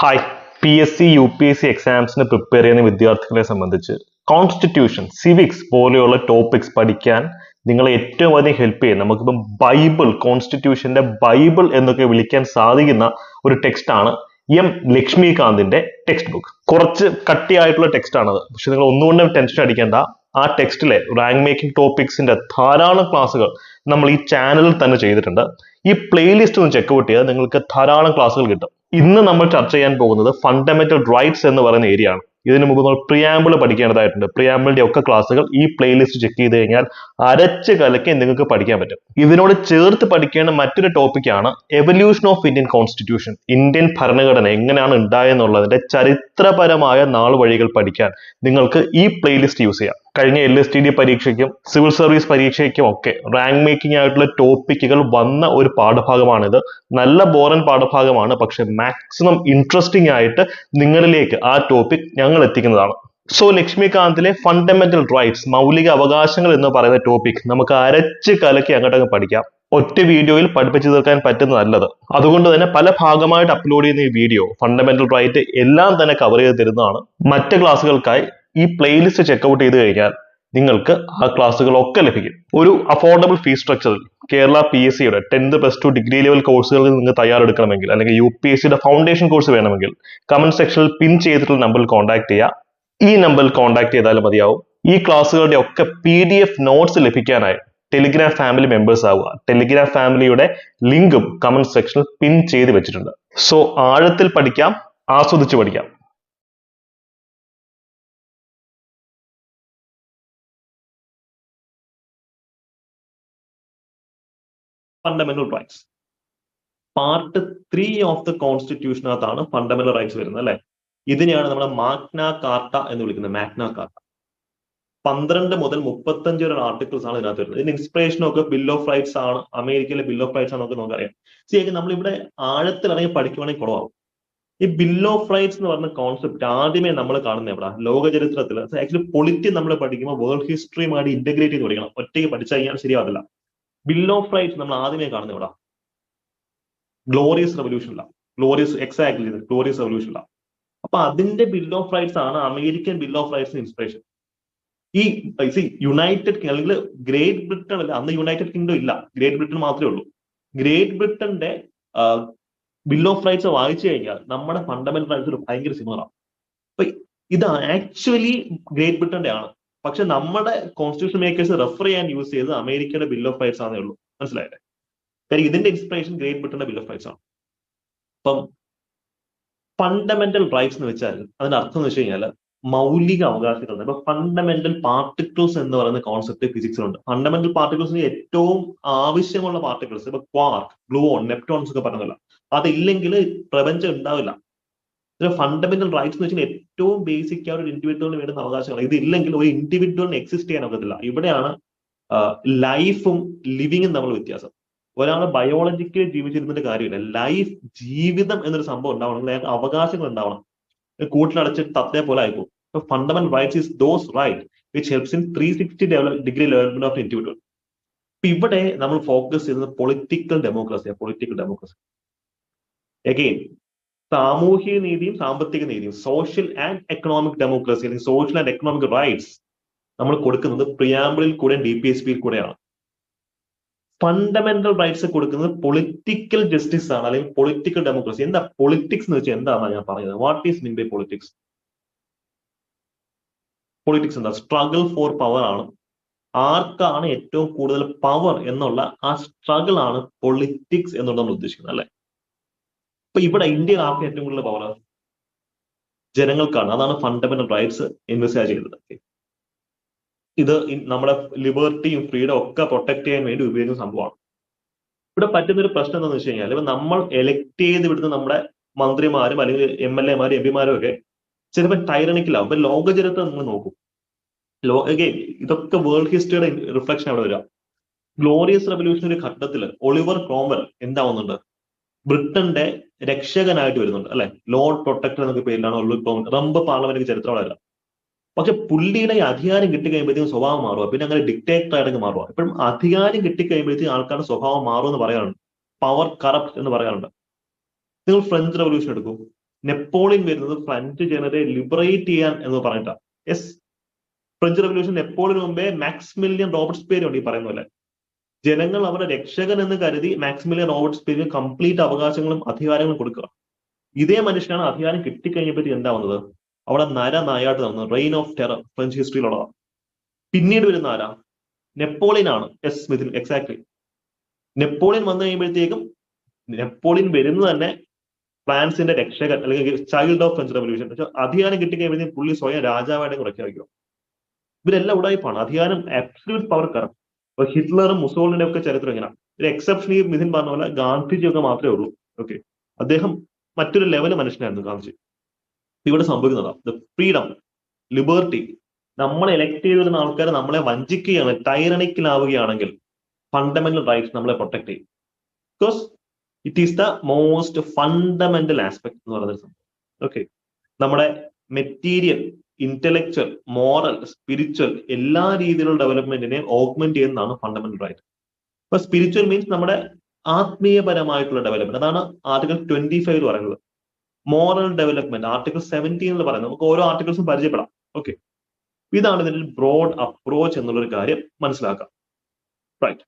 Hi. PSC UPSC എക്സാംസിന് prepare ചെയ്യുന്ന വിദ്യാർത്ഥികളെ സംബന്ധിച്ച് കോൺസ്റ്റിറ്റ്യൂഷൻ, സിവിക്സ് പോലെയുള്ള ടോപ്പിക്സ് പഠിക്കാൻ നിങ്ങളെ ഏറ്റവും അധികം ഹെൽപ്പ് ചെയ്യും. നമുക്കിപ്പം ബൈബിൾ, കോൺസ്റ്റിറ്റ്യൂഷന്റെ ബൈബിൾ എന്നൊക്കെ വിളിക്കാൻ സാധിക്കുന്ന ഒരു ടെക്സ്റ്റ് ആണ് ലക്ഷ്മികാന്തിന്റെ ടെക്സ്റ്റ് ബുക്ക്. കുറച്ച് കട്ടിയായിട്ടുള്ള ടെക്സ്റ്റ് ആണത്. പക്ഷെ നിങ്ങൾ ഒന്നുകൊണ്ടും ടെൻഷൻ അടിക്കേണ്ട. ആ ടെക്സ്റ്റിലെ റാങ്ക് മേക്കിംഗ് ടോപ്പിക്സിന്റെ ധാരാളം ക്ലാസ്സുകൾ നമ്മൾ ഈ ചാനലിൽ തന്നെ ചെയ്തിട്ടുണ്ട്. ഈ പ്ലേലിസ്റ്റ് ഒന്ന് ചെക്കൗട്ട് ചെയ്താൽ നിങ്ങൾക്ക് ധാരാളം ക്ലാസ്സുകൾ കിട്ടും. ഇന്ന് നമ്മൾ ചർച്ച ചെയ്യാൻ പോകുന്നത് ഫണ്ടമെന്റൽ റൈറ്റ്സ് എന്ന് പറയുന്ന ഏരിയ ആണ്. ഇതിനു മുമ്പ് നമ്മൾ പ്രിയാമ്പിൾ പഠിക്കേണ്ടതായിട്ടുണ്ട്. പ്രിയാമ്പിളിന്റെ ഒക്കെ ക്ലാസ്സുകൾ ഈ പ്ലേലിസ്റ്റ് ചെക്ക് ചെയ്ത് കഴിഞ്ഞാൽ അരച്ച് കലക്കി നിങ്ങൾക്ക് പഠിക്കാൻ പറ്റും. ഇതിനോട് ചേർത്ത് പഠിക്കേണ്ട മറ്റൊരു ടോപ്പിക്കാണ് evolution of Indian constitution. Indian ഭരണഘടന എങ്ങനെയാണ് ഉണ്ടായെന്നുള്ളതിന്റെ ചരിത്രപരമായ നാൾ വഴികൾ പഠിക്കാൻ നിങ്ങൾക്ക് ഈ പ്ലേലിസ്റ്റ് യൂസ് ചെയ്യാം. കഴിഞ്ഞ LSTD പരീക്ഷയ്ക്കും സിവിൽ സർവീസ് പരീക്ഷയ്ക്കും ഒക്കെ റാങ്ക് മേക്കിംഗ് ആയിട്ടുള്ള ടോപ്പിക്കുകൾ വന്ന ഒരു പാഠഭാഗമാണിത്. നല്ല ബോറൻ പാഠഭാഗമാണ്, പക്ഷെ മാക്സിമം ഇൻട്രസ്റ്റിംഗ് ആയിട്ട് നിങ്ങളിലേക്ക് ആ ടോപ്പിക് ഞങ്ങൾ എത്തിക്കുന്നതാണ്. സോ ലക്ഷ്മികാന്തിലെ ഫണ്ടമെന്റൽ റൈറ്റ്സ്, മൗലിക അവകാശങ്ങൾ എന്ന് പറയുന്ന ടോപ്പിക് നമുക്ക് അരച്ച് കലക്കി അങ്ങോട്ടങ്ങ് പഠിക്കാം. ഒറ്റ വീഡിയോയിൽ പഠിപ്പിച്ചു തീർക്കാൻ പറ്റുന്നതല്ലത്. അതുകൊണ്ട് തന്നെ പല ഭാഗമായിട്ട് അപ്ലോഡ് ചെയ്യുന്ന ഈ വീഡിയോ ഫണ്ടമെന്റൽ റൈറ്റ് എല്ലാം തന്നെ കവർ ചെയ്ത് തരുന്നതാണ്. മറ്റ് ക്ലാസ്സുകൾക്കായി ഈ പ്ലേലിസ്റ്റ് ചെക്കൗട്ട് ചെയ്ത് കഴിഞ്ഞാൽ നിങ്ങൾക്ക് ആ ക്ലാസ്സുകളൊക്കെ ലഭിക്കും. ഒരു അഫോർഡബിൾ ഫീസ് സ്ട്രക്ചറിൽ കേരള PSCയുടെ 10th plus 2 ഡിഗ്രി ലെവൽ കോഴ്സുകളിൽ നിങ്ങൾ തയ്യാറെടുക്കണമെങ്കിൽ, അല്ലെങ്കിൽ UPSCയുടെ ഫൗണ്ടേഷൻ കോഴ്സ് വേണമെങ്കിൽ കമന്റ് സെക്ഷനിൽ പിൻ ചെയ്തിട്ടുള്ള നമ്പറിൽ കോൺടാക്ട് ചെയ്യുക. ഈ നമ്പറിൽ കോൺടാക്ട് ചെയ്താലും മതിയാവും. ഈ ക്ലാസ്സുകളുടെ ഒക്കെ PDF നോട്ട്സ് ലഭിക്കാനായി ടെലിഗ്രാം ഫാമിലി മെമ്പേഴ്സ് ആവുക. ടെലിഗ്രാം ഫാമിലിയുടെ ലിങ്കും കമന്റ് സെക്ഷനിൽ പിൻ ചെയ്ത് വെച്ചിട്ടുണ്ട്. സോ ആഴത്തിൽ പഠിക്കാം, ആസ്വദിച്ച് പഠിക്കാം. Fundamental rights part 3 of the കോൺസ്റ്റിറ്റ്യൂഷനകത്താണ് ഫണ്ടമെന്റൽ റൈറ്റ്സ് വരുന്നത്, അല്ലെ? ഇതിനെയാണ് നമ്മൾ മാഗ്ന കാർട്ട എന്ന് വിളിക്കുന്നത്. മാഗ്ന കാർട്ട 12 മുതൽ 35 വരെ ആർട്ടിക്കിൾസ് ആണ് ഇതിനകത്ത് വരുന്നത്. ഇതിന് ഇൻസ്പിറേഷൻ ഒക്കെ ബിൽ ഓഫ് റൈറ്റ്സ് ആണ്. അമേരിക്കയിലെ ബിൽ ഓഫ് റൈറ്റ്സ് ആണെന്നൊക്കെ നമുക്കറിയാം. ശരിക്കും നമ്മളിവിടെ ആഴത്തിൽ ഇറങ്ങി പഠിക്കുവാണെങ്കിൽ കുറവാകും. ഈ ബിൽ ഓഫ് റൈറ്റ്സ് എന്ന് പറഞ്ഞ കോൺസെപ്റ്റ് ആദ്യമേ നമ്മൾ കാണുന്നത് എവിടെ? ലോക ചരിത്രത്തിൽ. ആക്ച്വലി പൊളിറ്റി നമ്മൾ പഠിക്കുമ്പോൾ വേൾഡ് ഹിസ്റ്ററിയുമായിട്ട് ഇന്റഗ്രേറ്റ് ചെയ്ത് പഠിക്കണം. ഒറ്റയ്ക്ക് പഠിച്ചു കഴിഞ്ഞാൽ ശരിയാവില്ല. ബിൽ ഓഫ് റൈറ്റ്സ് നമ്മൾ ആദ്യമേ കാണുന്നത് എവിടെ? ഗ്ലോറിയസ് റെവല്യൂഷനിലാണ്. ഗ്ലോറിയസ് റെവല്യൂഷനിലാണ്. അപ്പൊ അതിന്റെ ബിൽ ഓഫ് റൈറ്റ്സ് ആണ് അമേരിക്കൻ ബിൽ ഓഫ് റൈറ്റ്സിന് ഇൻസ്പിറേഷൻ. ഈ യുണൈറ്റഡ് അല്ലെങ്കിൽ ഗ്രേറ്റ് ബ്രിട്ടൻ അല്ല, അന്ന് യുണൈറ്റഡ് കിങ്ഡം ഇല്ല, ഗ്രേറ്റ് ബ്രിട്ടൻ മാത്രമേ ഉള്ളൂ. ഗ്രേറ്റ് ബ്രിട്ടന്റെ ബിൽ ഓഫ് റൈറ്റ്സ് വായിച്ചു കഴിഞ്ഞാൽ നമ്മുടെ ഫണ്ടമെന്റൽ റൈറ്റ്സ് ഭയങ്കര സിമിലറാണ്. അപ്പൊ ഇത് ആക്ച്വലി ഗ്രേറ്റ് ബ്രിട്ടന്റെ ആണ്. പക്ഷെ നമ്മുടെ കോൺസ്റ്റിറ്റ്യൂഷൻ മേക്കേഴ്സ് റെഫർ ചെയ്യാൻ യൂസ് ചെയ്തത് അമേരിക്കയുടെ ബിൽ ഓഫ് റൈറ്റ്സ് ആണേ ഉള്ളൂ. മനസ്സിലായില്ലേ? കാര്യം ഇതിന്റെ ഇൻസ്പിറേഷൻ ഗ്രേറ്റ് ബ്രിട്ടന്റെ ബിൽ ഓഫ് റൈറ്റ്സ് ആണ്. അപ്പം ഫണ്ടമെന്റൽ റൈറ്റ്സ് എന്ന് വെച്ചാൽ അതിന്റെ അർത്ഥം എന്ന് വെച്ച് കഴിഞ്ഞാൽ മൗലിക അവകാശങ്ങൾ. ഇപ്പൊ ഫണ്ടമെന്റൽ പാർട്ടിക്കിൾസ് എന്ന് പറയുന്ന കോൺസെപ്റ്റ് ഫിസിക്സിലുണ്ട്. ഫണ്ടമെന്റൽ പാർട്ടിക്കിൾസിന് ഏറ്റവും ആവശ്യമുള്ള പാർട്ടിക്കിൾസ്, ഇപ്പൊ ക്വാർക്ക്, ഗ്ലൂഓൺ, നെപ്റ്റോൺസ് ഒക്കെ പറഞ്ഞതല്ല, അതില്ലെങ്കിൽ പ്രപഞ്ചം ഉണ്ടാവില്ല. ഫണ്ടമെന്റൽ റൈറ്റ്സ് എന്ന് വെച്ചാൽ ഏറ്റവും ബേസിക് ആയ ഒരു ഇൻഡിവിജ്വലിന് വേണ്ടുന്ന അവകാശങ്ങൾ. ഇതില്ലെങ്കിൽ ഒരു ഇൻഡിവിജ്വലിന് എക്സിസ്റ്റ് ചെയ്യാൻ ഒക്കത്തില്ല. ഇവിടെയാണ് ലൈഫും ലിവിങ്ങും തമ്മിൽ വ്യത്യാസം. ഒരാൾ ബയോളജിക്കലി ജീവിച്ചിരുന്നിട്ട് കാര്യമില്ല. ലൈഫ്, ജീവിതം എന്നൊരു സംഭവം ഉണ്ടാവണമെങ്കിൽ അയാൾക്ക് അവകാശങ്ങൾ ഉണ്ടാവണം. കൂട്ടിലടച്ചിട്ട് തത്തേ പോലെ ആയിപ്പോ. Fundamental rights is those right which helps in 360 degree development of individual. ഇവിടെ നമ്മൾ ഫോക്കസ് ചെയ്യുന്നത് പൊളിറ്റിക്കൽ ഡെമോക്രസി. അഗെയിൻ, സാമൂഹിക നീതിയും സാമ്പത്തിക നീതിയും, സോഷ്യൽ ആൻഡ് എക്കണോമിക് ഡെമോക്രസി അല്ലെങ്കിൽ സോഷ്യൽ ആൻഡ് എക്കണോമിക് റൈറ്റ്സ് നമ്മൾ കൊടുക്കുന്നത് പ്രിയാമ്പിളിൽ കൂടെ DPSPയിൽ കൂടെയാണ്. ഫണ്ടമെന്റൽ റൈറ്റ്സ് കൊടുക്കുന്നത് പൊളിറ്റിക്കൽ ജസ്റ്റിസ് ആണ്, അല്ലെങ്കിൽ പൊളിറ്റിക്കൽ ഡെമോക്രസി. എന്താ പൊളിറ്റിക്സ് എന്ന് വെച്ചാൽ എന്താണെന്നാണ് ഞാൻ പറഞ്ഞത്. What is mean by politics? Politics എന്താ? സ്ട്രഗിൾ ഫോർ പവർ ആണ്. ആർക്കാണ് ഏറ്റവും കൂടുതൽ പവർ എന്നുള്ള ആ സ്ട്രഗിൾ ആണ് പൊളിറ്റിക്സ് എന്നുള്ളത് നമ്മൾ ഉദ്ദേശിക്കുന്നത്, അല്ലെ? ഇപ്പൊ ഇവിടെ ഇന്ത്യയിൽ ആർക്ക് ഏറ്റവും കൂടുതൽ പവർ? ജനങ്ങൾക്കാണ്. അതാണ് ഫണ്ടമെന്റൽ റൈറ്റ്സ് എൻവിസേജ് ചെയ്തത്. ഇത് നമ്മുടെ ലിബർട്ടിയും ഫ്രീഡം ഒക്കെ പ്രൊട്ടക്ട് ചെയ്യാൻ വേണ്ടി ഉപയോഗിക്കുന്ന സംഭവമാണ്. ഇവിടെ പറ്റുന്നൊരു പ്രശ്നം എന്താണെന്ന് വെച്ച് കഴിഞ്ഞാൽ, ഇപ്പൊ നമ്മൾ എലക്ട് ചെയ്ത് വിടുന്ന നമ്മുടെ മന്ത്രിമാരും അല്ലെങ്കിൽ MLA മാരും MP മാരും ഒക്കെ ചിലപ്പോൾ ടൈറണിക്കലാവും. ഇപ്പൊ ലോക ചരിത്രം നിങ്ങൾ നോക്കും. ഇതൊക്കെ വേൾഡ് ഹിസ്റ്ററിയുടെ റിഫ്ലക്ഷൻ അവിടെ വരിക. ഗ്ലോറിയസ് റെവല്യൂഷൻ ഒരു ഘട്ടത്തിൽ ഒളിവർ ക്രോംവെൽ എന്താവുന്നുണ്ട്? ബ്രിട്ടന്റെ രക്ഷകനായിട്ട് വരുന്നുണ്ട്, അല്ലെ? ലോർഡ് പ്രൊട്ടക്ടർ എന്നൊക്കെ പേരിലാണ് ഒളിവർ ക്രോംവെൽ. റംബ് പാർലമെന്റ് ചരിത്രം അവിടെ. പക്ഷെ പുള്ളിയുടെ അധികാരം കിട്ടിക്കഴിയുമ്പോഴത്തേക്കും സ്വഭാവം മാറുക. പിന്നെ അങ്ങനെ ഡിക്റ്റേറ്റർ ആയിട്ട് മാറുക. ഇപ്പോഴും അധികാരം കിട്ടിക്കഴിയുമ്പോഴത്തേക്കും ആൾക്കാരുടെ സ്വഭാവം മാറും എന്ന് പറയാറുണ്ട്. പവർ കറപ്റ്റ് എന്ന് പറയാറുണ്ട്. നിങ്ങൾ ഫ്രഞ്ച് റെവല്യൂഷൻ എടുക്കൂ. നെപ്പോളിയൻ വരുന്നത് ഫ്രഞ്ച് ജനതയെ ലിബറേറ്റ് ചെയ്യാൻ എന്ന് പറഞ്ഞിട്ടാണ്. യെസ്, ഫ്രഞ്ച് റെവല്യൂഷൻ നെപ്പോളിയന് മുമ്പേ മാക്സിമിലിയൻ റോബർട്ട്സ്പിയർ ഉണ്ട് ഈ പറയുന്ന പോലെ. ജനങ്ങൾ അവരുടെ രക്ഷകൻ എന്ന് കരുതി മാക്സിമിലിയൻ റോബർട്ട്സ്പിയർ കംപ്ലീറ്റ് അവകാശങ്ങളും അധികാരങ്ങളും കൊടുക്കുക. ഇതേ മനുഷ്യനാണ് അധികാരം കിട്ടിക്കഴിഞ്ഞപ്പോഴത്തേക്ക് എന്താ വന്നത്? അവിടെ നായാട്ട് നടന്നത് റെയിൻ ഓഫ് ടെറർ ഫ്രഞ്ച് ഹിസ്റ്ററിയിലുള്ളതാണ്. പിന്നീട് വരുന്ന ആരാ? നെപ്പോളിയൻ ആണ്. Yes സ്മിഥിൻ, exactly. നെപ്പോളിയൻ വന്നു കഴിയുമ്പോഴത്തേക്കും നെപ്പോളിയൻ വരുന്നത് തന്നെ ഫ്രാൻസിന്റെ രക്ഷകൻ അല്ലെങ്കിൽ ചൈൽഡ് ഓഫ് ഫ്രഞ്ച് റെവല്യൂഷൻ. അധികാരം കിട്ടിക്കഴിയുമ്പോഴത്തേക്കും പുള്ളി സ്വയം രാജാവായിട്ട് പ്രഖ്യാപിക്കും. ഇവരെല്ലാം ഉടായ്പാണ്. അധികാരം അബ്സല്യൂട്ട് പവർ കറക്റ്റ്. ഇപ്പൊ ഹിറ്റ്ലറും മുസോളിനിയുടെ ഒക്കെ ചരിത്രം ഇങ്ങനെ. ഒരു എക്സെപ്ഷൻ ഈ മിഥിൻ പറഞ്ഞ പോലെ ഗാന്ധിജിയൊക്കെ മാത്രമേ ഉള്ളൂ. ഓക്കെ, അദ്ദേഹം മറ്റൊരു ലെവൽ മനുഷ്യനായിരുന്നു ഗാന്ധിജി. ഇവിടെ സംഭവിക്കുന്നതാ ദ ഫ്രീഡം, ലിബർട്ടി. നമ്മളെ എലക്ട് ചെയ്ത് വരുന്ന ആൾക്കാർ നമ്മളെ വഞ്ചിക്കുകയാണ്, ടൈറണിക്കലാവുകയാണെങ്കിൽ ഫണ്ടമെന്റൽ റൈറ്റ്സ് നമ്മളെ പ്രൊട്ടക്ട് ചെയ്യും. Because it is the most fundamental aspect എന്ന് പറയുന്ന സംഭവം. ഓക്കെ, നമ്മുടെ മെറ്റീരിയൽ, ഇന്റലക്ച്വൽ, മോറൽ, സ്പിരിച്വൽ എല്ലാ രീതിയിലുള്ള ഡെവലപ്മെന്റിനെ ഓഗ്മെന്റ് ചെയ്യുന്നതാണ് ഫണ്ടമെന്റൽ റൈറ്റ്. ഇപ്പൊ സ്പിരിച്വൽ മീൻസ് നമ്മുടെ ആത്മീയപരമായിട്ടുള്ള ഡെവലപ്മെന്റ്. അതാണ് ആർട്ടിക്കിൾ 25 പറയുന്നത്. മോറൽ ഡെവലപ്മെന്റ് ആർട്ടിക്കിൾ 17 പറയുന്നത്. നമുക്ക് ഓരോ ആർട്ടിക്കിൾസും പരിചയപ്പെടാം. ഓക്കെ, ഇതാണ് ഇതിന്റെ ബ്രോഡ് അപ്രോച്ച് എന്നുള്ളൊരു കാര്യം മനസ്സിലാക്കാം. റൈറ്റ്.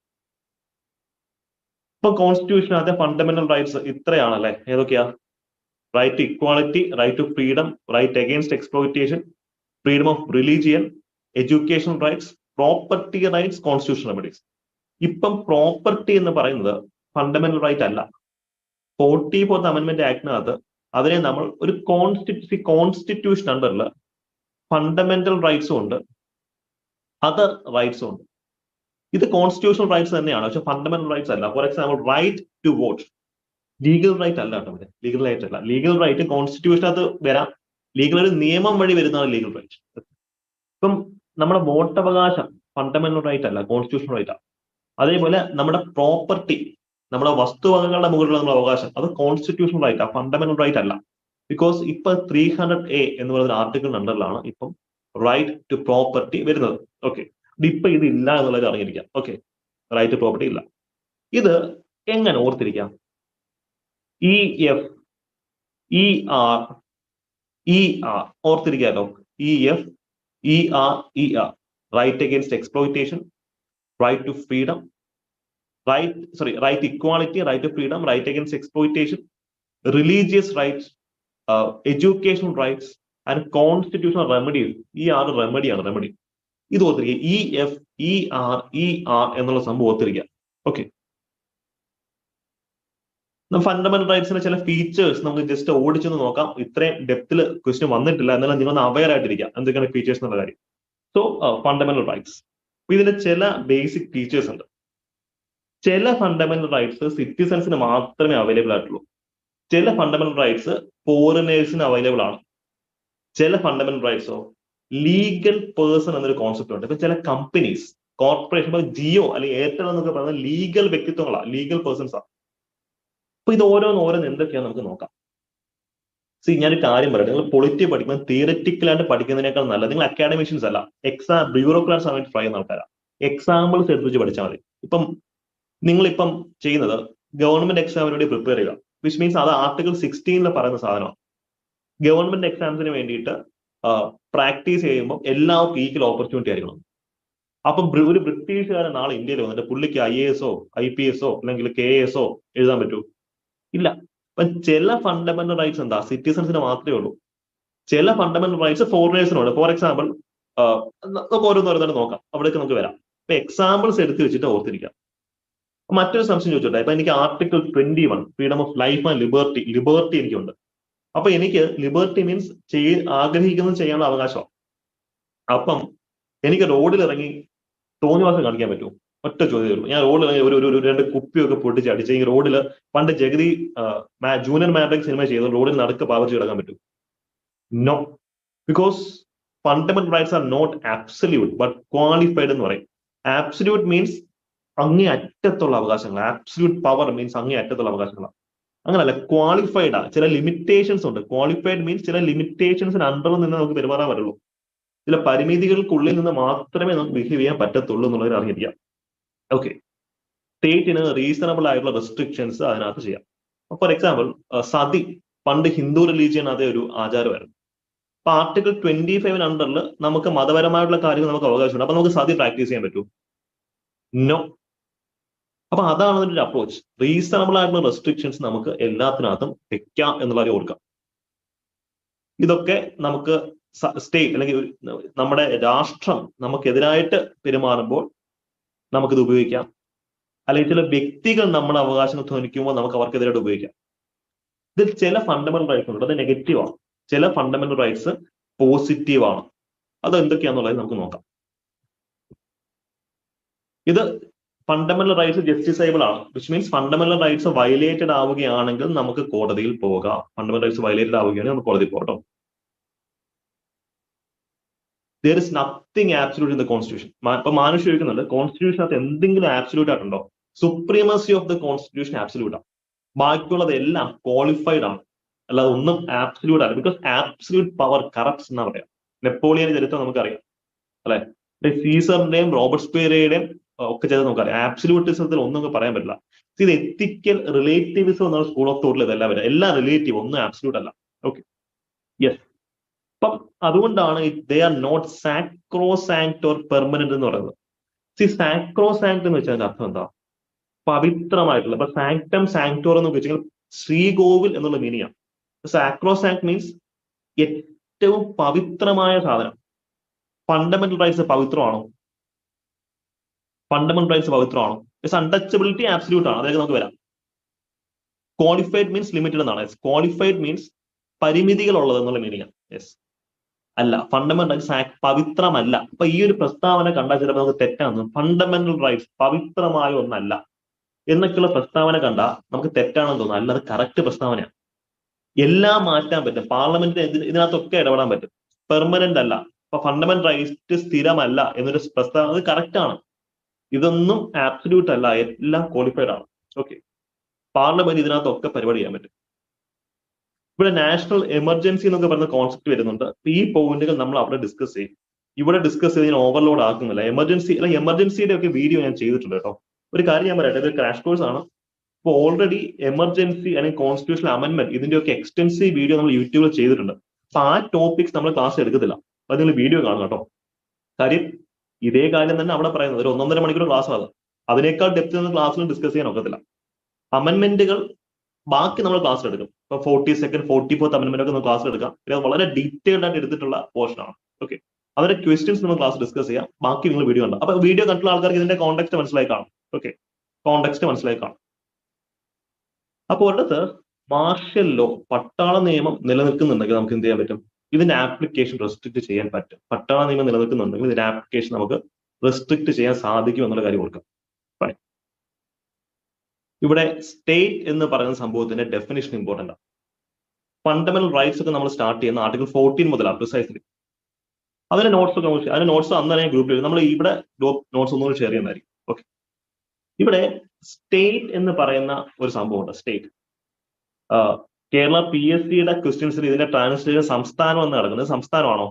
ഇപ്പൊ കോൺസ്റ്റിറ്റ്യൂഷനകത്തെ ഫണ്ടമെന്റൽ റൈറ്റ്സ് ഇത്രയാണല്ലേ. ഏതൊക്കെയാ? Right to equality, right to freedom, right against exploitation, freedom of religion, education rights, property rights, constitution remedies. ഇപ്പം പ്രോപ്പർട്ടി എന്ന് പറയുന്നത് ഫണ്ടമെന്റൽ റൈറ്റ് അല്ല. 44th അമെന്റ്മെന്റ് ആക്ടിനകത്ത് അതിനെ നമ്മൾ ഒരു കോൺസ്റ്റിറ്റ്യൂഷൻ അണ്ടറിൽ ഫണ്ടമെന്റൽ റൈറ്റ്സും ഉണ്ട്, അതർ റൈറ്റ്സും ഉണ്ട്. ഇത് കോൺസ്റ്റിറ്റ്യൂഷണൽ റൈറ്റ്സ് തന്നെയാണ്, പക്ഷെ ഫണ്ടമെന്റൽ റൈറ്റ്സ് അല്ല. For example right to vote, legal right അല്ല കേട്ടോ. ഇവിടെ ലീഗൽ റൈറ്റ് അല്ല. ലീഗൽ റൈറ്റ് കോൺസ്റ്റിറ്റ്യൂഷനകത്ത് വരാം. ലീഗൽ ഒരു നിയമം വഴി വരുന്നതാണ് ലീഗൽ റൈറ്റ്. ഇപ്പം നമ്മുടെ വോട്ടവകാശം ഫണ്ടമെന്റൽ റൈറ്റ് അല്ല, കോൺസ്റ്റിറ്റ്യൂഷണൽ റൈറ്റ് ആണ്. അതേപോലെ നമ്മുടെ പ്രോപ്പർട്ടി, നമ്മുടെ വസ്തുവകകളുടെ മുകളിലുള്ള നമ്മുടെ അവകാശം, അത് കോൺസ്റ്റിറ്റ്യൂഷണൽ റൈറ്റ് ആ, ഫണ്ടമെന്റൽ റൈറ്റ് അല്ല. ബിക്കോസ് ഇപ്പൊ 300A എന്ന് പറയുന്ന ആർട്ടിക്കിൾ അണ്ടറിലാണ് ഇപ്പം റൈറ്റ് ടു പ്രോപ്പർട്ടി വരുന്നത്. ഓക്കെ, ഇപ്പൊ ഇത് ഇല്ല എന്നുള്ളത് അറിഞ്ഞിരിക്കാം. ഓക്കെ, റൈറ്റ് ടു പ്രോപ്പർട്ടി ഇല്ല. ഇത് എങ്ങനെ ഓർത്തിരിക്കാം? EF, ER, ER ഓർത്തിരിക്കാലോ. EF, ER. Right against exploitation, right to freedom, right equality, right to freedom, right against exploitation, religious rights, education rights and constitutional remedies. ഈ 6 റെമഡിയാണ്. റെമഡി ഇത് ഓർത്തിരിക്കുക. EF, ER എന്നുള്ള സംഭവം ഓർത്തിരിക്കുക. ഓക്കെ, ഫണ്ടമെന്റൽ റൈറ്റ്സിന്റെ ചില features നമുക്ക് just ഓടിച്ചൊന്ന് നോക്കാം. ഇത്രയും ഡെപ്തിൽ ക്വസ്റ്റ്യൻ വന്നിട്ടില്ല, എന്നാലും നിങ്ങൾ അവെയർ ആയിട്ടിരിക്കുക എന്തൊക്കെയാണ് ഫീച്ചേഴ്സ് എന്നുള്ള കാര്യം. സോ ഫണ്ടമെന്റൽ റൈറ്റ്സ്, ഇതിന്റെ ചില ബേസിക് ഫീച്ചേഴ്സ് ഉണ്ട്. ചില ഫണ്ടമെന്റൽ റൈറ്റ്സ് സിറ്റിസൺസിന് മാത്രമേ അവൈലബിൾ ആയിട്ടുള്ളൂ. ചില ഫണ്ടമെന്റൽ റൈറ്റ്സ് ഫോറിനേഴ്സിന് അവൈലബിൾ ആണ്. ചില ഫണ്ടമെന്റൽ റൈറ്റ്സോ ലീഗൽ പേഴ്സൺ എന്നൊരു കോൺസെപ്റ്റ് ഉണ്ട്. ഇപ്പൊ ചില കമ്പനീസ്, കോർപ്പറേഷൻ, ജിയോ അല്ലെങ്കിൽ എയർടെൽ എന്നൊക്കെ പറയുന്നത് ലീഗൽ വ്യക്തിത്വങ്ങളാണ്, ലീഗൽ പേഴ്സൺസ് ആണ്. അപ്പൊ ഇത് ഓരോന്ന് എന്തൊക്കെയാണ് നമുക്ക് നോക്കാം. ഞാനൊരു കാര്യം പറയാം. നിങ്ങൾ പൊളിറ്റി പഠിക്കുമ്പോൾ തിയററ്റിക്കലായിട്ട് പഠിക്കുന്നതിനേക്കാൾ നല്ലത് നിങ്ങൾ അക്കാഡമിഷ്യൻസ് അല്ല, ബ്യൂറോക്രാറ്റ്സ് ആയിട്ട് ട്രൈ ചെയ്യുന്ന ആൾക്കാരാണ്. എക്സാമ്പിൾസ് എടുത്ത് വെച്ച് പഠിച്ചാൽ മതി. ഇപ്പം നിങ്ങളിപ്പം ചെയ്യുന്നത് ഗവൺമെന്റ് എക്സാമിന് വേണ്ടി പ്രിപ്പയർ ചെയ്യുക, വിച്ച് മീൻസ് അത് ആർട്ടിക്കിൾ 16 പറയുന്ന സാധനമാണ്. ഗവൺമെന്റ് എക്സാംസിന് വേണ്ടിയിട്ട് പ്രാക്ടീസ് ചെയ്യുമ്പോൾ എല്ലാവർക്കും ഈക്വൽ ഓപ്പർച്യൂണിറ്റി ആയിരിക്കണം. അപ്പം ഒരു ബ്രിട്ടീഷുകാരൻ നാളെ ഇന്ത്യയിൽ വന്നിട്ട് പുള്ളിക്ക് IAS, IPS അല്ലെങ്കിൽ KAS എഴുതാൻ പറ്റൂ? ഇല്ല. അപ്പൊ ചില ഫണ്ടമെന്റൽ റൈറ്റ്സ് എന്താ സിറ്റിസൺസിന് മാത്രമേ ഉള്ളൂ. ചില ഫണ്ടമെന്റൽ റൈറ്റ്സ് ഫോറിനേഴ്സിനുണ്ട്. ഫോർ എക്സാമ്പിൾ നമുക്ക് ഓരോന്നോരോന്നും നോക്കാം, അവിടേക്ക് നമുക്ക് വരാം. ഇപ്പൊ എക്സാമ്പിൾസ് എടുത്ത് വെച്ചിട്ട് ഓർത്തിരിക്കാം. മറ്റൊരു സംശയം ചോദിച്ചോട്ടെ. ഇപ്പൊ എനിക്ക് article 21 freedom of life and liberty എനിക്കുണ്ട്. അപ്പൊ എനിക്ക് ലിബർട്ടി മീൻസ് ആഗ്രഹിക്കുന്നത് ചെയ്യാനുള്ള അവകാശമാണ്. അപ്പം എനിക്ക് റോഡിൽ ഇറങ്ങി തോന്നിവാസം കാണിക്കാൻ പറ്റുമോ? ഒറ്റ ചോദ്യമേ ഉള്ളൂ. ഞാൻ റോഡിൽ ഇറങ്ങി ഒരു 2 കുപ്പിയൊക്കെ പൊട്ടിച്ച് അടിച്ച് ഈ റോഡിൽ പണ്ട് ജഗതി ജൂനിയർ മാഡ്രിക് സിനിമ ചെയ്ത് റോഡിൽ നടക്ക് പാവച്ച് കിടക്കാൻ പറ്റും? No, because fundamental rights are not absolute but qualified എന്ന് പറയും. ആബ്സല്യൂട്ട് മീൻസ് അങ്ങേ അറ്റത്തുള്ള അവകാശങ്ങൾ, ആബ്സല്യൂട്ട് പവർ മീൻസ് അങ്ങേ അറ്റത്തുള്ള അവകാശങ്ങളാണ്. അങ്ങനല്ല, ക്വാളിഫൈഡ് ആണ്. ചില ലിമിറ്റേഷൻസ് ഉണ്ട്. ക്വാളിഫൈഡ് മീൻസ് ചില ലിമിറ്റേഷൻസിന് അണ്ടറിൽ നിന്ന് നമുക്ക് പെരുമാറാൻ പറ്റുള്ളൂ. ചില പരിമിതികൾക്കുള്ളിൽ നിന്ന് മാത്രമേ നമുക്ക് ബിഹേവ് ചെയ്യാൻ പറ്റത്തുള്ളൂ എന്നുള്ളത് അറിഞ്ഞിരിക്കാം. ഓക്കെ, സ്റ്റേറ്റിന് റീസണബിൾ ആയിട്ടുള്ള റെസ്ട്രിക്ഷൻസ് അതിനകത്ത് ചെയ്യാം. ഫോർ എക്സാമ്പിൾ സതി പണ്ട് ഹിന്ദു റിലീജിയൻ അതേ ഒരു ആചാരമായിരുന്നു. അപ്പൊ ആർട്ടിക്കിൾ 25 അണ്ടറിൽ നമുക്ക് മതപരമായിട്ടുള്ള കാര്യങ്ങൾ നമുക്ക് അവകാശമുണ്ട്. അപ്പൊ നമുക്ക് സതി പ്രാക്ടീസ് ചെയ്യാൻ പറ്റൂ? നോ. അപ്പൊ അതാണ് അതിന്റെ ഒരു അപ്രോച്ച്. റീസണബിൾ ആയിട്ടുള്ള റെസ്ട്രിക്ഷൻസ് നമുക്ക് എല്ലാത്തിനകത്തും വെക്കാം എന്നുള്ള കാര്യം ഓർക്കാം. ഇതൊക്കെ നമുക്ക് സ്റ്റേറ്റ് അല്ലെങ്കിൽ നമ്മുടെ രാഷ്ട്രം നമുക്കെതിരായിട്ട് പെരുമാറുമ്പോൾ നമുക്കിത് ഉപയോഗിക്കാം. അല്ലെങ്കിൽ ചില വ്യക്തികൾ നമ്മുടെ അവകാശങ്ങൾ ധ്വനിക്കുമ്പോൾ നമുക്ക് അവർക്കെതിരായിട്ട് ഉപയോഗിക്കാം. ഇതിൽ ചില ഫണ്ടമെന്റൽ റൈറ്റ്സ് ഉണ്ട്, അത് നെഗറ്റീവ് ആണ്. ചില ഫണ്ടമെന്റൽ റൈറ്റ്സ് പോസിറ്റീവ് ആണ്. അത് എന്തൊക്കെയാണെന്നുള്ളത് നമുക്ക് നോക്കാം. ഇത് ഫണ്ടമെന്റൽ റൈറ്റ്സ് ജസ്റ്റിസൈബിൾ ആണ്, which means fundamental rights violated ആവുകയാണെങ്കിൽ നമുക്ക് കോടതിയിൽ പോകാം. ഫണ്ടമെന്റൽ റൈറ്റ്സ് വയലേറ്റഡ് ആവുകയാണെങ്കിൽ നമുക്ക് കോടതിയിൽ പോകട്ടോ. there is nothing absolute in the constitution. ഇപ്പൊ മാനുഷ് ചോദിക്കുന്നുണ്ട്, കോൺസ്റ്റിറ്റ്യൂഷനകത്ത് എന്തെങ്കിലും ആബ്സല്യൂട്ട് ആയിട്ടുണ്ടോ? Supremacy of the constitution absolute ആണ്. ബാക്കിയുള്ളത് എല്ലാം ക്വാളിഫൈഡ് ആണ്, അല്ലാതെ ഒന്നും ആബ്സല്യൂട്ട് ആണ്. ബിക്കോസ് ആബ്സല്യൂട്ട് പവർ കറപ്റ്റ്സ് എന്നാ പറയാം. നെപ്പോളിയന്റെ ചരിത്രം നമുക്കറിയാം അല്ലെ, സീസറിന്റെയും റോബർട്ട്സ്പിയറുടെയും ഒക്കെ ചെയ്ത് നമുക്കറിയാം. ആബ്സല്യൂട്ടിസത്തിൽ ഒന്നും പറയാൻ പറ്റില്ല. ഇത് എത്തിക്കൽ റിലേറ്റീവിസം എന്നുള്ള സ്കൂൾ ഓഫ് തോട്ടിൽ ഇതെല്ലാം വരും. എല്ലാം റിലേറ്റീവ്, ഒന്നും ആബ്സല്യൂട്ട് അല്ല. Okay, yes. അപ്പം അതുകൊണ്ടാണ് they are not sacrosanct or permanent എന്ന് പറയുന്നത്. സാക്രോസാങ്ക്ട് എന്ന് വെച്ചാൽ അർത്ഥം എന്താ? പവിത്രമായിട്ടുള്ള. ഇപ്പൊ സാങ്ക്ടം സാങ്ക്ടോർ എന്ന് വെച്ചാൽ ശ്രീകോവിൽ എന്നുള്ള മീനിങ് ആണ്. സാക്രോസാങ്ക്ട് മീൻസ് ഏറ്റവും പവിത്രമായ സാധനം. ഫണ്ടമെന്റൽ റൈറ്റ്സ് പവിത്രമാണോ? ഫണ്ടമെന്റൽ റൈറ്റ്സ് പവിത്രമാണോ? അൺടച്ചബിലിറ്റി ആബ്സല്യൂട്ട് ആണ്, അതിലേക്ക് നമുക്ക് വരാം. ക്വാളിഫൈഡ് മീൻസ് ലിമിറ്റഡ് എന്നാണ്. ക്വാളിഫൈഡ് മീൻസ് പരിമിതികൾ ഉള്ളത് എന്നുള്ള മീനിങ് ആണ്. യെസ്, അല്ല, ഫണ്ടമെന്റൽ റൈറ്റ്സ് പവിത്രമല്ല. അപ്പൊ ഈ ഒരു പ്രസ്താവന കണ്ടാൽ ചിലപ്പോൾ നമുക്ക് തെറ്റാണെന്ന്. ഫണ്ടമെന്റൽ റൈറ്റ്സ് പവിത്രമായ ഒന്നല്ല എന്നൊക്കെയുള്ള പ്രസ്താവന കണ്ടാൽ നമുക്ക് തെറ്റാണെന്ന് തോന്നുന്നു. അല്ല, അത് കറക്റ്റ് പ്രസ്താവനയാണ്. എല്ലാം മാറ്റാൻ പറ്റും. പാർലമെന്റിന് ഇതിനകത്തൊക്കെ ഇടപെടാൻ പറ്റും. പെർമനന്റ് അല്ല. അപ്പൊ ഫണ്ടമെന്റൽ റൈറ്റ് സ്ഥിരമല്ല എന്നൊരു പ്രസ്താവന, അത് കറക്റ്റ് ആണ്. ഇതൊന്നും ആബ്സല്യൂട്ട് അല്ല, എല്ലാം ക്വാളിഫൈഡ് ആണ്. ഓക്കെ, പാർലമെന്റ് ഇതിനകത്തൊക്കെ പരിപാടി ചെയ്യാൻ പറ്റും. ഇവിടെ നാഷണൽ എമർജൻസി എന്നൊക്കെ പറയുന്ന കോൺസെപ്റ്റ് വരുന്നുണ്ട്. ഈ പോയിന്റുകൾ നമ്മൾ അവിടെ ഡിസ്കസ് ചെയ്യും. ഇവിടെ ഡിസ്കസ് ചെയ്ത് ഞാൻ ഓവർലോഡ് ആക്കുന്നില്ല. എമർജൻസി അല്ല, എമർജൻസിയുടെ ഒക്കെ വീഡിയോ ഞാൻ ചെയ്തിട്ടുണ്ട് കേട്ടോ. ഒരു കാര്യം ഞാൻ പറയട്ടെ, ഇത് ക്രാഷ് കോഴ്സ് ആണ്. ഇപ്പോൾ ഓൾറെഡി എമർജൻസി അല്ലെങ്കിൽ കോൺസ്റ്റിറ്റ്യൂഷണൽ അമെന്റ്മെന്റ് ഇതിന്റെയൊക്കെ എക്സ്റ്റൻസീവ് വീഡിയോ നമ്മൾ യൂട്യൂബിൽ ചെയ്തിട്ടുണ്ട്. അപ്പൊ ആ ടോപ്പിക്സ് നമ്മൾ ക്ലാസ് എടുക്കത്തില്ല. അപ്പൊ നിങ്ങൾ വീഡിയോ കാണും കേട്ടോ. കാര്യം ഇതേ കാര്യം തന്നെ അവിടെ പറയുന്നത് ഒരു 1.5 മണിക്കൂർ ക്ലാസ് ആണ്. അതിനേക്കാൾ ഡെപ്ത് ഒന്നും ക്ലാസ്സിൽ ഡിസ്കസ് ചെയ്യാൻ ഒക്കത്തില്ല. അമെന്റ്മെന്റുകൾ ബാക്കി നമ്മൾ ക്ലാസ്സിൽ എടുക്കും. ഇപ്പൊ 42nd 44th അമെന്റ്മെന്റ് ഒക്കെ നമ്മൾ ക്ലാസ്സിൽ എടുക്കാം. ഇത് വളരെ ഡീറ്റെയിൽഡ് ആയിട്ട് എടുത്തിട്ടുള്ള പോർഷൻ ആണ്. ഓക്കെ, അവരുടെ ക്വസ്റ്റ്യൻസ് നമ്മൾ ക്ലാസ് ഡിസ്കസ് ചെയ്യാം. ബാക്കി നിങ്ങൾ വീഡിയോ കണ്ടോ. അപ്പൊ വീഡിയോ കണ്ടുള്ള ആൾക്കാർക്ക് ഇതിന്റെ കോണ്ടെക്സ്റ്റ് മനസ്സിലായി കാണും. ഓക്കെ, കോണ്ടെക്സ്റ്റ് മനസ്സിലായി കാണും. അപ്പോൾ ഒരിടത്ത് മാർഷ്യൽ ലോ, പട്ടാള നിയമം നിലനിൽക്കുന്നുണ്ടെങ്കിൽ നമുക്ക് എന്ത് ചെയ്യാൻ പറ്റും? ഇതിന്റെ ആപ്ലിക്കേഷൻ റെസ്ട്രിക്ട് ചെയ്യാൻ പറ്റും. പട്ടാള നിയമം നിലനിൽക്കുന്നുണ്ടെങ്കിൽ ഇതിന്റെ ആപ്ലിക്കേഷൻ നമുക്ക് റെസ്ട്രിക്ട് ചെയ്യാൻ സാധിക്കും എന്നുള്ള കാര്യം ഓർക്കാം. ഇവിടെ സ്റ്റേറ്റ് എന്ന് പറയുന്ന സംഭവത്തിന്റെ ഡെഫിനിഷൻ ഇമ്പോർട്ടന്റ് ആണ്. ഫണ്ടമെന്റൽ റൈറ്റ്സ് ഒക്കെ നമ്മൾ സ്റ്റാർട്ട് ചെയ്യുന്ന ആർട്ടിക്കിൾ 14 മുതലാണ് പ്രിസൈസ്ലി. അതിന്റെ നോട്ട്സ് ഒക്കെ അതിന്റെ നോട്ട്സ് അന്ന് തന്നെ ഗ്രൂപ്പിൽ നമ്മൾ ഇവിടെ നോട്ട്സ് ഒന്നുകൂടി ഷെയർ ചെയ്യുന്നതായിരിക്കും. ഓക്കെ, ഇവിടെ സ്റ്റേറ്റ് എന്ന് പറയുന്ന ഒരു സംഭവമുണ്ട്. സ്റ്റേറ്റ്, കേരള PSCയുടെ ക്വസ്റ്റ്യൻസിൽ ഇതിന്റെ ട്രാൻസ്ലേഷൻ സംസ്ഥാനം എന്ന് നടക്കുന്നത്. സംസ്ഥാനമാണോ?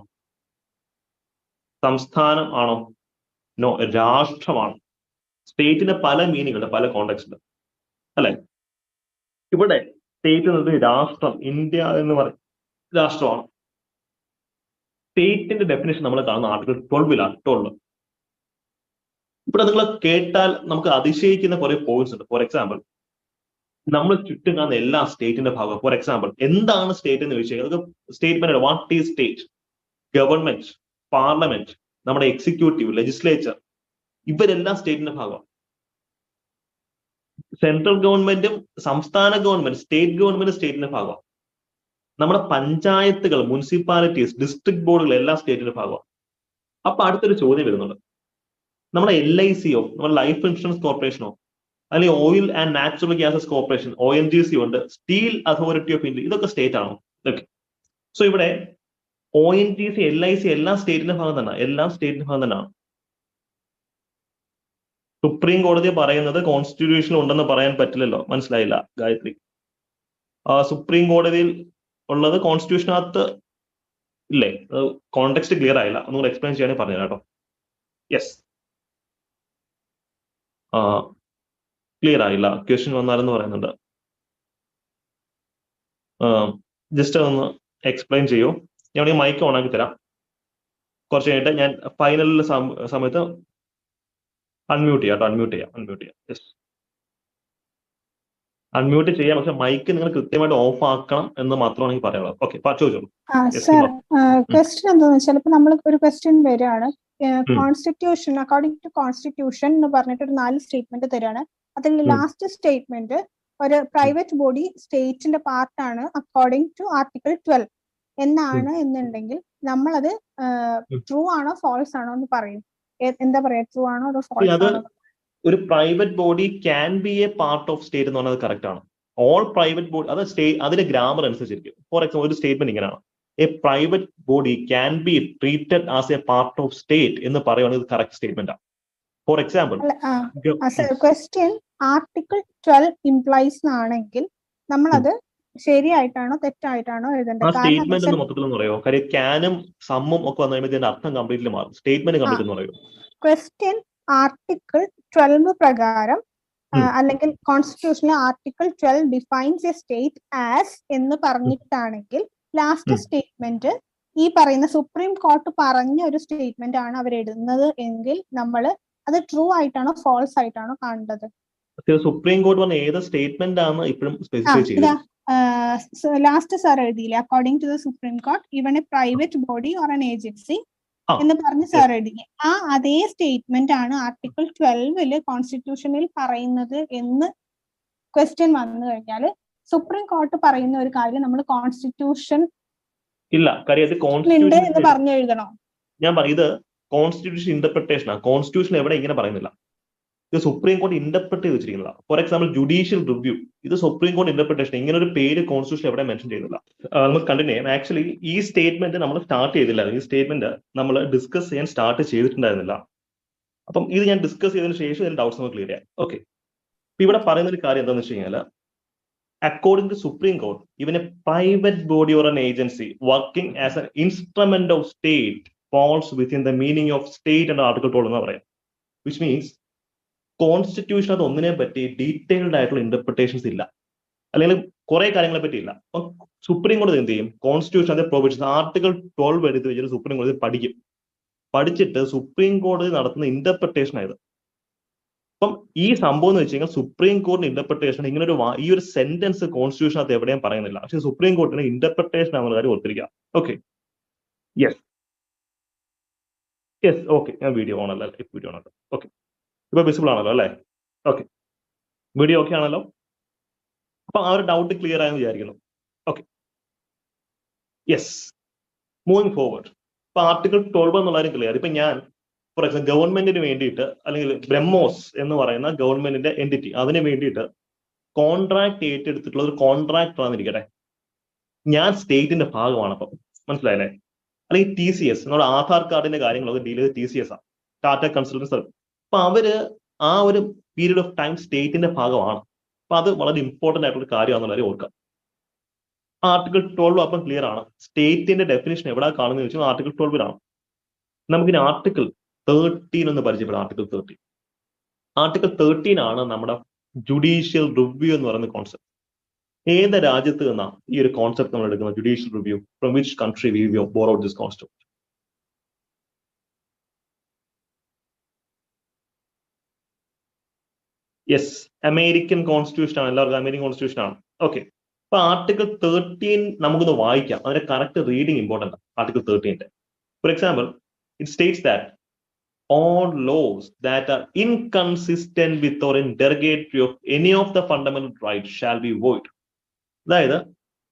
സംസ്ഥാനം ആണോ? നോ, രാഷ്ട്രമാണ്. സ്റ്റേറ്റിന്റെ പല മീനിങ്ങുണ്ട്, പല കോണ്ടെക്സ്റ്റ് അല്ലെ. ഇവിടെ സ്റ്റേറ്റ് എന്നത് രാഷ്ട്രം, ഇന്ത്യ എന്ന് പറയും രാഷ്ട്രമാണ്. സ്റ്റേറ്റിന്റെ ഡെഫിനേഷൻ നമ്മൾ കാണുന്ന ആർട്ടിക്കിൾ 12ലാണ്. 12 ഇവിടെ നിങ്ങൾ കേട്ടാൽ നമുക്ക് അതിശയിക്കുന്ന കുറെ പോയിന്റ്സ് ഉണ്ട്. ഫോർ എക്സാമ്പിൾ, നമ്മൾ ചുറ്റും കാണുന്ന എല്ലാ സ്റ്റേറ്റിന്റെ ഭാഗം. ഫോർ എക്സാമ്പിൾ, എന്താണ് സ്റ്റേറ്റ് എന്ന് ചോദിച്ചാൽ statement, what is state? Government, parliament, നമ്മുടെ എക്സിക്യൂട്ടീവ്, ലെജിസ്ലേച്ചർ, ഇവരെല്ലാം സ്റ്റേറ്റിന്റെ ഭാഗമാണ്. സെൻട്രൽ ഗവൺമെന്റും സംസ്ഥാന ഗവൺമെന്റ്, സ്റ്റേറ്റ് ഗവൺമെന്റ് സ്റ്റേറ്റിന്റെ ഭാഗമാണ്. നമ്മുടെ പഞ്ചായത്തുകൾ, മുനിസിപ്പാലിറ്റീസ്, ഡിസ്ട്രിക്ട് ബോർഡുകൾ എല്ലാം സ്റ്റേറ്റിന്റെ ഭാഗമാണ്. അപ്പൊ അടുത്തൊരു ചോദ്യം വരുന്നുണ്ട്, നമ്മുടെ LICയോ, നമ്മുടെ ലൈഫ് ഇൻഷുറൻസ് കോർപ്പറേഷനോ, അല്ലെങ്കിൽ oil and natural gases corporation ONGC ഉണ്ട്, സ്റ്റീൽ അതോറിറ്റി ഓഫ് ഇന്ത്യ, ഇതൊക്കെ സ്റ്റേറ്റ് ആണോ? ഇതൊക്കെ. സോ ഇവിടെ ONGC, LIC എല്ലാം സ്റ്റേറ്റിന്റെ ഭാഗം തന്നെ, എല്ലാം സ്റ്റേറ്റിന്റെ ഭാഗം തന്നെയാണ്. സുപ്രീം കോടതി പറയുന്നത് കോൺസ്റ്റിറ്റ്യൂഷനിൽ ഉണ്ടെന്ന് പറയാൻ പറ്റില്ലല്ലോ. മനസ്സിലായില്ല ഗായത്രി? സുപ്രീം കോടതിയിൽ ഉള്ളത് കോൺസ്റ്റിറ്റ്യൂഷനകത്ത് ഇല്ലേ? കോണ്ടെക്സ്റ്റ് ക്ലിയർ ആയില്ല, ഒന്നുകൂടെ എക്സ്പ്ലെയിൻ ചെയ്യാനേ പറഞ്ഞു കേട്ടോ. യെസ്, ക്ലിയർ ആയില്ല, ക്വസ്റ്റ്യൻ വന്നാലെന്ന് പറയുന്നുണ്ട്. ജസ്റ്റ് ഒന്ന് എക്സ്പ്ലെയിൻ ചെയ്യൂ. ഞാൻ മൈക്ക് ഓൺ ആക്കി തരാം. കുറച്ച് കഴിഞ്ഞിട്ട് ഞാൻ ഫൈനലിൽ സമയത്ത് അൺമ്യൂട്ട് ചെയ്യാം. അൺമ്യൂട്ട് ചെയ്യാം. ജസ്റ്റ് അൺമ്യൂട്ട് ചെയ്യാം, പക്ഷെ മൈക്ക് നിങ്ങൾ കൃത്യമായിട്ട് ഓഫ് ആക്കണം എന്ന് മാത്രമാണ് എനിക്ക് പറയാനുള്ളത്. ഓക്കെ, ചോദിച്ചോളൂ. സർ, ക്വസ്റ്റ്യൻ എന്താണെന്ന് വെച്ചാൽ ഇപ്പൊ നമ്മൾ ഒരു ക്വസ്റ്റ്യൻ വരികയാണ്, കോൺസ്റ്റിറ്റ്യൂഷൻ അക്കോർഡിംഗ് ടു കോൺസ്റ്റിറ്റ്യൂഷൻ എന്ന് പറഞ്ഞിട്ട് ഒരു 4 സ്റ്റേറ്റ്മെന്റ് തരാണ്. അതിൽ ലാസ്റ്റ് സ്റ്റേറ്റ്മെന്റ് ഒരു പ്രൈവറ്റ് ബോഡി സ്റ്റേറ്റിന്റെ പാർട്ടാണ് അക്കോർഡിംഗ് ടു ആർട്ടിക്കിൾ 12 എന്നാണ് എന്നുണ്ടെങ്കിൽ നമ്മളത് ട്രൂ ആണോ ഫോൾസ് ആണോ എന്ന് പറയും. എന്താ പറയാ, ട്രൂ ആണോ അതോ ഫോൾസ് ആണോ? ഒരു private body can be A part of state എന്ന് പറഞ്ഞത് കറക്റ്റ് ആണ്. ഓൾ പ്രൈവറ്റ് ബോഡി, അത് അതിന്റെ ഗ്രാമർ അനുസരിച്ചിരിക്കും. ഫോർ എക്സാമ്പിൾ ഒരു സ്റ്റേറ്റ്മെന്റ് ഇങ്ങനെയാണ്, A private body can be treated as A part of state എന്ന് പറയുന്നത് കറക്റ്റ് സ്റ്റേറ്റ്മെന്റ് ആണ്. For example question article 12 implies ആണെങ്കിൽ നമ്മളത് ശരിയായിട്ടാണോ തെറ്റായിട്ടാണോ എഴുതേണ്ടത്? സ്റ്റേറ്റ്മെന്റ് എന്ന് മൊത്തത്തിൽ പറയോ? കാര്യം ക്യാനും സമ്മും ഒക്കെ വന്നു കഴിയുമ്പോൾ ഇതിന്റെ അർത്ഥം കംപ്ലീറ്റ്ലി മാറും. സ്റ്റേറ്റ്മെന്റ് കംപ്ലീറ്റ് എന്ന് പറയോ? ക്വസ്റ്റ്യൻ ആർട്ടിക്കിൾ 12 പ്രകാരം അല്ലെങ്കിൽ കോൺസ്റ്റിറ്റ്യൂഷനിലെ article 12 defines a state as എന്ന് പറഞ്ഞിട്ടാണെങ്കിൽ ലാസ്റ്റ് സ്റ്റേറ്റ്മെന്റ് ഈ പറയുന്ന സുപ്രീം കോർട്ട് പറഞ്ഞ ഒരു സ്റ്റേറ്റ്മെന്റ് ആണ് അവർ എഴുതുന്നത് എങ്കിൽ നമ്മൾ അത് ട്രൂ ആയിട്ടാണോ ഫോൾസ് ആയിട്ടാണോ കാണേണ്ടത്? സുപ്രീം കോർട്ട് പറഞ്ഞ ഏത് സ്റ്റേറ്റ്മെന്റ് ആണ് ഇപ്പോഴും സ്പെസിഫൈ ചെയ്തത്? ലാസ്റ്റ് സാർ എഴുതിയില്ലേ, according to the supreme court even a private body or an agency എന്ന് പറഞ്ഞ് സാർ എഴുതില്ലേ, ആ അതേ സ്റ്റേറ്റ്മെന്റ് ആണ് ആർട്ടിക്കിൾ 12 കോൺസ്റ്റിറ്റ്യൂഷനിൽ പറയുന്നത് എന്ന് ക്വസ്റ്റ്യൻ വന്നു കഴിഞ്ഞാൽ സുപ്രീം കോർട്ട് പറയുന്ന ഒരു കാര്യം നമ്മൾ കോൺസ്റ്റിറ്റ്യൂഷൻ ഇല്ല, കാര്യം എന്ന് പറഞ്ഞു എഴുതണോ? ഞാൻ പറയും, ഇത് കോൺസ്റ്റിറ്റ്യൂഷൻ ഇന്റർപ്രിട്ടേഷൻ ആണ്. കോൺസ്റ്റിറ്റ്യൂഷൻ എവിടെ ഇങ്ങനെ പറയുന്നില്ല. ഇത് സുപ്രീം കോടതി ഇന്റർപ്രറ്റ് ചെയ്ത് വെച്ചിരിക്കുന്നതാണ്. ഫോർ എക്സാമ്പിൾ ജുഡീഷ്യൽ റിവ്യൂ, ഇത് സുപ്രീം കോടതി ഇന്റർപ്രിട്ടേഷൻ. ഇങ്ങനെ ഒരു പേര് കോൺസ്റ്റിറ്റ്യൂഷൻ എവിടെ മെൻഷൻ ചെയ്യുന്നില്ല. നമുക്ക് കണ്ടിന്യൂ ചെയ്യാം. ആക്ച്വലി ഈ സ്റ്റേറ്റ്മെന്റ് നമ്മൾ സ്റ്റാർട്ട് ചെയ്തില്ല. ഈ സ്റ്റേറ്റ്മെന്റ് നമ്മൾ ഡിസ്കസ് ചെയ്യാൻ സ്റ്റാർട്ട് ചെയ്തിട്ടുണ്ടായിരുന്നില്ല. അപ്പം ഇത് ഞാൻ ഡിസ്കസ് ചെയ്തതിനു ശേഷം ഇതിന്റെ ഡൗട്ട്സ് നമുക്ക് ക്ലിയർ ചെയ്യാം. ഓക്കെ, ഇവിടെ പറയുന്ന ഒരു കാര്യം എന്താണെന്ന് വെച്ച് കഴിഞ്ഞാൽ, according to Supreme Court, even a private body or an agency working as an instrument of state falls within the meaning of state under Article 12 എന്ന് പറയാം. Which means കോൺസ്റ്റിറ്റ്യൂഷൻ അത് ഒന്നിനെ പറ്റി ഡീറ്റെയിൽഡ് ആയിട്ടുള്ള ഇന്റർപ്രിട്ടേഷൻസ് ഇല്ല, അല്ലെങ്കിൽ കുറെ കാര്യങ്ങളെ പറ്റി ഇല്ല. അപ്പൊ സുപ്രീം കോടതി എന്ത് ചെയ്യും? കോൺസ്റ്റിറ്റ്യൂഷൻ അതിന്റെ പ്രൊവിഷൻസ് ആർട്ടിക്കിൾ 12 എടുത്ത് വെച്ചിട്ട് സുപ്രീം കോടതി പഠിച്ചിട്ട് സുപ്രീം കോടതി നടത്തുന്ന ഇന്റർപ്രിട്ടേഷൻ ആയത്. അപ്പം ഈ സംഭവം എന്ന് വെച്ച് കഴിഞ്ഞാൽ സുപ്രീം കോടതി ഇന്റർപ്രിട്ടേഷൻ ഇങ്ങനെ ഈ ഒരു സെന്റൻസ് കോൺസ്റ്റിറ്റ്യൂഷൻ അത് എവിടെയും പറയുന്നില്ല, പക്ഷെ സുപ്രീം കോടതിന് ഇന്റർപ്രിട്ടേഷൻ ആവുന്ന കാര്യം ഓർത്തിരിക്കുക. ഓക്കെ, യെസ് ഓക്കെ, ഞാൻ വീഡിയോ ഓൺ അല്ല, വീഡിയോ ഓൺ അല്ല. ഓക്കെ, ഇപ്പൊ വിസിബിൾ ആണല്ലോ അല്ലേ? ഓക്കെ, വീഡിയോ ഓക്കെ ആണല്ലോ? അപ്പൊ ആ ഒരു ഡൗട്ട് ക്ലിയർ ആയെന്ന് വിചാരിക്കുന്നു. Okay, yes, moving forward. ഇപ്പൊ ആർട്ടിക്കിൾ 12 എന്നുള്ള കാര്യം ക്ലിയർ. ഇപ്പൊ ഞാൻ ഫോർ എക്സാമ്പിൾ ഗവൺമെന്റിന് വേണ്ടിയിട്ട്, അല്ലെങ്കിൽ ബ്രഹ്മോസ് എന്ന് പറയുന്ന ഗവൺമെന്റിന്റെ എൻറ്റിറ്റി, അതിന് വേണ്ടിയിട്ട് കോൺട്രാക്ട് ഏറ്റെടുത്തിട്ടുള്ള ഒരു കോൺട്രാക്ടർ ആണെന്നിരിക്കട്ടെ, ഞാൻ സ്റ്റേറ്റിന്റെ ഭാഗമാണ്. അപ്പം മനസ്സിലായല്ലേ? അല്ലെങ്കിൽ TCS, നമ്മുടെ ആധാർ കാർഡിന്റെ കാര്യങ്ങളൊക്കെ ഡീൽ ചെയ്ത് TCS ആണ്, ടാറ്റ കൺസൾട്ടൻസി സർവീസ്. അപ്പൊ അവര് ആ ഒരു പീരീഡ് ഓഫ് ടൈം സ്റ്റേറ്റിന്റെ ഭാഗമാണ്. അപ്പൊ അത് വളരെ ഇമ്പോർട്ടന്റ് ആയിട്ടുള്ള കാര്യമാണെന്നുള്ള കാര്യം ഓർക്കാം. ആർട്ടിക്കിൾ 12 അപ്പം ക്ലിയർ ആണ്. സ്റ്റേറ്റിന്റെ ഡെഫിനേഷൻ എവിടെ കാണുന്നത് വെച്ചാൽ ആർട്ടിക്കിൾ 12 നമുക്കിനി ആർട്ടിക്കിൾ 13 എന്ന് പരിചയപ്പെടാം. ആർട്ടിക്കിൾ 13 ആണ് നമ്മുടെ ജുഡീഷ്യൽ റിവ്യൂ എന്ന് പറയുന്ന കോൺസെപ്റ്റ്. ഏത് രാജ്യത്ത് നിന്നാ ഈ ഒരു കോൺസെപ്റ്റ് നമ്മൾ എടുക്കുന്നത്? Judicial review, from which country V borrowed this concept? Yes, American constitution ആണ്. എല്ലാവർക്കും അമേരിക്കൻ കോൺസ്റ്റിറ്റ്യൂഷൻ ആണ്. ഓക്കെ, അപ്പൊ ആർട്ടിക്കിൾ 13 നമുക്കൊന്ന് വായിക്കാം. അതിന്റെ കറക്റ്റ് റീഡിങ് ഇമ്പോർട്ടന്റ് ആണ്. Article 13 for example, it States that all laws that are inconsistent with or in derogatory of any of the fundamental rights shall be void. അതായത്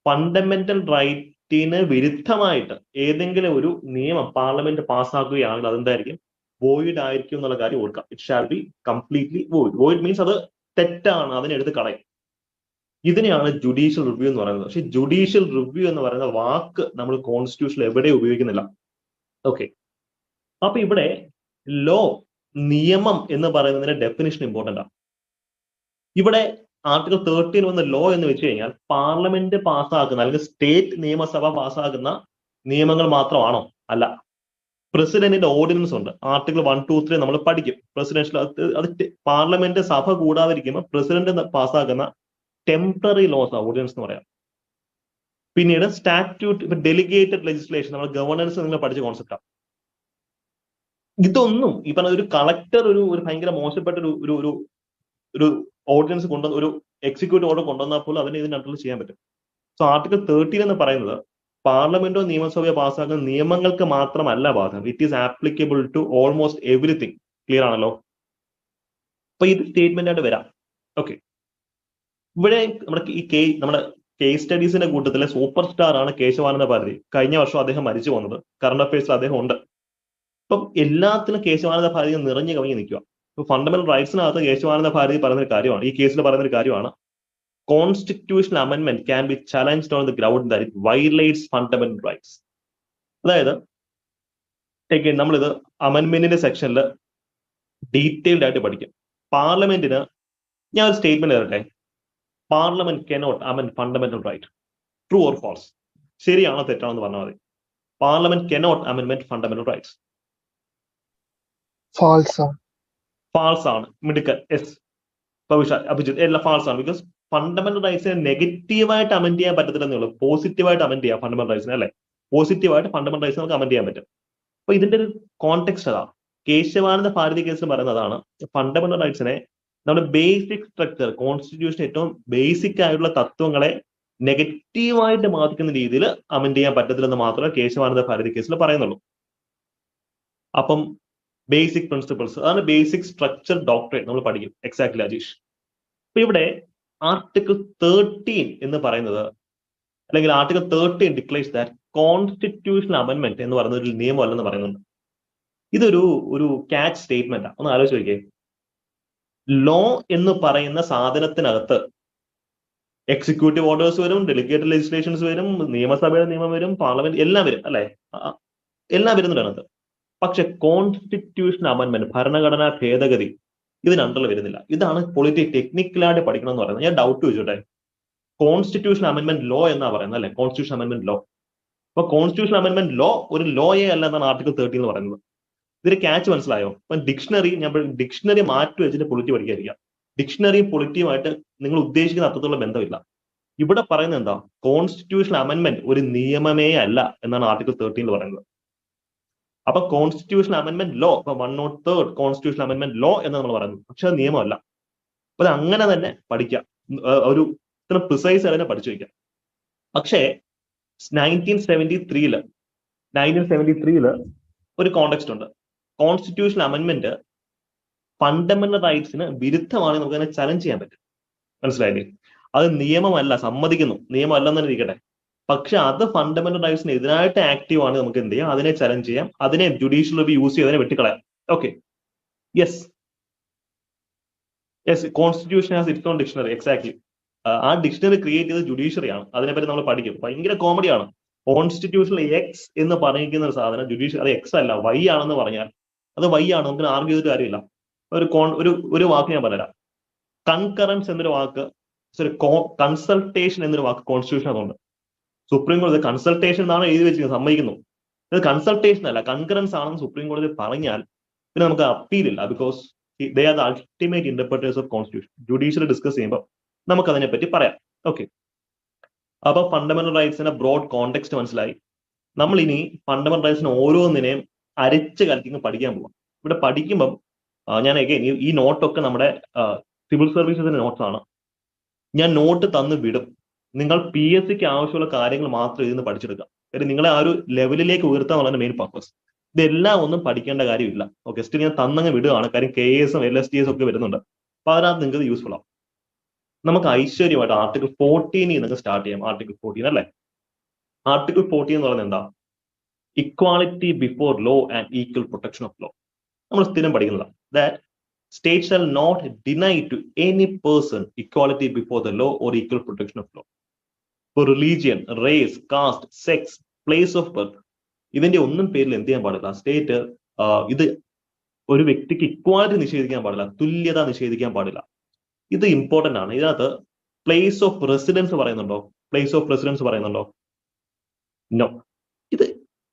fundamental റൈറ്റിന് വിരുദ്ധമായിട്ട് ഏതെങ്കിലും ഒരു നിയമം പാർലമെന്റ് പാസ്സാക്കുകയാണെങ്കിൽ അതെന്തായിരിക്കും? വോയിഡ് ആയിരിക്കും എന്നുള്ള കാര്യം ഓർക്കാം. It shall be completely void. Void means അത് തെറ്റാണ്, അതിനെടുത്ത് കളയും. ഇതിനെയാണ് ജുഡീഷ്യൽ റിവ്യൂ എന്ന് പറയുന്നത്. പക്ഷെ ജുഡീഷ്യൽ റിവ്യൂ എന്ന് പറയുന്ന വാക്ക് നമ്മൾ കോൺസ്റ്റിറ്റ്യൂഷനിൽ എവിടെയും ഉപയോഗിക്കുന്നില്ല. ഓക്കെ, അപ്പൊ ഇവിടെ ലോ, നിയമം എന്ന് പറയുന്നതിന്റെ ഡെഫിനിഷൻ ഇമ്പോർട്ടന്റ് ആണ്. ഇവിടെ ആർട്ടിക്കിൾ 13 വന്ന ലോ എന്ന് വെച്ച് കഴിഞ്ഞാൽ പാർലമെന്റ് പാസ്സാക്കുന്ന അല്ലെങ്കിൽ സ്റ്റേറ്റ് നിയമസഭ പാസ്സാക്കുന്ന നിയമങ്ങൾ മാത്രമാണോ? അല്ല. പ്രസിഡന്റിന്റെ ഓർഡിനൻസ് ഉണ്ട്. ആർട്ടിക്കിൾ 1, 2, 3 നമ്മൾ പഠിക്കും. പ്രസിഡൻഷ്യൽ അത് പാർലമെന്റ് സഭ കൂടാതിരിക്കുമ്പോൾ പ്രസിഡന്റ് പാസ്സാക്കുന്ന ടെമ്പററി ലോസ് ഓർഡിനൻസ് എന്ന് പറയാം. പിന്നീട് സ്റ്റാറ്റ്യൂട്ട്, ഇപ്പൊ ഡെലിഗേറ്റഡ് ലെജിസ്ലേഷൻ, നമ്മൾ ഗവർണൻസ് നിങ്ങൾ പഠിച്ച കോൺസെപ്റ്റാണ്. ഇതൊന്നും ഈ പറഞ്ഞ ഒരു കളക്ടർ ഒരു ഭയങ്കര മോശപ്പെട്ട ഒരു ഓർഡിനൻസ് കൊണ്ടുവന്ന, ഒരു എക്സിക്യൂട്ടീവ് ഓർഡർ കൊണ്ടുവന്നാൽ പോലും അതിനെ ഇതിനകത്തുള്ള ചെയ്യാൻ പറ്റും. സോ ആർട്ടിക്കിൾ 13 എന്ന് പറയുന്നത് പാർലമെന്റോ നിയമസഭയോ പാസ്സാക്കുന്ന നിയമങ്ങൾക്ക് മാത്രമല്ല ബാധകം. It is applicable to almost everything. Clear ആണല്ലോ? അപ്പൊ ഇത് സ്റ്റേറ്റ്മെന്റ് ആയിട്ട് വരാം. ഓക്കെ, ഇവിടെ നമ്മുടെ കേസ് സ്റ്റഡീസിന്റെ കൂട്ടത്തിലെ സൂപ്പർ സ്റ്റാർ ആണ് കേശവാനന്ദ ഭാരതി. കഴിഞ്ഞ വർഷം അദ്ദേഹം മരിച്ചു പോകുന്നത്. കറണ്ട് അഫയേഴ്സിൽ അദ്ദേഹം ഉണ്ട്. അപ്പം എല്ലാത്തിലും കേശവാനന്ദ ഭാരതി നിറഞ്ഞു കവിഞ്ഞ് നിൽക്കുക. ഇപ്പൊ ഫണ്ടമെന്റൽ റൈറ്റ്സിനകത്ത് കേശവാനന്ദ ഭാരതി പറയുന്നൊരു കാര്യമാണ്, ഈ കേസിൽ പറയുന്നൊരു കാര്യമാണ്, constitutional amendment can be challenged on the ground that it violates fundamental rights. അതായത് നമ്മളിത് അമെന്റ്മെന്റിന്റെ സെക്ഷനിൽ ഡീറ്റെയിൽഡ് ആയിട്ട് പഠിക്കും. പാർലമെന്റിന്, ഞാൻ ഒരു സ്റ്റേറ്റ്മെന്റ് തരട്ടെ, parliament cannot amend fundamental right. True or false? ശരിയാണോ തെറ്റാണോ എന്ന് പറഞ്ഞാൽ മതി. Parliament cannot amend fundamental rights. False ആണ്. മിടുക്കൻ. യെസ് അഭിജിത്ത്, എല്ലാം ഫാൾസ് ആണ്. ബിക്കോസ് ഫണ്ടമെന്റൽ റൈറ്റ്സിനെ നെഗറ്റീവായിട്ട് അമെന്റ് ചെയ്യാൻ പറ്റത്തില്ലെന്നേ ഉള്ളൂ, പോസിറ്റീവായിട്ട് അമെന്റ് ചെയ്യാം ഫണ്ടമെന്റൽ റൈറ്റ്സിനെ, അല്ലെ? പോസിറ്റീവായിട്ട് ഫണ്ടമെന്റൽ റൈറ്റ്സ് നമുക്ക് അമെന്റ് ചെയ്യാൻ പറ്റും. അപ്പൊ ഇതിന്റെ ഒരു കോണ്ടെക്സ്റ്റ് അതാണ്. കേശവാനന്ദ ഭാരതി കേസിൽ പറയുന്നത് അതാണ്, ഫണ്ടമെന്റൽ റൈറ്റ്സിനെ നമ്മുടെ ബേസിക് സ്ട്രക്ചർ, കോൺസ്റ്റിറ്റ്യൂഷൻ ഏറ്റവും ബേസിക് ആയിട്ടുള്ള തത്വങ്ങളെ നെഗറ്റീവായിട്ട് ബാധിക്കുന്ന രീതിയിൽ അമെന്റ് ചെയ്യാൻ പറ്റത്തില്ലെന്ന് മാത്രമേ കേശവാനന്ദ ഭാരതി കേസിൽ പറയുന്നുള്ളൂ. അപ്പം ബേസിക് പ്രിൻസിപ്പിൾസ്, അതാണ് ബേസിക് സ്ട്രക്ചർ ഡോക്ട്രിൻ നമ്മൾ പഠിക്കും. എക്സാക്ട്ലി അജീഷ്. അപ്പൊ ഇവിടെ ആർട്ടിക്കിൾ 13 എന്ന് പറയുന്നത്, അല്ലെങ്കിൽ article 13 declares that constitutional amendment എന്ന് പറയുന്ന ഒരു നിയമമല്ലെന്ന് പറയുന്നുണ്ട്. ഇതൊരു ക്യാച്ച് സ്റ്റേറ്റ്മെന്റ് ആണ്. ഒന്ന് ആലോചിച്ച് നോക്കിയേ. ലോ എന്ന് പറയുന്ന സാധനത്തിനകത്ത് എക്സിക്യൂട്ടീവ് ഓർഡേഴ്സ് വരും, ഡെലിഗേറ്റഡ് ലെജിസ്ലേഷൻസ് വരും, നിയമസഭയുടെ നിയമം വരും, പാർലമെന്റ് എല്ലാം വരും, അല്ലെ? എല്ലാം വരുന്നുണ്ട് അതിനകത്ത്. പക്ഷെ കോൺസ്റ്റിറ്റ്യൂഷൻ അമെന്റ്മെന്റ്, ഭരണഘടനാ ഭേദഗതി, ഇതിനണ്ടറിൽ വരുന്നില്ല. ഇതാണ് പൊളിറ്റിക് ടെക്നിക്കലായിട്ട് പഠിക്കണം എന്ന് പറയുന്നത്. ഞാൻ ഡൗട്ട് ചോദിച്ചോട്ടെ, കോൺസ്റ്റിറ്റ്യൂഷൻ അമെന്റ്മെന്റ് ലോ എന്നാ പറയുന്നത്, അല്ലെ? Constitution amendment law. അപ്പൊ കോൺസ്റ്റിറ്റ്യൂഷൻ അമെന്റ്മെന്റ് ലോ ഒരു ലോയെ അല്ല എന്നാണ് ആർട്ടിക്കിൾ 13 എന്ന് പറയുന്നത്. ഇതിന്റെ ക്യാച്ച് മനസ്സിലായോ? അപ്പൊ ഡിക്ഷണറി മാറ്റി വെച്ചിട്ട് പൊളിറ്റി പഠിക്കാതിരിക്കുക. ഡിക്ഷണറിയും പൊളിറ്റിയുമായിട്ട് നിങ്ങൾ ഉദ്ദേശിക്കുന്ന അർത്ഥത്തിലുള്ള ബന്ധമില്ല. ഇവിടെ പറയുന്നത് എന്താ? കോൺസ്റ്റിറ്റ്യൂഷൻ അമെന്റ്മെന്റ് ഒരു നിയമമേ അല്ല എന്നാണ് ആർട്ടിക്കിൾ 13 പറയുന്നത്. അപ്പൊ കോൺസ്റ്റിറ്റ്യൂഷൻ അമെന്റ്മെന്റ് ലോ, ഇപ്പൊ 103 കോൺസ്റ്റിറ്റ്യൂഷൻ അമെന്റ്മെന്റ് ലോ എന്ന് നമ്മൾ പറയുന്നത്, പക്ഷെ അത് നിയമമല്ല. അപ്പൊ അത് അങ്ങനെ തന്നെ പഠിക്കാം, ഒരു ഇത്ര പ്രിസൈസ് ആയിട്ട് തന്നെ പഠിച്ചു വയ്ക്കാം. പക്ഷേ 1973 ഒരു കോണ്ടെക്സ്റ്റ് ഉണ്ട്. കോൺസ്റ്റിറ്റ്യൂഷൻ അമെന്റ്മെന്റ് ഫണ്ടമെന്റൽ റൈറ്റ്സിന് വിരുദ്ധമാണെങ്കിൽ നമുക്ക് അതിനെ ചലഞ്ച് ചെയ്യാൻ പറ്റും. മനസ്സിലായില്ലേ? അത് നിയമമല്ല, സമ്മതിക്കുന്നു, നിയമമല്ലെന്ന് തന്നെ ഇരിക്കട്ടെ. പക്ഷെ അത് ഫണ്ടമെന്റൽ റൈറ്റ്സിന് എതിരായിട്ട് ആക്റ്റീവ് ആണ്, നമുക്ക് എന്ത് ചെയ്യാം? അതിനെ ചലഞ്ച് ചെയ്യാം, അതിനെ ജുഡീഷ്യൽ റിവ്യൂ യൂസ് ചെയ്ത് അതിനെ വെട്ടിക്കളയാം. Okay, yes, constitution has its own dictionary. Exactly. ആ ഡിക്ഷണറി ക്രിയേറ്റ് ചെയ്ത് ജുഡീഷ്യറിയാണ്. അതിനെപ്പറ്റി നമ്മൾ പഠിക്കും. ഭയങ്കര കോമഡിയാണ്. കോൺസ്റ്റിറ്റ്യൂഷനിൽ എക്സ് എന്ന് പറഞ്ഞിരിക്കുന്ന ഒരു സാധനം ജുഡീഷ്യൽ അത് എക്സ് അല്ല, വൈ ആണെന്ന് പറഞ്ഞാൽ അത് വൈ ആണ്, നമുക്ക് ആർഗ്യൂ ചെയ്തിട്ട് കാര്യമില്ല. ഒരു വാക്ക് ഞാൻ പറയാം. കൺകറൻസ് എന്നൊരു വാക്ക്, കൺസൾട്ടേഷൻ എന്നൊരു വാക്ക് കോൺസ്റ്റിറ്റ്യൂഷൻ അതുകൊണ്ട് സുപ്രീം കോടതി കൺസൾട്ടേഷൻ എന്നാണ് എഴുതി വെച്ചിരിക്കുന്നത്, സമ്മതിക്കുന്നു. ഇത് കൺസൾട്ടേഷൻ അല്ല, കൺകറൻസ് ആണെന്ന് സുപ്രീം കോടതി പറഞ്ഞാൽ പിന്നെ നമുക്ക് അപ്പീൽ ഇല്ല. Because they are the ultimate interpreters of constitution. Judicial discuss ചെയ്യുമ്പോൾ നമുക്ക് അതിനെപ്പറ്റി പറയാം. ഓക്കെ, അപ്പൊ ഫണ്ടമെന്റൽ റൈറ്റ്സിന്റെ ബ്രോഡ് കോണ്ടെക്സ്റ്റ് മനസ്സിലായി. നമ്മൾ ഇനി ഫണ്ടമെന്റൽ റൈറ്റ്സിന് ഓരോന്നിനെയും അരച്ച് കലക്കി പഠിക്കാൻ പോവാം. ഇവിടെ പഠിക്കുമ്പം ഞാൻ അഗൈൻ ഈ നോട്ടൊക്കെ നമ്മുടെ സിവിൽ സർവീസസിന്റെ നോട്ട്സ് ആണ്. ഞാൻ നോട്ട് തന്നു വിടും. നിങ്ങൾ PSCക്ക് ആവശ്യമുള്ള കാര്യങ്ങൾ മാത്രം ഇതിന്ന് പഠിച്ചെടുക്കാം. കാര്യം നിങ്ങളെ ആ ഒരു ലെവലിലേക്ക് ഉയർത്താനുള്ള മെയിൻ പർപ്പസ്. ഇതെല്ലാം ഒന്നും പഠിക്കേണ്ട കാര്യമില്ല. ഓക്കെ, സ്റ്റിൽ ഞാൻ തന്നങ്ങ് വിടുകയാണ്. കാര്യം KASഉം LSTS ഒക്കെ വരുന്നുണ്ട്. അപ്പൊ അതിനകത്ത് നിങ്ങൾക്ക് യൂസ്ഫുൾ ആവും. നമുക്ക് ഐശ്വര്യമായിട്ട് ആർട്ടിക്കിൾ 14 നിങ്ങൾക്ക് സ്റ്റാർട്ട് ചെയ്യാം. ആർട്ടിക്കിൾ 14 അല്ലെ? ആർട്ടിക്കിൾ 14 എന്ന് പറയുന്നത് എന്താ? Equality before law and equal protection of law. നമ്മൾ സ്ഥിരം പഠിക്കുന്നതാണ്. That state shall not deny to any person equality before the law or equal protection of law for religion, race, caste, sex, place of birth. ഇതിന്റെ ഒന്നും പേരിൽ എന്ത് ചെയ്യാൻ പാടില്ല. State ഇത് ഒരു വ്യക്തിക്ക് ഇക്വാലിറ്റി നിഷേധിക്കാൻ പാടില്ല, തുല്യത നിഷേധിക്കാൻ പാടില്ല. ഇത് ഇമ്പോർട്ടന്റ് ആണ്. ഇതിനകത്ത് പ്ലേസ് ഓഫ് റെസിഡൻസ് പറയുന്നുണ്ടോ? പ്ലേസ് ഓഫ് റെസിഡൻസ് പറയുന്നുണ്ടോ? നോ. ഇത്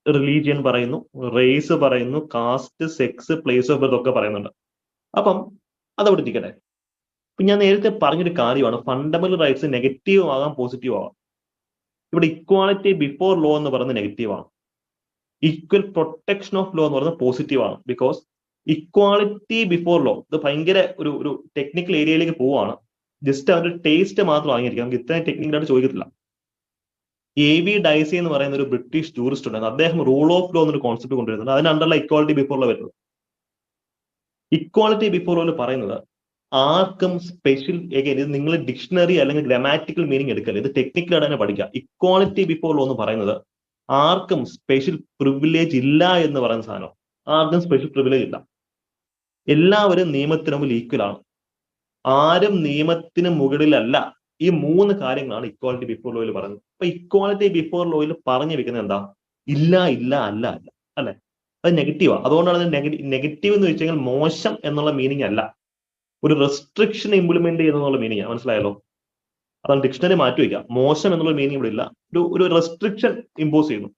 റിലീജിയൻ പറയുന്നു, റേസ് പറയുന്നു, caste, sex, place of birth ഒക്കെ പറയുന്നുണ്ട്. അപ്പം അതവിടെ ഇരിക്കട്ടെ. ഇപ്പൊ ഞാൻ നേരത്തെ പറഞ്ഞൊരു കാര്യമാണ്, ഫണ്ടമെന്റൽ റൈറ്റ്സ് നെഗറ്റീവ് ആകാം, പോസിറ്റീവ് ആകാം. ഇവിടെ ഇക്വാളിറ്റി ബിഫോർ ലോ എന്ന് പറയുന്നത് നെഗറ്റീവാണ്. ഈക്വൽ പ്രൊട്ടക്ഷൻ ഓഫ് ലോ എന്ന് പറയുന്നത് പോസിറ്റീവാണ്. ബിക്കോസ് ഇക്വാളിറ്റി ബിഫോർ ലോ ഇത് ഭയങ്കര ഒരു ടെക്നിക്കൽ ഏരിയയിലേക്ക് പോവാണ്. ജസ്റ്റ് അവരുടെ ടേസ്റ്റ് മാത്രം വാങ്ങിയിരിക്കും. നമുക്ക് ഇത്രയും ടെക്നിക്കലായിട്ട് ചോദിക്കത്തില്ല. AV ഡൈസി എന്ന് പറയുന്ന ഒരു ബ്രിട്ടീഷ് ജൂറിസ്റ്റ് ഉണ്ടായിരുന്നു. അദ്ദേഹം റൂൾ ഓഫ് ലോ എന്നൊരു കോൺസെപ്റ്റ് കൊണ്ടുവരുന്നത്. അതിന് അണ്ടർല ഇക്വാളിറ്റി ബിഫോർ ലോ വരുന്നത്. ഇക്വാളിറ്റി ബിഫോർ ലോ പറയുന്നത് ആർക്കും സ്പെഷ്യൽ, ഇത് നിങ്ങൾ ഡിക്ഷണറി അല്ലെങ്കിൽ ഗ്രാമാറ്റിക്കൽ മീനിങ് എടുക്കല്ലേ, ഇത് ടെക്നിക്കലായിട്ട് തന്നെ പഠിക്കുക. ഇക്വാളിറ്റി ബിഫോർ ലോ എന്ന് പറയുന്നത് ആർക്കും സ്പെഷ്യൽ പ്രിവിലേജ് ഇല്ല എന്ന് പറയുന്ന സാധനം. ആർക്കും സ്പെഷ്യൽ പ്രിവിലേജ് ഇല്ല. എല്ലാവരും നിയമത്തിന് മുമ്പിൽ ഈക്വൽ ആണ്. ആരും നിയമത്തിന് മുകളിലല്ല. ഈ 3 കാര്യങ്ങളാണ് ഇക്വാളിറ്റി ബിഫോർ ലോയിൽ പറയുന്നത്. അപ്പൊ ഇക്വാളിറ്റി ബിഫോർ ലോയിൽ പറഞ്ഞു വെക്കുന്നത് എന്താ? ഇല്ല ഇല്ല അല്ല അല്ല അല്ലെ? അത് നെഗറ്റീവാണ്. അതുകൊണ്ടാണ് നെഗറ്റീവ് എന്ന് വെച്ച് കഴിഞ്ഞാൽ മോശം എന്നുള്ള മീനിങ് അല്ല, ഒരു റെസ്ട്രിക്ഷൻ ഇംപ്ലിമെന്റ് ചെയ്യുന്നുള്ള മീനിങ്. മനസ്സിലായല്ലോ? അതാണ് ഡിക്ഷണറി മാറ്റി വയ്ക്കുക. മോശം എന്നുള്ള മീനിങ് ഇവിടെ ഇല്ല, ഒരു റെസ്ട്രിക്ഷൻ ഇമ്പോസ് ചെയ്യുന്നു.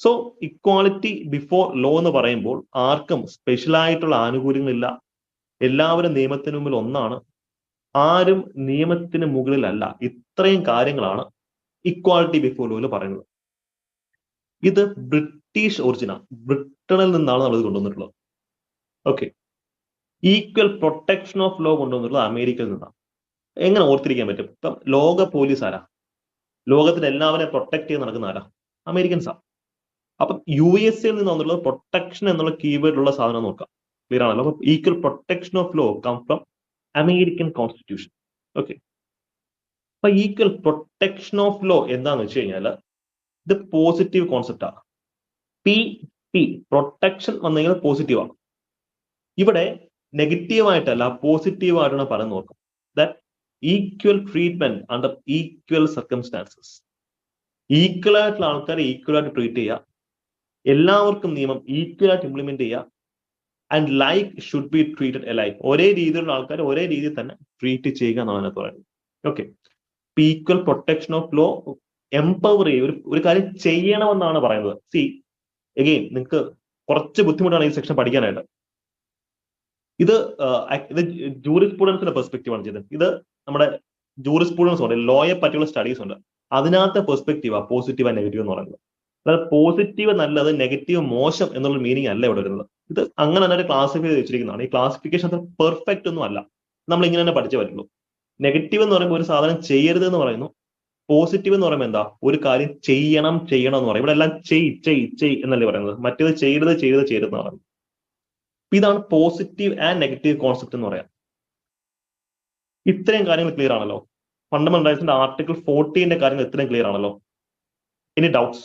സോ ഇക്വാളിറ്റി ബിഫോർ ലോ എന്ന് പറയുമ്പോൾ ആർക്കും സ്പെഷ്യൽ ആയിട്ടുള്ള ആനുകൂല്യങ്ങളില്ല. എല്ലാവരും നിയമത്തിന് മുമ്പിൽ ഒന്നാണ്. ആരും നിയമത്തിന് മുകളിലല്ല. ഇത്രയും കാര്യങ്ങളാണ് ഇക്വാളിറ്റി ബിഫോർ ലോയിൽ പറയുന്നത്. ഇത് ബ്രിട്ടീഷ് ഒറിജിനാണ്. ബ്രിട്ടനിൽ നിന്നാണ് നമ്മൾ ഇത് കൊണ്ടുവന്നിട്ടുള്ളത്. Okay. Equal protection of law കൊണ്ടുവന്നിട്ടുള്ളത് അമേരിക്കയിൽ നിന്നാണ്. എങ്ങനെ ഓർത്തിരിക്കാൻ പറ്റും? ഇപ്പം ലോക പോലീസ് ആരാ? ലോകത്തിൽ എല്ലാവരെയും പ്രൊട്ടക്ട് ചെയ്ത് നടക്കുന്ന ആരാ? അമേരിക്കൻസാ. അപ്പം USA നിന്ന് വന്നിട്ടുള്ളത് പ്രൊട്ടക്ഷൻ എന്നുള്ള കീവേഡിലുള്ള സാധനം നോക്കാം. ക്ലിയർ ആണല്ലോ? അപ്പൊ equal protection of law come from American constitution. Okay. അപ്പൊ ഈക്വൽ പ്രൊട്ടക്ഷൻ ഓഫ് ലോ എന്താന്ന് വെച്ച് കഴിഞ്ഞാൽ ഇത് പോസിറ്റീവ് കോൺസെപ്റ്റാണ്. പി പ്രൊട്ടക്ഷൻ വന്നു കഴിഞ്ഞാൽ പോസിറ്റീവാണ്. ഇവിടെ നെഗറ്റീവായിട്ടല്ല പോസിറ്റീവായിട്ടാണ് പറയുന്നത്. നോക്കാം. That equal treatment under equal circumstances. Equal ആയിട്ടുള്ള ആൾക്കാരെ ഈക്വൽ ആയിട്ട് ട്രീറ്റ് ചെയ്യുക, എല്ലാവർക്കും നിയമം ഈക്വൽ ആയിട്ട് ഇംപ്ലിമെന്റ് ചെയ്യുക, and like should be treated alike. ഒരേ രീതിയിലുള്ള ആൾക്കാർ ഒരേ രീതിയിൽ തന്നെ ട്രീറ്റ് ചെയ്യുക എന്നാണ് അതിനകത്ത് പറയുന്നത്. Okay. Equal protection of law empower ചെയ്യുക, ഒരു കാര്യം ചെയ്യണമെന്നാണ് പറയുന്നത്. സി എഗെയിൻ നിങ്ങൾക്ക് കുറച്ച് ബുദ്ധിമുട്ടാണ് ഈ സെക്ഷൻ പഠിക്കാനായിട്ട്. ഇത് ജൂറിസ്പ്രുഡൻസിന്റെ പെർസ്പെക്റ്റീവ് ആണ് ചെയ്തത്. ഇത് നമ്മുടെ ജൂറിസ്പ്രുഡൻസ് ഉണ്ട്, ലോയെ പറ്റിയുള്ള സ്റ്റഡീസ് ഉണ്ട്, അതിനകത്തെ പെർസ്പെക്റ്റീവാ പോസിറ്റീവ് ആൻഡ് നെഗറ്റീവ് എന്ന് പറയുന്നത്. അതായത് പോസിറ്റീവ് നല്ലത്, നെഗറ്റീവ് മോശം എന്നുള്ള മീനിങ് അല്ല ഇവിടെ വരുന്നത്. ഇത് അങ്ങനെ തന്നെ ക്ലാസിഫൈ ചെയ്ത് വെച്ചിരിക്കുന്നതാണ്. ഈ ക്ലാസിഫിക്കേഷൻ അത്ര പെർഫെക്റ്റ് ഒന്നും അല്ല, നമ്മൾ ഇങ്ങനെ തന്നെ പഠിച്ചേ പറ്റുള്ളൂ. നെഗറ്റീവ് എന്ന് പറയുമ്പോൾ ഒരു സാധനം ചെയ്യരുത് എന്ന് പറയുന്നു. പോസിറ്റീവ് എന്ന് പറയുമ്പോൾ എന്താ? ഒരു കാര്യം ചെയ്യണം എന്ന് പറയും. ഇവിടെ എല്ലാം ചെയ് എന്നല്ലേ പറയുന്നത്. മറ്റേത് ചെയ്യരുത് എന്ന് പറയുന്നത്. ഇതാണ് പോസിറ്റീവ് ആൻഡ് നെഗറ്റീവ് കോൺസെപ്റ്റ് എന്ന് പറയാം. ഇത്രയും കാര്യങ്ങൾ ക്ലിയർ ആണല്ലോ? ഫണ്ടമെന്റൽ റൈറ്റ്സിന്റെ ആർട്ടിക്കിൾ 14 കാര്യങ്ങൾ ഇത്രയും ക്ലിയർ ആണല്ലോ? Any doubts?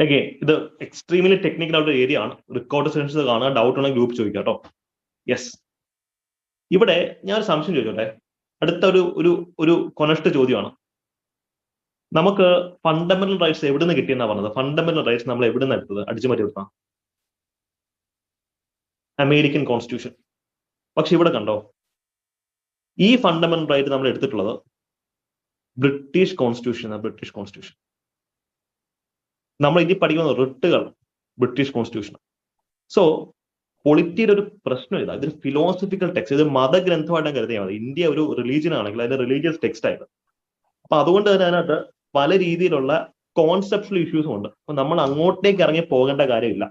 അഗെയിൻ ഇത് എക്സ്ട്രീംലി ടെക്നിക്കൽ ആയിട്ടുള്ള ഏരിയ ആണ്. റെക്കോർഡ് സെഷൻസ് കാണുക, ഡൗട്ട് ഉണ്ടെങ്കിൽ ഗ്രൂപ്പ് ചോദിക്കാം കേട്ടോ. യെസ്. ഇവിടെ ഞാൻ ഒരു സംശയം ചോദിച്ചോട്ടെ. അടുത്ത ഒരു കൊനസ്റ്റ് ചോദ്യമാണ്. നമുക്ക് ഫണ്ടമെന്റൽ റൈറ്റ്സ് എവിടെ നിന്ന് കിട്ടിയെന്നാ പറഞ്ഞത്? ഫണ്ടമെന്റൽ റൈറ്റ്സ് നമ്മൾ എവിടെ നിന്ന് എടുത്തത്? അടിച്ചുമാറ്റി എടുത്താ അമേരിക്കൻ കോൺസ്റ്റിറ്റ്യൂഷൻ. പക്ഷെ ഇവിടെ കണ്ടോ, ഈ ഫണ്ടമെന്റൽ റൈറ്റ് നമ്മൾ എടുത്തിട്ടുള്ളത് ബ്രിട്ടീഷ് കോൺസ്റ്റിറ്റ്യൂഷൻ. നമ്മൾ ഇനി പഠിക്കുന്ന റിട്ടുകൾ ബ്രിട്ടീഷ് കോൺസ്റ്റിറ്റ്യൂഷൻ. സോ പൊളിറ്റിയുടെ ഒരു പ്രശ്നം ഇതാ, ഇതൊരു ഫിലോസഫിക്കൽ ടെക്സ്റ്റ്. ഇത് മതഗ്രന്ഥമായിട്ട് കരുതിയാൽ മതി. ഇന്ത്യ ഒരു റിലീജിയൻ ആണെങ്കിൽ അതിന്റെ റിലീജിയസ് ടെക്സ്റ്റ് ആയിട്ട്. അപ്പൊ അതുകൊണ്ട് തന്നെ അതിനകത്ത് പല രീതിയിലുള്ള കോൺസെപ്റ്റൽ ഇഷ്യൂസും ഉണ്ട്. അപ്പൊ നമ്മൾ അങ്ങോട്ടേക്ക് ഇറങ്ങി പോകേണ്ട കാര്യമില്ല.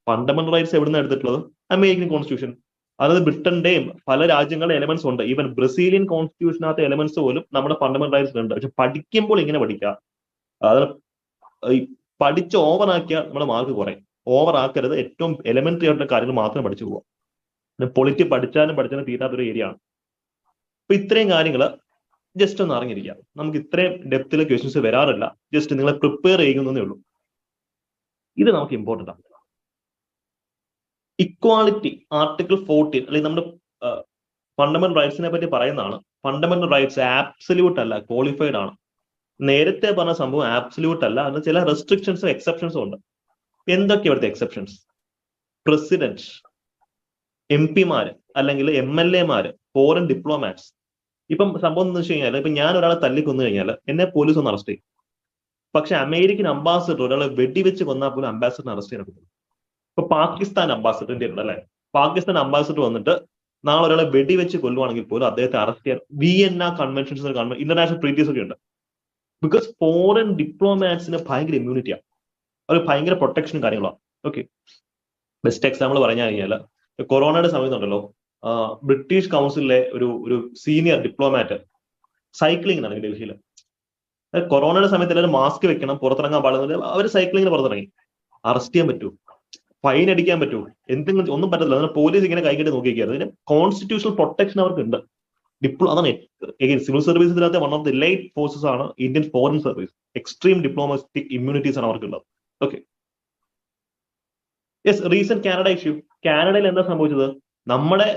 ഫണ്ടമെന്റൽ റൈറ്റ്സ് എവിടെ നിന്ന് എടുത്തിട്ടുള്ളത്? American constitution. അതായത് ബ്രിട്ടന്റെയും പല രാജ്യങ്ങളുടെ എലമെന്റ്സ് ഉണ്ട്. ഈവൻ ബ്രസീലിയൻ കോൺസ്റ്റിറ്റ്യൂഷനകത്തെ എലമെന്റ്സ് പോലും നമ്മുടെ ഫണ്ടമെന്റൽ റൈറ്റ്സ് ഉണ്ട്. പക്ഷെ പഠിക്കുമ്പോൾ ഇങ്ങനെ പഠിക്കുക. അതായത് പഠിച്ച് ഓവർ ആക്കിയാൽ നമ്മുടെ മാർക്ക് കുറയും. ഓവർ ആക്കരുത്. ഏറ്റവും എലമെന്ററി ആയിട്ടുള്ള കാര്യങ്ങൾ മാത്രം പഠിച്ചു പോകാം. പൊളിറ്റി പഠിച്ചാലും തീരാത്തൊരു ഏരിയ ആണ്. അപ്പൊ ഇത്രയും കാര്യങ്ങൾ ജസ്റ്റ് ഒന്ന് അറിഞ്ഞിരിക്കാം. നമുക്ക് ഇത്രയും ഡെപ്തിൽ ക്വസ്റ്റ്യൻസ് വരാറില്ല. ജസ്റ്റ് നിങ്ങളെ പ്രിപ്പയർ ചെയ്യുന്നതേ ഉള്ളൂ. ഇത് നമുക്ക് ഇമ്പോർട്ടന്റ് ആണ്. ഇക്വാളിറ്റി ആർട്ടിക്കിൾ 14 അല്ലെങ്കിൽ നമ്മുടെ ഫണ്ടമെന്റൽ റൈറ്റ്സിനെ പറ്റി പറയുന്നതാണ്. ഫണ്ടമെന്റൽ റൈറ്റ്സ് ആബ്സല്യൂട്ട് അല്ല, ക്വാളിഫൈഡ് ആണ്. നേരത്തെ പറഞ്ഞ സംഭവം ആബ്സല്യൂട്ട് അല്ല, അതിന് ചില റെസ്ട്രിക്ഷൻസും എക്സെപ്ഷൻസും ഉണ്ട്. എന്തൊക്കെ ഇവിടുത്തെ എക്സെപ്ഷൻസ്? പ്രസിഡന്റ്, MP-മാര് അല്ലെങ്കിൽ MLA-മാര്, ഫോറിൻ ഡിപ്ലോമാറ്റ്സ്. ഇപ്പം സംഭവം എന്ന് വെച്ച് കഴിഞ്ഞാൽ ഇപ്പൊ ഞാൻ ഒരാളെ തല്ലിക്കൊന്നു കഴിഞ്ഞാൽ എന്നെ പോലീസ് ഒന്ന് അറസ്റ്റ് ചെയ്യും. പക്ഷെ അമേരിക്കൻ അംബാസിഡർ ഒരാളെ വെടിവെച്ച് കൊന്നാൽ പോലും അംബാസിഡറിനെ അറസ്റ്റ് ചെയ്യാൻ പറ്റില്ല. ഇപ്പൊ പാകിസ്ഥാൻ അംബാസിഡർ ഇന്ത്യയിലുണ്ട് അല്ലെ? പാകിസ്ഥാൻ അംബാസിഡർ വന്നിട്ട് നാളെ ഒരാളെ വെടിവെച്ച് കൊല്ലുവാണെങ്കിൽ പോലും അദ്ദേഹത്തെ അറസ്റ്റ് ചെയ്യാൻ വിയന്ന കൺവെൻഷൻസ് ഇന്റർനാഷണൽ ട്രീറ്റീസ് ഒക്കെ ഉണ്ട്. ബിക്കോസ് ഫോറിൻ ഡിപ്ലോമാറ്റ്സിന് ഭയങ്കര ഇമ്മ്യൂണിറ്റിയാണ്, അവർ ഭയങ്കര പ്രൊട്ടക്ഷനും കാര്യങ്ങളാണ്. ഓക്കെ, ബെസ്റ്റ് എക്സാമ്പിൾ പറഞ്ഞു കഴിഞ്ഞാൽ കൊറോണയുടെ സമയത്തുണ്ടല്ലോ, ബ്രിട്ടീഷ് കൗൺസിലിലെ ഒരു സീനിയർ ഡിപ്ലോമാറ്റ് സൈക്ലിങ്ങിനാണ് ഡൽഹിയിൽ. കൊറോണയുടെ സമയത്ത് എല്ലാവരും മാസ്ക് വെക്കണം, പുറത്തിറങ്ങാൻ പാടുന്നത്, അവർ സൈക്ലിങ്ങിന് പുറത്തിറങ്ങി. അറസ്റ്റ് ചെയ്യാൻ പറ്റൂ, ഫൈൻ അടിക്കാൻ പറ്റൂ, എന്തെങ്കിലും ഒന്നും പറ്റത്തില്ല. അതിന് പോലീസ് ഇങ്ങനെ കൈകെട്ടി നോക്കിയിരിക്കുകയാണ്. അതിന് കോൺസ്റ്റിറ്റ്യൂഷണൽ പ്രൊട്ടക്ഷൻ അവർക്കുണ്ട്. അതാണ് സിവിൽ സർവീസിനകത്ത് one of the light forces ആണ് Indian foreign service. Extreme diplomatic immunities ആണ് അവർക്കുള്ളത്. Okay, yes, recent Canada issue. കാനഡയിൽ എന്താ സംഭവിച്ചത്? നമ്മുടെ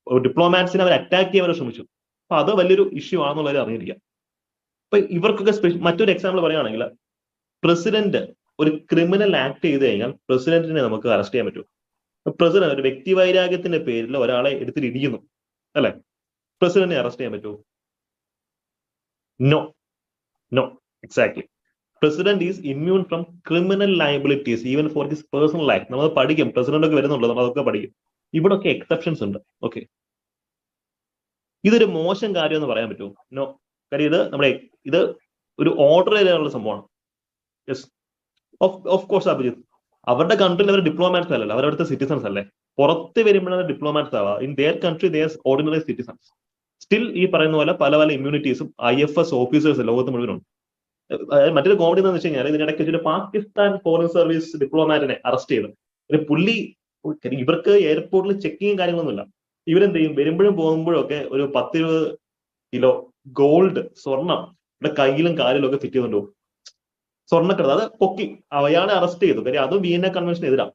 ഡിപ്ലോമാറ്റ്സിനെ അവർ അറ്റാക്ക് ചെയ്യാൻ വരെ ശ്രമിച്ചു. അപ്പൊ അത് വലിയൊരു ഇഷ്യൂ ആണെന്നുള്ളത് അറിഞ്ഞിരിക്കാം. അപ്പൊ ഇവർക്കൊക്കെ മറ്റൊരു എക്സാമ്പിൾ പറയുകയാണെങ്കിൽ, പ്രസിഡന്റ് ഒരു ക്രിമിനൽ ആക്ട് ചെയ്ത് കഴിഞ്ഞാൽ പ്രസിഡന്റിനെ നമുക്ക് അറസ്റ്റ് ചെയ്യാൻ പറ്റും. പ്രസിഡന്റ് ഒരു വ്യക്തി വൈരാഗ്യത്തിന്റെ പേരിൽ ഒരാളെ എടുത്തിട്ട് ഇടിക്കുന്നു, അല്ലെ? പ്രസിഡന്റിനെ അറസ്റ്റ് ചെയ്യാൻ പറ്റുമോ? No, no, exactly. President is immune from criminal liabilities even for his personal life. നമ്മൾ പഠിക്കും, പ്രസിഡന്റ് ഒക്കെ വരുന്നുള്ളൂ, നമ്മൾ അതൊക്കെ പഠിക്കും. ഇവിടെ ഒക്കെ എക്സെപ്ഷൻസ് ഉണ്ട്. ഓക്കെ, ഇതൊരു മോശം കാര്യം എന്ന് പറയാൻ പറ്റുമോ? നോ. കാര്യം ഇത് ഒരു ഓർഡർ ചെയ്യാനുള്ള സംഭവമാണ്. യെസ്, ഓഫ് കോഴ്സ് അഭിജിത്ത്, അവരുടെ കൺട്രിയിൽ അവർ ഡിപ്ലോമാറ്റ്സ് അല്ലല്ലോ, അവരവിടുത്തെ സിറ്റിസൺസ് അല്ലേ. പുറത്ത് വരുമ്പോഴാണ് ഡിപ്ലോമാറ്റ്സ് ആവുക. In there country they ordinary citizens. Still ഈ പറയുന്ന പോലെ പല പല ഇമ്മ്യൂണിറ്റീസും IFS ഓഫീസേഴ്സ് ലോകത്ത് മുഴുവനുണ്ട്. മറ്റൊരു കോമഡി എന്ന് വെച്ച് കഴിഞ്ഞാൽ, ഇതിനിടയ്ക്ക് ഒരു പാകിസ്ഥാൻ ഫോറിൻ സർവീസ് ഡിപ്ലോമാറ്റിനെ അറസ്റ്റ് ചെയ്തു. ഒരു പുള്ളി, ഇവർക്ക് എയർപോർട്ടിൽ ചെക്കിങ്ങും കാര്യങ്ങളൊന്നുമില്ല. ഇവരെന്ത് ചെയ്യും? വരുമ്പോഴും പോകുമ്പോഴും ഒക്കെ ഒരു 10-20 കിലോ ഗോൾഡ്, സ്വർണം ഇവിടെ കയ്യിലും കാലിലും ഒക്കെ ഫിറ്റ് ചെയ്തുകൊണ്ട് പോകും. സ്വർണ്ണക്കടത്ത് അത് പൊക്കി അയാളെ അറസ്റ്റ് ചെയ്തു. കാര്യം അതും വിയന്ന കൺവെൻഷൻ എതിരാണ്.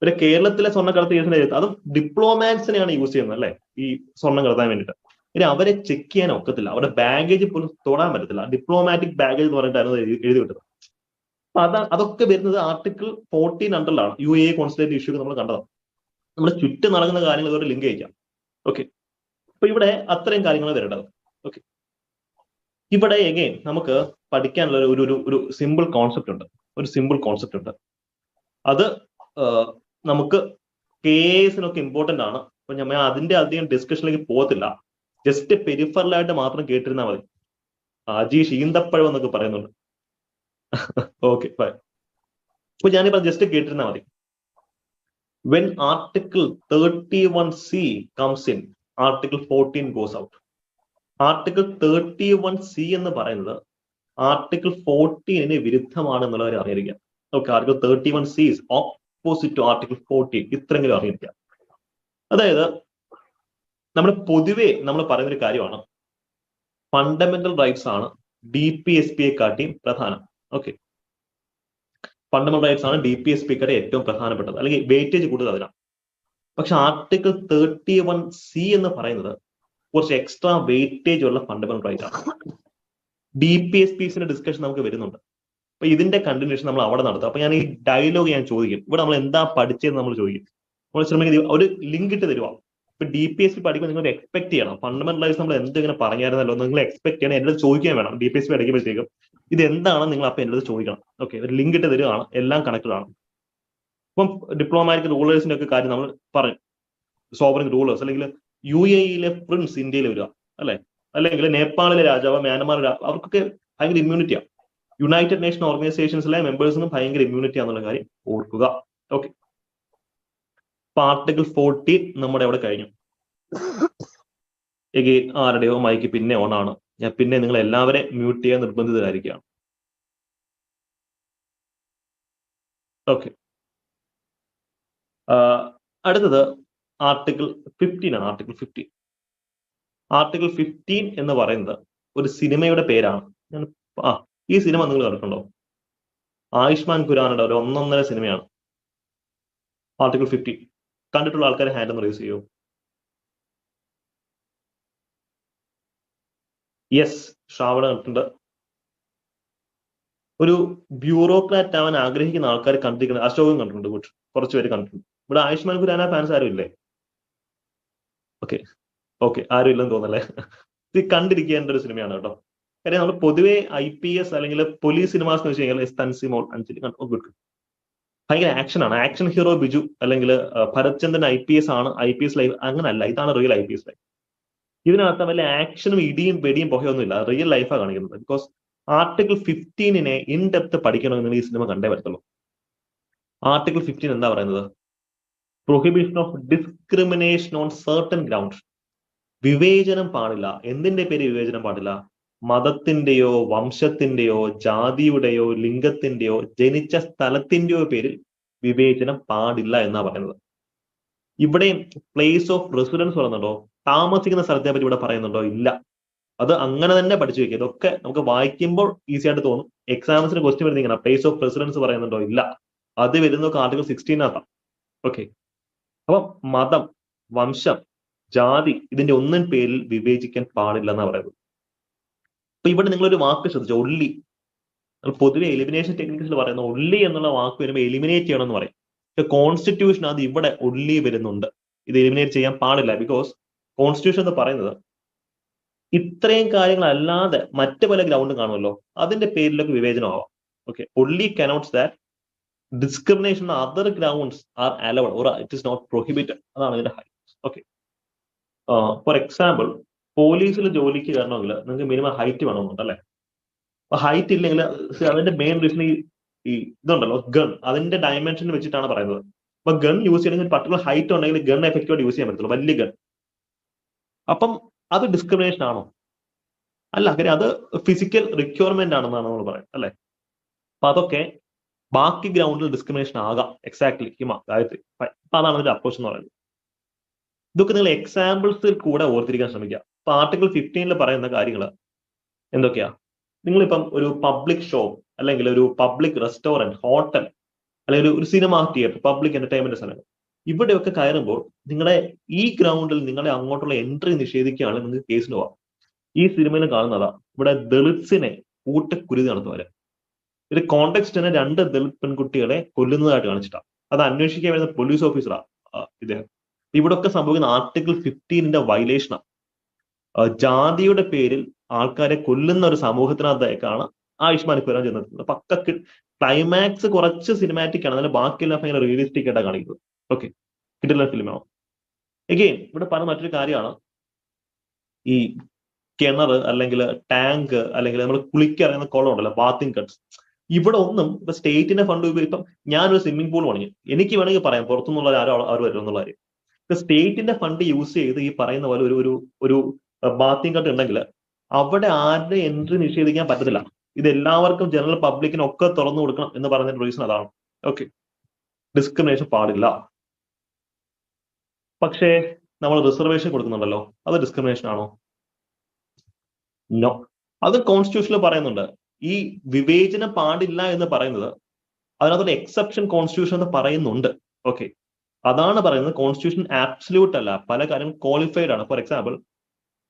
ഒരു കേരളത്തിലെ സ്വർണ്ണക്കടത്ത് കേസിനെ എതിർത്ത് അതും ഡിപ്ലോമാറ്റ്സിനെയാണ് യൂസ് ചെയ്യുന്നത്, അല്ലെ, ഈ സ്വർണ്ണം കടത്താൻ വേണ്ടിയിട്ട്. ഇനി അവരെ ചെക്ക് ചെയ്യാൻ ഒക്കത്തില്ല, അവരുടെ ബാഗേജ് പോലും തൊടാൻ പറ്റത്തില്ല. ഡിപ്ലോമാറ്റിക് ബാഗേജ് എന്ന് പറഞ്ഞിട്ടായിരുന്നു എഴുതി വിട്ടത്. അപ്പൊ അതൊക്കെ വരുന്നത് ആർട്ടിക്കിൾ 14 അണ്ടറിലാണ്. UAE കോൺസുലേറ്റ് ഇഷ്യൂ നമ്മൾ കണ്ടതാണ്. നമ്മുടെ ചുറ്റും നടക്കുന്ന കാര്യങ്ങൾ ഇതോടെ ലിങ്ക് ചെയ്യിക്കാം. ഓക്കെ, അപ്പൊ ഇവിടെ അത്രയും കാര്യങ്ങൾ വരേണ്ടത്. ഓക്കെ, ഇവിടെ എഗെയിൻ നമുക്ക് പഠിക്കാനുള്ള ഒരു സിമ്പിൾ കോൺസെപ്റ്റ് ഉണ്ട്. അത് നമുക്ക് കേസിനൊക്കെ ഇമ്പോർട്ടന്റ് ആണ്. അപ്പൊ ഞാൻ അതിന്റെ അധികം ഡിസ്കഷനിലേക്ക് പോകത്തില്ല. ജസ്റ്റ് പെരിഫറലായിട്ട് മാത്രം കേട്ടിരുന്നാൽ മതി. അജീഷ് ഈന്തപ്പഴം എന്നൊക്കെ പറയുന്നുണ്ട്. Okay, fine. അപ്പൊ ഞാനിപ്പോ ജസ്റ്റ് കേട്ടിരുന്നാൽ മതി. When Article 31C comes in, Article 14 goes out. Article 31C എന്ന് പറയുന്നത് Article 14 വിരുദ്ധമാണ് എന്നുള്ളവരെ അറിഞ്ഞിരിക്കുക. Okay, Article 31C is opposite to Article 14. ഇത്രയെങ്കിലും അറിഞ്ഞിരിക്കുക. അതായത് പൊതുവെ നമ്മൾ പറയുന്നൊരു കാര്യമാണ്, ഫണ്ടമെന്റൽ റൈറ്റ്സ് ആണ് DPSP കാട്ടിയും പ്രധാനം. ഓക്കെ, ഫണ്ടമെന്റൽ റൈറ്റ്സ് ആണ് DPSP കാട്ടി ഏറ്റവും പ്രധാനപ്പെട്ടത്, അല്ലെങ്കിൽ വെയിറ്റേജ് കൂടുതൽ അതിനാണ്. പക്ഷെ Article 31C എന്ന് പറയുന്നത് കുറച്ച് എക്സ്ട്രാ വെയിറ്റേജ് ഉള്ള ഫണ്ടമെന്റൽ റൈറ്റ് ആണ്. DPSPസിന്റെ ഡിസ്കഷൻ നമുക്ക് വരുന്നുണ്ട്. അപ്പൊ ഇതിന്റെ കണ്ടിന്യൂഷൻ നമ്മൾ അവിടെ നടത്തും. അപ്പൊ ഞാൻ ഈ ഡയലോഗ് ഞാൻ ചോദിക്കും, ഇവിടെ നമ്മൾ എന്താ പഠിച്ചതെന്ന് നമ്മൾ ചോദിക്കും. നമ്മൾ ശ്രമിക്കുന്നത് ഒരു ലിങ്ക് ഇട്ട് തരുവാ. ഇപ്പൊ DPSP പഠിക്കുമ്പോൾ നിങ്ങൾ എക്സ്പെക്ട് ചെയ്യണം, ഫണ്ടമെന്റൽ റൈറ്റ്സ് നമ്മൾ എന്തെങ്കിലും പറഞ്ഞായിരുന്നല്ലോ, നിങ്ങൾ എക്സ്പെക്ട് ചെയ്യണം, എന്റെ ചോദിക്കാൻ വേണം. DPSP പഠിക്കുമ്പോഴത്തേക്കും ഇത് എന്താണ് നിങ്ങൾ അപ്പൊ എന്റെ ചോദിക്കണം. ഓക്കെ, ഒരു ലിങ്ക് ഇട്ട് തരുവാണ്, എല്ലാം കണക്റ്റഡ് ആണ്. ഇപ്പം ഡിപ്ലോമാറ്റിക് റൂളേഴ്സിന്റെ ഒക്കെ കാര്യം നമ്മൾ പറയും. സോവറിൻ റൂളേഴ്സ്, അല്ലെങ്കിൽ UAE പ്രിൻസ് ഇന്ത്യയിൽ വരിക, അല്ലെ, അല്ലെങ്കിൽ നേപ്പാളിലെ രാജാവ്, മ്യാൻമാർ, അവർക്കൊക്കെ ഭയങ്കര ഇമ്മ്യൂണിറ്റിയാണ്. യുണൈറ്റഡ് നേഷൻ ഓർഗനൈസേഷൻസിലെ മെമ്പേഴ്സിനും ഭയങ്കര ഇമ്മ്യൂണിറ്റി ആണെന്നുള്ള കാര്യം ഓർക്കുക. ഓക്കെ, ആർട്ടിക്കിൾ 14 നമ്മുടെ അവിടെ കഴിഞ്ഞു. എഗെയിൻ ആരുടെയോ മൈക്ക് പിന്നെ ഓൺ ആണ്. ഞാൻ പിന്നെ നിങ്ങൾ എല്ലാവരെയും മ്യൂട്ട് ചെയ്യാൻ നിർബന്ധിതരായിരിക്കുകയാണ്. ഓക്കെ, അടുത്തത് ആർട്ടിക്കിൾ 15 ആണ്. ആർട്ടിക്കിൾ 15 എന്ന് പറയുന്നത് ഒരു സിനിമയുടെ പേരാണ്. ഈ സിനിമ നിങ്ങൾ കണ്ടിട്ടുണ്ടോ? ആയുഷ്മാൻ ഖുരാനയുടെ ഒരു 1.5 സിനിമയാണ് ആർട്ടിക്കിൾ 15. കണ്ടിട്ടുള്ള ആൾക്കാരെ ഹാൻഡ് ഒന്ന് റേസ് ചെയ്യൂ. യെസ്, ശ്രാവണ കണ്ടിട്ടുണ്ട്. ഒരു ബ്യൂറോക്രാറ്റ് ആവാൻ ആഗ്രഹിക്കുന്ന ആൾക്കാർ കണ്ടിരിക്കുന്നത്. അശോകം കണ്ടിട്ടുണ്ട്, കുറച്ച് പേര് കണ്ടിട്ടുണ്ട്. ഇവിടെ ആയുഷ്മാൻ ഖുരാന ഫാൻസ് ആരും ഇല്ലേ? ഓക്കെ, ആരും ഇല്ലെന്ന് തോന്നല്ലേ? ഇത് കണ്ടിരിക്കേണ്ട ഒരു സിനിമയാണ് കേട്ടോ. കാര്യം നമ്മൾ പൊതുവെ IPS അല്ലെങ്കിൽ പോലീസ് സിനിമാസ് എന്ന് വെച്ച് കഴിഞ്ഞാൽ തൻസിമോൾ, അഞ്ജലി, ഭയങ്കര ആക്ഷനാണ്. ആക്ഷൻ ഹീറോ ബിജു അല്ലെങ്കിൽ ഭരത് ചന്ദ്രൻ IPS ആണ്, IPS ലൈഫ് അങ്ങനല്ല. ഇതാണ് റിയൽ IPS ലൈഫ്. ഇതിനകത്ത് വല്ല ആക്ഷനും ഇടിയും വെടിയും പുകയൊന്നുമില്ല. റിയൽ ലൈഫാണ് കാണിക്കുന്നത്. ബിക്കോസ് ആർട്ടിക്കിൾ 15 ഇൻ ഡെപ്ത് പഠിക്കണമെങ്കിൽ ഈ സിനിമ കണ്ടേ വരത്തുള്ളൂ. ആർട്ടിക്കിൾ 15 എന്താ പറയുന്നത്? Prohibition of discrimination on certain grounds. വിവേചനം പാടില്ല. എന്തിന്റെ പേര് വിവേചനം പാടില്ല? മതത്തിന്റെയോ വംശത്തിന്റെയോ ജാതിയുടെയോ ലിംഗത്തിന്റെയോ ജനിച്ച സ്ഥലത്തിന്റെയോ പേരിൽ വിവേചനം പാടില്ല എന്നാ പറയുന്നത്. ഇവിടെ പ്ലേസ് ഓഫ് റെസിഡൻസ് പറയുന്നുണ്ടോ? താമസിക്കുന്ന സ്ഥലത്തെ പറ്റി ഇവിടെ പറയുന്നുണ്ടോ? ഇല്ല. അത് അങ്ങനെ തന്നെ പഠിച്ചു വെക്കുക. ഇതൊക്കെ നമുക്ക് വായിക്കുമ്പോൾ ഈസി ആയിട്ട് തോന്നും. എക്സാംസിന് ക്വസ്റ്റ്യൻ വരുന്നത് ഇങ്ങനെ പ്ലേസ് ഓഫ് റെസിഡൻസ് പറയുന്നുണ്ടോ? ഇല്ല. അത് വരുന്നത് ആർട്ടിക്കിൾ 16 ഓക്കെ. അപ്പം മതം, വംശം, ജാതി ഇതിന്റെ ഒന്നും പേരിൽ വിവേചിക്കാൻ പാടില്ല എന്നാ പറയുന്നത്. അപ്പൊ ഇവിടെ നിങ്ങളൊരു വാക്ക് ശ്രദ്ധിച്ചു, ഒള്ളി. പൊതുവെ എലിമിനേഷൻ ടെക്നിക്സിൽ പറയുന്ന ഒള്ളി എന്നുള്ള വാക്ക് വരുമ്പോൾ എലിമിനേറ്റ് ചെയ്യണം എന്ന് പറയും. പക്ഷെ കോൺസ്റ്റിറ്റ്യൂഷൻ അത് ഇവിടെ ഒള്ളി വരുന്നുണ്ട്. ഇത് എലിമിനേറ്റ് ചെയ്യാൻ പാടില്ല. ബിക്കോസ് കോൺസ്റ്റിറ്റ്യൂഷൻ എന്ന് പറയുന്നത് ഇത്രയും കാര്യങ്ങളല്ലാതെ മറ്റു പല ഗ്രൗണ്ടും കാണുമല്ലോ, അതിന്റെ പേരിലൊക്കെ വിവേചനമാവാം. Okay, only connotes that discrimination other grounds are allowed or it is not prohibited. അതാണ് ഇതിന്റെ ഹൈറ്റ്. ഓക്കെ, ഫോർ എക്സാമ്പിൾ പോലീസിൽ ജോലിക്ക് കയറണമെങ്കിൽ നിങ്ങൾക്ക് മിനിമം ഹൈറ്റ് വേണമെന്നുണ്ട് അല്ലെ? അപ്പൊ ഹൈറ്റ് ഇല്ലെങ്കിൽ അതിന്റെ മെയിൻ റീസൺ ഈ ഇതുണ്ടല്ലോ ഗൺ, അതിന്റെ ഡയമെൻഷൻ വെച്ചിട്ടാണ് പറയുന്നത്. അപ്പൊ ഗൺ യൂസ് ചെയ്യണമെങ്കിൽ പർട്ടിക്കുലർ ഹൈറ്റ് ഉണ്ടെങ്കിൽ ഗൺ എഫക്റ്റീവായിട്ട് യൂസ് ചെയ്യാൻ പറ്റത്തുള്ളൂ, വലിയ ഗൺ. അപ്പം അത് ഡിസ്ക്രിമിനേഷൻ ആണോ? അല്ല, കാര്യം അത് ഫിസിക്കൽ റിക്വയർമെന്റ് ആണെന്നാണ് നമ്മൾ പറയുന്നത് അല്ലെ? അപ്പൊ അതൊക്കെ ബാക്കി ഗ്രൗണ്ടിൽ ഡിസ്ക്രിമിനേഷൻ ആകാം. എക്സാക്ട്ലി ഹിമ, ഗായത്രി. അപ്പൊ അതാണ് അതിന്റെ അപ്രോച്ച് എന്ന് പറയുന്നത്. ഇതൊക്കെ നിങ്ങൾ എക്സാമ്പിൾസിൽ കൂടെ ഓർത്തിരിക്കാൻ ശ്രമിക്കുക. അപ്പൊ ആർട്ടിക്കിൾ 15 പറയുന്ന കാര്യങ്ങൾ എന്തൊക്കെയാ? നിങ്ങളിപ്പം ഒരു പബ്ലിക് ഷോ അല്ലെങ്കിൽ ഒരു പബ്ലിക് റെസ്റ്റോറന്റ്, ഹോട്ടൽ അല്ലെങ്കിൽ ഒരു സിനിമ തിയേറ്റർ, പബ്ലിക് എന്റർടൈൻമെന്റ് സ്ഥലങ്ങൾ, ഇവിടെയൊക്കെ കയറുമ്പോൾ നിങ്ങളുടെ ഈ ഗ്രൗണ്ടിൽ നിങ്ങളെ അങ്ങോട്ടുള്ള എൻട്രി നിഷേധിക്കുകയാണെങ്കിൽ നിങ്ങൾക്ക് കേസിന് പോവാം. ഈ സിനിമയിൽ കാണുന്നതാ, ഇവിടെ ദളിത്സിനെ കൂട്ടക്കുരുതി നടത്തുവരെ. ഇത് കോണ്ടെക്സ്റ്റ് തന്നെ 2 ദളിത് പെൺകുട്ടികളെ കൊല്ലുന്നതായിട്ട് കാണിച്ചിട്ടാണ്. അത് അന്വേഷിക്കാൻ വരുന്ന പോലീസ് ഓഫീസറാ ഇദ്ദേഹം. ഇവിടെ ഒക്കെ സംഭവിക്കുന്ന ആർട്ടിക്കിൾ 15 വയലേഷനാണ്. ജാതിയുടെ പേരിൽ ആൾക്കാരെ കൊല്ലുന്ന ഒരു സമൂഹത്തിനകത്തേക്കാണ് ആയുഷ്മാൻ ഖുറാൻ ചെന്നത്. പക്ക ക്ലൈമാക്സ് കുറച്ച് സിനിമാറ്റിക് ആണ്, അതിന്റെ ബാക്കിയെല്ലാം ഭയങ്കര റിയലിസ്റ്റിക് ആയിട്ടാണ് കാണിക്കുന്നത്. ഓക്കെ, കിട്ടുന്ന ഫിലിമാണോ? എഗെയിൻ ഇവിടെ പറഞ്ഞ മറ്റൊരു കാര്യമാണ് ഈ കിണർ അല്ലെങ്കിൽ ടാങ്ക് അല്ലെങ്കിൽ നമ്മൾ കുളിക്കിറങ്ങുന്ന കുളം ഉണ്ടല്ലോ, ബാത്തിങ് കട്ട്സ്. ഇവിടെ ഒന്നും ഇപ്പൊ സ്റ്റേറ്റിന്റെ ഫണ്ട് ഇപ്പം ഞാനൊരു സ്വിമ്മിംഗ് പൂൾ പണിയും, എനിക്ക് വേണമെങ്കിൽ പറയാം പുറത്തുനിന്നുള്ള ആരും വരും എന്നുള്ള കാര്യം. സ്റ്റേറ്റിന്റെ ഫണ്ട് യൂസ് ചെയ്ത് ഈ പറയുന്ന പോലെ ഒരു ബാത്തിങ് കട്ട് ഉണ്ടെങ്കിൽ അവിടെ ആരുടെ എൻട്രി നിഷേധിക്കാൻ പറ്റത്തില്ല. ഇത് എല്ലാവർക്കും ജനറൽ പബ്ലിക്കിനും ഒക്കെ തുറന്നു കൊടുക്കണം എന്ന് പറഞ്ഞ റീസൺ അതാണ്. ഓക്കെ, ഡിസ്ക്രിമിനേഷൻ പാടില്ല. പക്ഷേ നമ്മൾ റിസർവേഷൻ കൊടുക്കുന്നുണ്ടല്ലോ, അത് ഡിസ്ക്രിമിനേഷൻ ആണോ? നോ. അത് കോൺസ്റ്റിറ്റ്യൂഷനിൽ പറയുന്നുണ്ട്. ഈ വിവേചനം പാടില്ല എന്ന് പറയുന്നത് അതിനകത്തൊരു എക്സെപ്ഷൻ കോൺസ്റ്റിറ്റ്യൂഷൻ എന്ന് പറയുന്നുണ്ട്. ഓക്കെ, അതാണ് പറയുന്നത്. കോൺസ്റ്റിറ്റ്യൂഷൻ ആബ്സല്യൂട്ട് അല്ല, പല കാര്യങ്ങളും ക്വാളിഫൈഡ് ആണ്. ഫോർ എക്സാമ്പിൾ,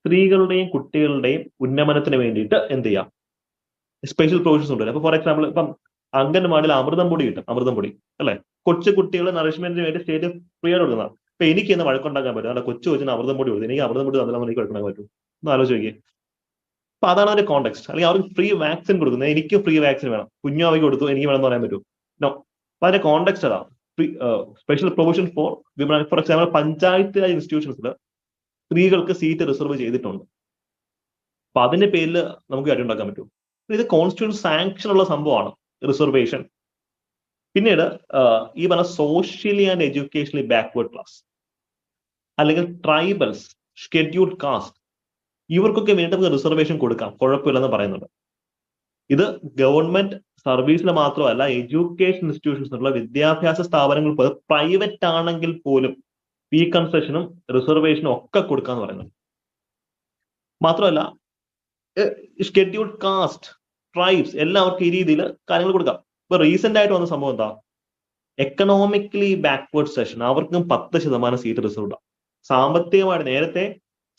സ്ത്രീകളുടെയും കുട്ടികളുടെയും ഉന്നമനത്തിന് വേണ്ടിയിട്ട് എന്ത് ചെയ്യാം, സ്പെഷ്യൽ പ്രൊവിഷൻസ് ഉണ്ട്. അപ്പൊ ഫോർ എക്സാമ്പിൾ ഇപ്പം അംഗൻവാടിയിൽ അമൃതം പൊടി കിട്ടും, അമൃതം പൊടി അല്ലെ? കൊച്ചു കുട്ടികളെ നറിഷ്മെന്റിന് വേണ്ടി സ്റ്റേറ്റ് ഫ്രീ ആയിട്ട് കൊടുക്കുന്നതാണ്. അപ്പൊ എനിക്ക് എന്ന് വഴക്കുണ്ടാക്കാൻ പറ്റും, അല്ല കൊച്ചു കൊച്ചിന് അമൃതം പൊടി കൊടുത്തു, എനിക്ക് അമൃതം പൊടി തന്നില്ല, എനിക്ക് വഴക്കുണ്ടാക്കാൻ പറ്റും? ഒന്ന് ആലോചിച്ച്. അപ്പൊ അതാണ് അതിന്റെ കോണ്ടെക്സ്റ്റ്. അല്ലെങ്കിൽ അവർക്ക് ഫ്രീ വാക്സിൻ കൊടുക്കുന്നത്, എനിക്ക് ഫ്രീ വാക്സിൻ വേണം, കുഞ്ഞാവയ്ക്ക് കൊടുത്തു എനിക്ക് വേണമെന്ന് പറയാൻ പറ്റും? നോ. അപ്പൊ അതിന്റെ കോണ്ടെക്സ്റ്റ് അതാണ്. Special provision for women. For example, panchayat raj ഇൻസ്റ്റിറ്റ്യൂഷൻസിൽ സ്ത്രീകൾക്ക് സീറ്റ് റിസർവ് ചെയ്തിട്ടുണ്ട്. അപ്പൊ അതിന്റെ പേരിൽ നമുക്ക് കാര്യം ഉണ്ടാക്കാൻ പറ്റും? ഇത് കോൺസ്റ്റിറ്റ്യൂഷൻ സാങ്ഷൻ ഉള്ള സംഭവമാണ് റിസർവേഷൻ. പിന്നീട് ഈ പറഞ്ഞ socially and educationally backward class അല്ലെങ്കിൽ ട്രൈബൽസ്, ഷെഡ്യൂൾഡ് കാസ്റ്റ്, ഇവർക്കൊക്കെ വേണ്ടി നമുക്ക് റിസർവേഷൻ കൊടുക്കാം, കുഴപ്പമില്ലെന്ന് പറയുന്നുണ്ട്. ഇത് ഗവൺമെന്റ് സർവീസിൽ മാത്രമല്ല, എഡ്യൂക്കേഷൻ ഇൻസ്റ്റിറ്റ്യൂഷൻസിലുള്ള വിദ്യാഭ്യാസ സ്ഥാപനങ്ങൾ പ്രൈവറ്റ് ആണെങ്കിൽ പോലും ഫീ കൺസെഷനും റിസർവേഷനും ഒക്കെ കൊടുക്കാന്ന് പറയുന്നുണ്ട്. മാത്രമല്ല ഷെഡ്യൂൾഡ് കാസ്റ്റ്, ട്രൈബ്സ് എല്ലാവർക്കും ഈ രീതിയിൽ കാര്യങ്ങൾ കൊടുക്കാം. ഇപ്പൊ റീസെന്റ് ആയിട്ട് വന്ന സംഭവം എന്താ? എക്കണോമിക്കലി ബാക്ക്വേർഡ് സെഷൻ, അവർക്കും 10% സീറ്റ് റിസർവ്. സാമ്പത്തികമായിട്ട് നേരത്തെ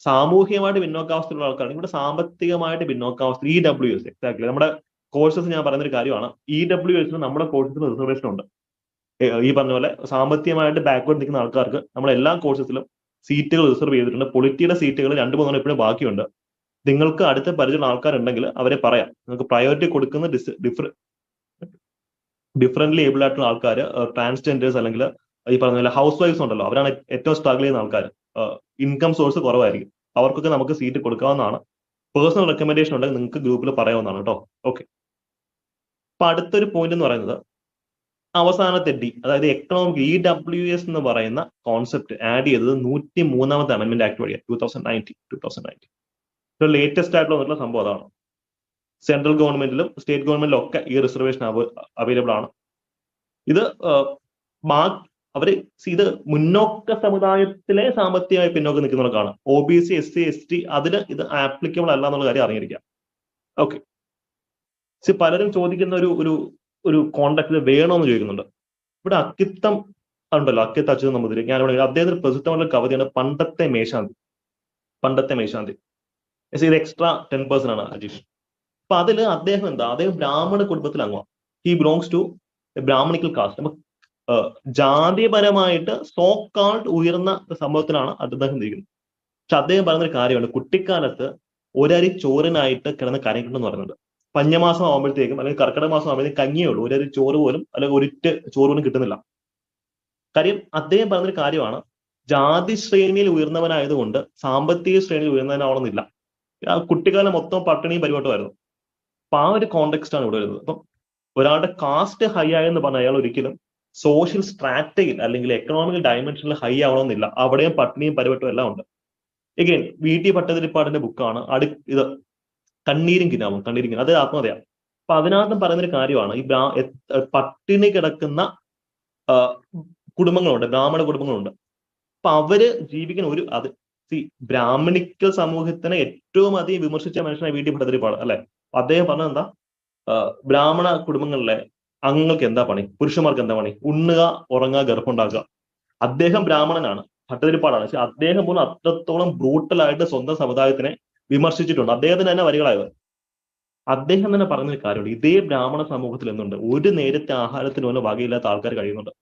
സാമൂഹികമായിട്ട് പിന്നോക്കാവസ്ഥയുള്ള ആൾക്കാരാണ്, ഇവിടെ സാമ്പത്തികമായിട്ട് പിന്നോക്കാവസ്ഥ. EWS എക്സാക്ട്ലി നമ്മുടെ കോഴ്സസ് ഞാൻ പറയുന്നൊരു കാര്യമാണ്. EWS നമ്മുടെ കോഴ്സസിൽ റിസർവേഷൻ ഉണ്ട്. ഈ പറഞ്ഞ പോലെ സാമ്പത്തികമായിട്ട് ബാക്ക്വേർഡ് നിൽക്കുന്ന ആൾക്കാർക്ക് നമ്മൾ എല്ലാ കോഴ്സസിലും സീറ്റുകൾ റിസർവ് ചെയ്തിട്ടുണ്ട്. പൊളിറ്റിയുടെ സീറ്റുകൾ 2-3 ഇപ്പോഴും ബാക്കിയുണ്ട്. നിങ്ങൾക്ക് അടുത്ത പരിചയമുള്ള ആൾക്കാരുണ്ടെങ്കിൽ അവരെ പറയാം, നിങ്ങൾക്ക് പ്രയോറിറ്റി കൊടുക്കുന്ന ഡിഫറൻ്റ്ലി ഏബിൾ ആയിട്ടുള്ള ആൾക്കാർ, ട്രാൻസ്ജെൻഡേഴ്സ് അല്ലെങ്കിൽ ഈ പറഞ്ഞ പോലെ ഹൗസ് വൈഫ്സ് ഉണ്ടല്ലോ, അവരാണ് ഏറ്റവും സ്ട്രഗിൾ ചെയ്യുന്ന ആൾക്കാർ. ഇൻകം സോഴ്സ് കുറവായിരിക്കും, അവർക്കൊക്കെ നമുക്ക് സീറ്റ് കൊടുക്കാവുന്നതാണ്. പേഴ്സണൽ റെക്കമെൻഡേഷൻ ഉണ്ടെങ്കിൽ നിങ്ങൾക്ക് ഗ്രൂപ്പിൽ പറയാവുന്നതാണ് കേട്ടോ. ഓക്കെ. അപ്പൊ അടുത്തൊരു പോയിന്റ് എന്ന് പറയുന്നത് അവസാനത്തെ ഡി, അതായത് എക്കണോമിക് EWS എന്ന് പറയുന്ന കോൺസെപ്റ്റ് ആഡ് ചെയ്തത് 103ാമത്തെ അമെന്റ്മെന്റ് ആക്ട് വഴിയാണ് 2019. ലേറ്റസ്റ്റ് ആയിട്ടുള്ള വന്നിട്ടുള്ള സംഭവം അതാണ്. സെൻട്രൽ ഗവൺമെന്റിലും സ്റ്റേറ്റ് ഗവൺമെന്റിലും ഒക്കെ ഈ റിസർവേഷൻ അവൈലബിൾ ആണ്. ഇത് അവര് ഇത് മുന്നോക്ക സമുദായത്തിലെ സാമ്പത്തികമായി പിന്നോക്കം നിൽക്കുന്നവർക്കാണ്. OBC SC ST അതിന് ഇത് ആപ്ലിക്കബിൾ അല്ല എന്നുള്ള കാര്യം അറിഞ്ഞിരിക്കാം. ഓക്കെ. പലരും ചോദിക്കുന്ന ഒരു കോണ്ടാക്ട് വേണമെന്ന് ചോദിക്കുന്നുണ്ട്. ഇവിടെ അക്കിത്തം ഉണ്ടല്ലോ, അക്കിത്ത് അച്യുതൻ നമ്പൂതിരി, ഞാനിവിടെ അദ്ദേഹത്തിന് പ്രസിദ്ധമായ കവിതയാണ് പണ്ടത്തെ മേശാന്തി. ഇത് എക്സ്ട്രാ 10% ആണ് അജീഷ്. അപ്പൊ അതില് അദ്ദേഹം അദ്ദേഹം ബ്രാഹ്മണ കുടുംബത്തിൽ അംഗമാണ്. He belongs to Brahminical caste. അപ്പൊ ജാതിപരമായിട്ട് സോ കാൾഡ് ഉയർന്ന സംഭവത്തിലാണ് അദ്ദേഹം ഇരിക്കുന്നത്. പക്ഷെ അദ്ദേഹം പറയുന്നൊരു കാര്യമാണ്, കുട്ടിക്കാലത്ത് ഒരരി ചോറിനായിട്ട് കിടന്ന് കരയിട്ടുണ്ടെന്ന് പറയുന്നുണ്ട്. പഞ്ഞമാസം ആകുമ്പോഴത്തേക്കും അല്ലെങ്കിൽ കർക്കിടക മാസം ആകുമ്പോഴത്തേക്കും കഞ്ഞിയേ ഉള്ളൂ, ഒരരി ചോറ് പോലും അല്ലെങ്കിൽ ഒരിറ്റ് ചോറ് പോലും കിട്ടുന്നില്ല. കാര്യം അദ്ദേഹം പറഞ്ഞൊരു കാര്യമാണ്, ജാതി ശ്രേണിയിൽ ഉയർന്നവനായതുകൊണ്ട് സാമ്പത്തിക ശ്രേണിയിൽ ഉയർന്നവനാവണമെന്നില്ല. കുട്ടിക്കാലം മൊത്തം പട്ടിണിയും പരിപാട്ടുമായിരുന്നു. അപ്പൊ ആ ഒരു കോണ്ടെക്സ്റ്റ് ആണ് ഇവിടെ വരുന്നത്. അപ്പം ഒരാളുടെ കാസ്റ്റ് ഹൈ ആയെന്ന് പറഞ്ഞാൽ അയാൾ ഒരിക്കലും സോഷ്യൽ സ്ട്രാറ്റയിൽ അല്ലെങ്കിൽ എക്കണോമിക്കൽ ഡയമെൻഷനിൽ ഹൈ ആവണമെന്നില്ല. അവിടെയും പട്ടിണിയും പരിപാട്ടും എല്ലാം ഉണ്ട്. എഗെയിൻ VT ഭട്ടതിരിപ്പാടിന്റെ ബുക്കാണ് ഇത് കണ്ണീരും കിനാവും. അത് ആത്മകഥയാണ്. അപ്പൊ അതിനകത്തും പറയുന്നൊരു കാര്യമാണ്, ഈ പട്ടിണി കിടക്കുന്ന കുടുംബങ്ങളുണ്ട്, ബ്രാഹ്മണ കുടുംബങ്ങളുണ്ട്. അപ്പൊ അവര് ജീവിക്കുന്ന ബ്രാഹ്മണിക്കൽ സമൂഹത്തിനെ ഏറ്റവും അധികം വിമർശിച്ച മനുഷ്യനാണ് VT ഭട്ടതിരിപ്പാട് അല്ലെ. അദ്ദേഹം പറഞ്ഞത് എന്താ, ബ്രാഹ്മണ കുടുംബങ്ങളിലെ അംഗങ്ങൾക്ക് എന്താ പണി, പുരുഷന്മാർക്ക് എന്താ പണി, ഉണ്ണുക, ഉറങ്ങുക, ഗർഭമുണ്ടാക്കുക. അദ്ദേഹം ബ്രാഹ്മണനാണ്, ഭട്ടതിരിപ്പാടാണ്, പക്ഷെ അദ്ദേഹം പോലും അത്രത്തോളം ബ്രൂട്ടലായിട്ട് സ്വന്തം സമുദായത്തിനെ വിമർശിച്ചിട്ടുണ്ട്. അദ്ദേഹത്തിന് തന്നെ വരികളായത്. അദ്ദേഹം തന്നെ പറഞ്ഞൊരു കാര്യമുണ്ട്, ഇതേ ബ്രാഹ്മണ സമൂഹത്തിൽ എന്നുണ്ട് ഒരു നേരത്തെ ആഹാരത്തിന് പോലും വകയില്ലാത്ത ആൾക്കാർ കഴിയുന്നുണ്ട്.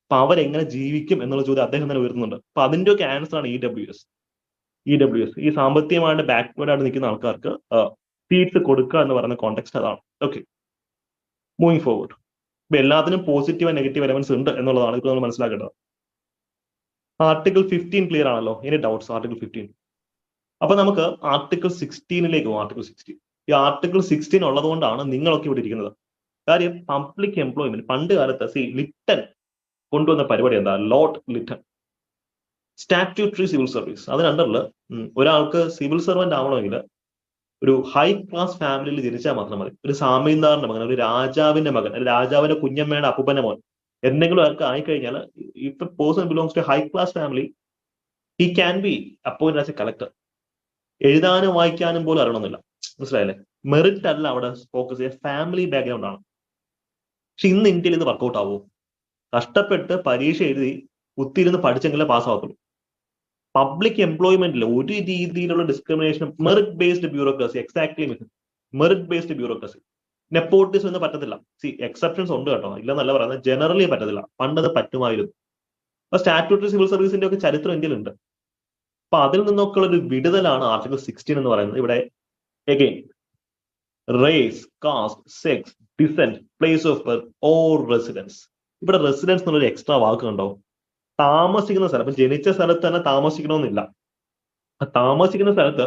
അപ്പൊ അവരെങ്ങനെ ജീവിക്കും എന്നുള്ള ചോദ്യം അദ്ദേഹം തന്നെ ഉയർത്തുന്നുണ്ട്. അപ്പൊ അതിന്റെയൊക്കെ ആൻസർ ആണ് EWS. ഈ സാമ്പത്തികമായിട്ട് ബാക്ക്വേർഡ് ആയിട്ട് നിൽക്കുന്ന ആൾക്കാർക്ക് സീറ്റ്സ് കൊടുക്കുക എന്ന് പറയുന്ന കോണ്ടെക്സ്റ്റ് അതാണ്. Okay, moving forward. ഇപ്പൊ എല്ലാത്തിനും പോസിറ്റീവ് ആൻഡ് നെഗറ്റീവ് എലമെന്റ്സ് ഉണ്ട് എന്നുള്ളതാണ് ഇപ്പോൾ നമ്മൾ മനസ്സിലാക്കേണ്ടത്. ആർട്ടിക്കിൾ 15 ക്ലിയർ ആണല്ലോ? ഇനി ഡൗട്ട്സ്? ആർട്ടിക്കിൾ 15. അപ്പൊ നമുക്ക് ആർട്ടിക്കിൾ 16ലേക്ക് പോകും. ഈ ആർട്ടിക്കിൾ 16 ഉള്ളതുകൊണ്ടാണ് നിങ്ങളൊക്കെ ഇവിടെ ഇരിക്കുന്നത്. കാര്യം പബ്ലിക് എംപ്ലോയ്മെന്റ് പണ്ട് കാലത്ത് ലിറ്റൻ കൊണ്ടുവന്ന പരിപാടി എന്താ, Lord Lytton, statutory civil service. അതിനണ്ടറിൽ ഒരാൾക്ക് സിവിൽ സർവന്റ് ആവണമെങ്കിൽ ഒരു ഹൈ ക്ലാസ് ഫാമിലിയിൽ ജനിച്ചാൽ മാത്രം മതി. ഒരു സാമീന്ദാറിന്റെ മകൻ, ഒരു രാജാവിന്റെ മകൻ, രാജാവിന്റെ കുഞ്ഞമ്മയുടെ അപ്പൂപ്പന്റെ മോൻ, എന്തെങ്കിലും ആൾക്ക് ആയിക്കഴിഞ്ഞാൽ, if a person belongs to high class family, he can be appointed as a collector. എഴുതാനും വായിക്കാനും പോലും അറിയണമെന്നില്ല. മനസ്സിലായില്ലേ? മെറിറ്റ് അല്ല അവിടെ ഫോക്കസ് ചെയ്യുക, ഫാമിലി ബാക്ക്ഗ്രൗണ്ട് ആണ്. പക്ഷെ ഇന്ന് ഇന്ത്യയിൽ ഇത് വർക്കൗട്ട് ആവുമോ? കഷ്ടപ്പെട്ട് പരീക്ഷ എഴുതി കുത്തിയിരുന്ന് പഠിച്ചെങ്കിലേ പാസ്സാവത്തുള്ളൂ. പബ്ലിക് എംപ്ലോയ്മെന്റിൽ ഒരു രീതിയിലുള്ള discrimination, merit based bureaucracy, exactly merit based bureaucracy. Nepotism ഒന്നും പറ്റത്തില്ല. എക്സെപ്ഷൻസ് ഉണ്ട് കേട്ടോ, ഇല്ലെന്നല്ല പറയുന്നത്, ജനറലി പറ്റത്തില്ല. പണ്ടത് പറ്റുമായിരുന്നു. അപ്പൊ സ്റ്റാറ്റ്യൂട്ടറി സിവിൽ സർവീസിന്റെ ഒക്കെ ചരിത്രം ഇന്ത്യയിലുണ്ട്. അപ്പൊ അതിൽ നിന്നൊക്കെ ഒരു വിടുതലാണ് ആർട്ടിക്കിൾ 16 എന്ന് പറയുന്നത്. ഇവിടെ again race, caste, sex, descent, place of birth or residence. ഇവിടെ റെസിഡൻസ് എന്നുള്ളൊരു എക്സ്ട്രാ വാക്ക് കണ്ടോ? താമസിക്കുന്ന സ്ഥലം. ഇപ്പൊ ജനിച്ച സ്ഥലത്ത് തന്നെ താമസിക്കണമെന്നില്ല. താമസിക്കുന്ന സ്ഥലത്ത്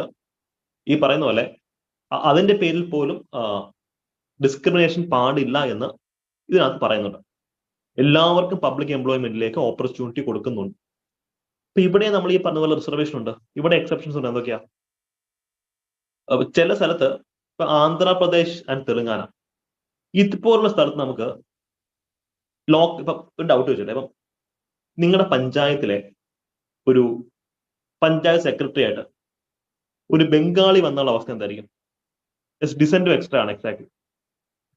ഈ പറയുന്ന പോലെ അതിന്റെ പേരിൽ പോലും ഡിസ്ക്രിമിനേഷൻ പാടില്ല എന്ന് ഇതിനകത്ത് പറയുന്നുണ്ട്. എല്ലാവർക്കും പബ്ലിക് എംപ്ലോയ്മെന്റിലേക്ക് ഓപ്പർച്യൂണിറ്റി കൊടുക്കുന്നുണ്ട്. അപ്പൊ ഇവിടെ നമ്മൾ ഈ പറഞ്ഞ പോലെ റിസർവേഷൻ ഉണ്ട്, ഇവിടെ എക്സെപ്ഷൻസ് ഉണ്ട്. എന്തൊക്കെയാ? ചില സ്ഥലത്ത്, ഇപ്പൊ ആന്ധ്രാപ്രദേശ് ആൻഡ് തെലങ്കാന ഇതുപോലുള്ള സ്ഥലത്ത് നമുക്ക് ഇപ്പൊ ഒരു ഡൗട്ട് വെച്ചിട്ട്, ഇപ്പം നിങ്ങളുടെ പഞ്ചായത്തിലെ ഒരു പഞ്ചായത്ത് സെക്രട്ടറി ആയിട്ട് ഒരു ബംഗാളി വന്നുള്ള അവസ്ഥ എന്തായിരിക്കും? ഡിസെന്റ് എക്സ്ട്രാ ആണ്. എക്സാക്ട്ലി.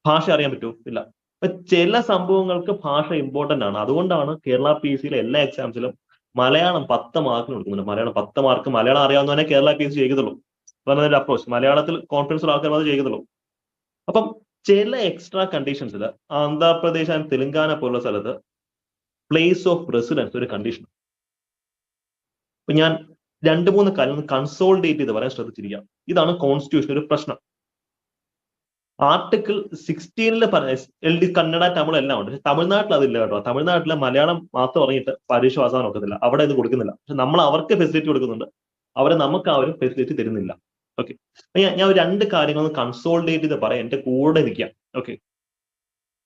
ഭാഷ അറിയാൻ പറ്റുമോ? ഇല്ല. അപ്പൊ ചില സംഭവങ്ങൾക്ക് ഭാഷ ഇമ്പോർട്ടന്റ് ആണ്. അതുകൊണ്ടാണ് കേരള PSCയിലെ എല്ലാ എക്സാംസിലും മലയാളം 10 മാർക്കിന് കൊടുക്കുന്നുണ്ട്. മലയാളം 10 മാർക്ക് മലയാളം അറിയാവുന്നവനെ കേരള PSC ചെയ്യത്തുള്ളൂ. പറഞ്ഞൊരു അപ്രോച്ച്. മലയാളത്തിൽ കോൺഫിഡൻസ് ആൾക്കാർ അത് ചെയ്യത്തുള്ളൂ. അപ്പം ചില എക്സ്ട്രാ കണ്ടീഷൻസിൽ ആന്ധ്രാപ്രദേശ് ആൻഡ് തെലങ്കാന പോലുള്ള സ്ഥലത്ത് പ്ലേസ് ഓഫ് റെസിഡൻസ് ഒരു കണ്ടീഷൻ. അപ്പൊ ഞാൻ 2-3 കാര്യങ്ങൾ കൺസോൾഡേറ്റ് ചെയ്ത് പറയാൻ ശ്രദ്ധിച്ചിരിക്കാം. ഇതാണ് കോൺസ്റ്റിറ്റ്യൂഷൻ ഒരു പ്രശ്നം. ആർട്ടിക്കിൾ 16 LD കന്നഡ തമിഴ് എല്ലാം ഉണ്ട്. പക്ഷെ തമിഴ്നാട്ടിൽ അതില്ല കേട്ടോ. തമിഴ്നാട്ടിലെ മലയാളം മാത്രം പറഞ്ഞിട്ട് പരീക്ഷ പാസ്സാകാൻ ഒക്കത്തില്ല. അവിടെ ഇത് കൊടുക്കുന്നില്ല. പക്ഷെ നമ്മൾ അവർക്ക് ഫെസിലിറ്റി കൊടുക്കുന്നുണ്ട്, അവരെ നമുക്ക് ആ ഒരു ഫെസിലിറ്റി തരുന്നില്ല. ഓക്കെ, ഞാൻ ഒരു 2 കാര്യങ്ങൾ കൺസോൾട്ടേറ്റ് ചെയ്ത് പറയാം, എന്റെ കൂടെ ഇരിക്കാം. ഓക്കെ,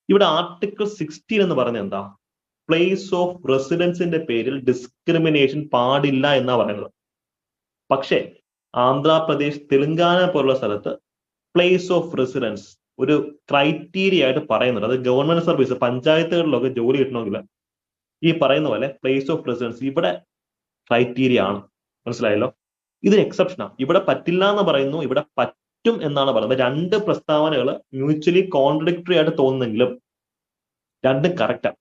ഇവിടെ ആർട്ടിക്കിൾ 16 എന്ന് പറഞ്ഞ എന്താ? പ്ലേസ് ഓഫ് റെസിഡൻസിന്റെ പേരിൽ ഡിസ്ക്രിമിനേഷൻ പാടില്ല എന്നാ പറയുന്നത്. പക്ഷേ ആന്ധ്രാപ്രദേശ്, തെലങ്കാന പോലുള്ള സ്ഥലത്ത് പ്ലേസ് ഓഫ് റെസിഡൻസ് ഒരു ക്രൈറ്റീരിയ ആയിട്ട് പറയുന്നുണ്ട്. അത് ഗവൺമെന്റ് സർവീസ്, പഞ്ചായത്തുകളിലൊക്കെ ജോലി കിട്ടണമെങ്കിൽ ഈ പറയുന്ന പോലെ പ്ലേസ് ഓഫ് റെസിഡൻസ് ഇവിടെ ക്രൈറ്റീരിയ ആണ്. മനസ്സിലായല്ലോ? ഇതൊരു എക്സെപ്ഷനാണ്. ഇവിടെ പറ്റില്ല എന്ന് പറയുന്നു, ഇവിടെ പറ്റും എന്നാണ് പറയുന്നത്. 2 പ്രസ്താവനകൾ മ്യൂച്വലി കോൺട്രഡിക്ടറി ആയിട്ട് തോന്നുന്നെങ്കിലും രണ്ടും കറക്റ്റാ.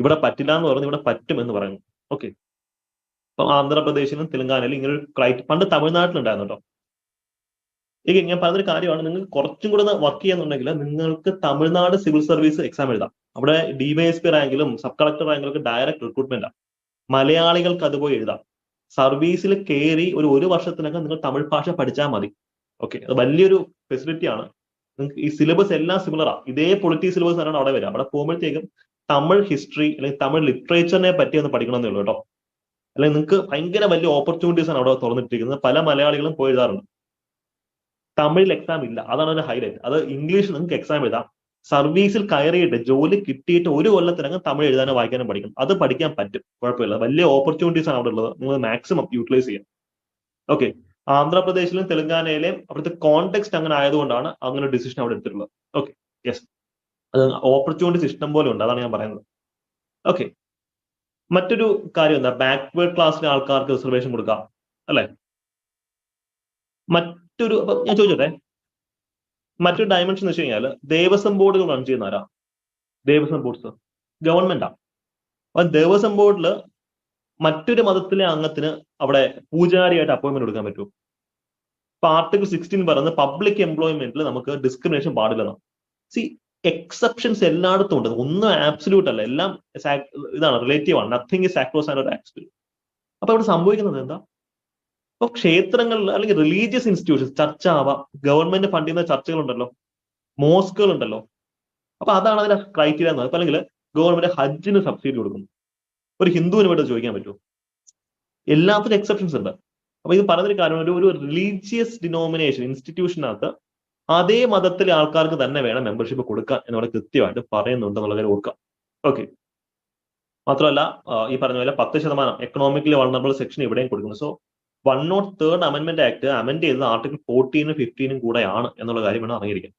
ഇവിടെ പറ്റില്ല എന്ന് പറഞ്ഞു, ഇവിടെ പറ്റും എന്ന് പറയുന്നു. ഓക്കെ, അപ്പൊ ആന്ധ്രാപ്രദേശിലും തെലങ്കാനയിലും ഇങ്ങനെ ഒരു പണ്ട് തമിഴ്നാട്ടിലുണ്ടായിരുന്നു കേട്ടോ. ഞാൻ പറഞ്ഞൊരു കാര്യമാണ്, നിങ്ങൾക്ക് കുറച്ചും കൂടെ വർക്ക് ചെയ്യുന്നുണ്ടെങ്കിൽ നിങ്ങൾക്ക് തമിഴ്നാട് സിവിൽ സർവീസ് എക്സാം എഴുതാം. അവിടെ DYSP റാങ്കിലും സബ് കളക്ടർ റാങ്കിലൊക്കെ ഡയറക്റ്റ് റിക്രൂട്ട്മെന്റ് ആണ്. മലയാളികൾക്ക് അതുപോയി എഴുതാം. സർവീസിൽ കയറി ഒരു വർഷത്തിനകം നിങ്ങൾ തമിഴ് ഭാഷ പഠിച്ചാൽ മതി. ഓക്കെ, അത് വലിയൊരു ഫെസിലിറ്റി ആണ്. നിങ്ങൾക്ക് ഈ സിലബസ് എല്ലാം സിമിലറാ. ഇതേ പൊളിറ്റി സിലബസ് ആണ് അവിടെ വരിക. അവിടെ പോകുമ്പോഴത്തേക്കും തമിഴ് ഹിസ്റ്ററി അല്ലെങ്കിൽ തമിഴ് ലിറ്ററേച്ചറിനെ പറ്റി ഒന്ന് പഠിക്കണമെന്നേ ഉള്ളൂ കേട്ടോ. അല്ലെങ്കിൽ നിങ്ങൾക്ക് ഭയങ്കര വലിയ ഓപ്പർച്യൂണിറ്റീസ് ആണ് അവിടെ തുറന്നിട്ടിരിക്കുന്നത്. പല മലയാളികളും പോയി എഴുതാറുണ്ട്. തമിഴിൽ എക്സാം ഇല്ല, അതാണ് ഒരു ഹൈലൈറ്റ്. അത് ഇംഗ്ലീഷിൽ നിങ്ങൾക്ക് എക്സാം എഴുതാം. സർവീസിൽ കയറിയിട്ട് ജോലി കിട്ടിയിട്ട് 1 കൊല്ലത്തിനകം തമിഴ് എഴുതാനും വായിക്കാനും പഠിക്കണം. അത് പഠിക്കാൻ പറ്റും, കുഴപ്പമില്ല. വലിയ ഓപ്പർച്യൂണിറ്റീസ് ആണ് അവിടെ ഉള്ളത്. നിങ്ങൾ മാക്സിമം യൂട്ടിലൈസ് ചെയ്യാം. ഓക്കെ, ആന്ധ്രാപ്രദേശിലും തെലങ്കാനയിലെയും അവിടുത്തെ കോണ്ടെക്സ്റ്റ് അങ്ങനെ ആയതുകൊണ്ടാണ് അങ്ങനെ ഡിസിഷൻ അവിടെ എടുത്തിട്ടുള്ളത്. ഓക്കെ, യെസ്, അത് ഓപ്പർച്യൂണിറ്റീസ് ഇഷ്ടം പോലെ ഉണ്ട്, അതാണ് ഞാൻ പറയുന്നത്. ഓക്കെ, മറ്റൊരു കാര്യം എന്താ? ബാക്ക്വേർഡ് ക്ലാസ്സിലെ ആൾക്കാർക്ക് റിസർവേഷൻ കൊടുക്കാം അല്ലെ? മറ്റൊരു ഞാൻ ചോദിച്ചോട്ടെ, മറ്റൊരു ഡയമെൻഷൻ എന്ന് വെച്ച് കഴിഞ്ഞാൽ ദേവസ്വം ബോർഡുകൾ റൺ ചെയ്യുന്ന ആരാ? ദേവസ്വം ബോർഡ്സ് ഗവൺമെന്റാ. അപ്പൊ ദേവസ്വം ബോർഡിൽ മറ്റൊരു മതത്തിലെ അംഗത്തിന് അവിടെ പൂജാരിയായിട്ട് അപ്പോയിന്റ്മെന്റ് കൊടുക്കാൻ പറ്റുമോ? ഇപ്പൊ ആർട്ടിക്കിൾ 16 പറയുന്നത് പബ്ലിക് എംപ്ലോയ്മെന്റിൽ നമുക്ക് ഡിസ്ക്രിമിനേഷൻ പാടില്ലെന്നാണ്. സി, എക്സെപ്ഷൻസ് എല്ലായിടത്തും ഉണ്ട്, ഒന്നും ആബ്സല്യൂട്ട് അല്ല, എല്ലാം ഇതാണ്, റിലേറ്റീവ് ആണ്. Nothing is sacrosanct or absolute. അപ്പൊ ഇവിടെ സംഭവിക്കുന്നത് എന്താ? ഇപ്പൊ ക്ഷേത്രങ്ങളിൽ അല്ലെങ്കിൽ റിലീജിയസ് ഇൻസ്റ്റിറ്റ്യൂഷൻസ്, ചർച്ച ആവാം, ഗവൺമെന്റ് ഫണ്ട് ചെയ്യുന്ന ചർച്ചകളുണ്ടല്ലോ, മോസ്കുകൾ ഉണ്ടല്ലോ. അപ്പൊ അതാണ് അതിന്റെ ക്രൈറ്റീരിയ എന്ന്. അപ്പൊ അല്ലെങ്കിൽ ഗവൺമെന്റ് ഹജ്ജിന് സബ്സിഡി കൊടുക്കുന്നു, ഒരു ഹിന്ദുവിന് വേണ്ടി ചോദിക്കാൻ പറ്റുമോ? എല്ലാത്തിനും എക്സെപ്ഷൻസ് ഉണ്ട്. അപ്പൊ ഇത് പറയുന്നൊരു കാര്യം, ഒരു റിലീജിയസ് ഡിനോമിനേഷൻ ഇൻസ്റ്റിറ്റ്യൂഷനകത്ത് അതേ മതത്തിലെ ആൾക്കാർക്ക് തന്നെ വേണം മെമ്പർഷിപ്പ് കൊടുക്കാൻ എന്നവിടെ കൃത്യമായിട്ട് പറയുന്നുണ്ട് എന്നുള്ള കാര്യം ഓർക്കാം. ഓക്കെ, മാത്രമല്ല ഈ പറഞ്ഞ പോലെ 10% എക്കണോമിക്കലി വൾണറബിൾ സെക്ഷൻ ഇവിടെയും കൊടുക്കുന്നു. സോ 103rd അമെന്റ്മെന്റ് ആക്ട് അമെന്റ് ചെയ്തത് ആർട്ടിക്കിൾ 14 15 കൂടെയാണ് എന്നുള്ള കാര്യം വേണം അറിഞ്ഞിരിക്കാൻ.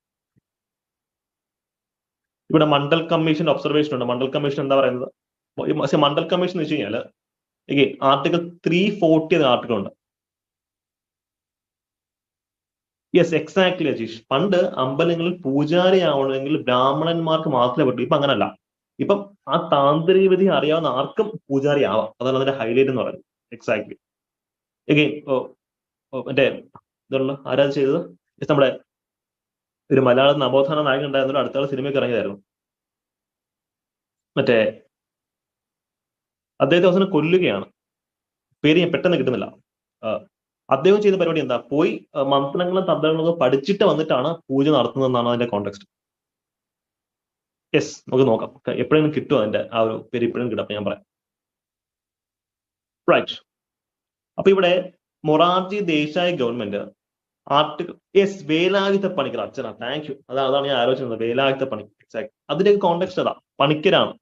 ഇവിടെ മണ്ഡൽ കമ്മീഷൻ ഒബ്സർവേഷൻ ഉണ്ട്. മണ്ഡൽ കമ്മീഷൻ എന്താ പറയുന്നത്? മണ്ഡൽ കമ്മീഷൻ എന്ന് വെച്ച് കഴിഞ്ഞാൽ ആർട്ടിക്കിൾ 340 ആർട്ടിക്കിൾ ഉണ്ട്. Yes, exactly Ajeesh. പണ്ട് അമ്പലങ്ങളിൽ പൂജാരി ആവണമെങ്കിൽ ബ്രാഹ്മണന്മാർക്ക് മാത്രമേ പറ്റൂ. ഇപ്പൊ അങ്ങനല്ല. ഇപ്പം ആ താന്ത്രിക വിധി അറിയാവുന്ന ആർക്കും പൂജാരി ആവാം. അതാണ് അതിന്റെ ഹൈലൈറ്റ് എന്ന് പറയുന്നത്. എക്സാക്ട്ലി. മറ്റേ ഇതുള്ള ആരാ ചെയ്തത്? നമ്മുടെ ഒരു മലയാള നവോത്ഥാന നായകൻ ഉണ്ടായിരുന്നല്ലോ, അടുത്ത സിനിമയ്ക്ക് ഇറങ്ങിയതായിരുന്നു. മറ്റേ അദ്ദേഹത്തെ അവസാനം കൊല്ലുകയാണ്, പേര് ഞാൻ പെട്ടെന്ന് കിട്ടുന്നില്ല. അദ്ദേഹം ചെയ്ത പരിപാടി എന്താ? പോയി മന്ത്രങ്ങളും തന്ത്രങ്ങളും പഠിച്ചിട്ട് വന്നിട്ടാണ് പൂജ നടത്തുന്നതെന്നാണ് അതിന്റെ കോണ്ടെക്സ്റ്റ്. യെസ്, നമുക്ക് നോക്കാം, എപ്പോഴെങ്കിലും കിട്ടുമോ അതിന്റെ ആ ഒരു പേര്, ഇപ്പോഴും കിട്ടും, ഞാൻ പറയാം. റൈറ്റ്. അപ്പൊ ഇവിടെ Morarji Desai government article, yes, Velayudha Panicker, അച്ഛനാ, താങ്ക് യു. അതാണ് ഞാൻ ആലോചിക്കുന്നത്, വേലായുധ പണിക്കർ. എക്സാക്ട്, അതിന്റെ കോണ്ടെക്സ്റ്റ് അതാ, പണിക്കരാണ്,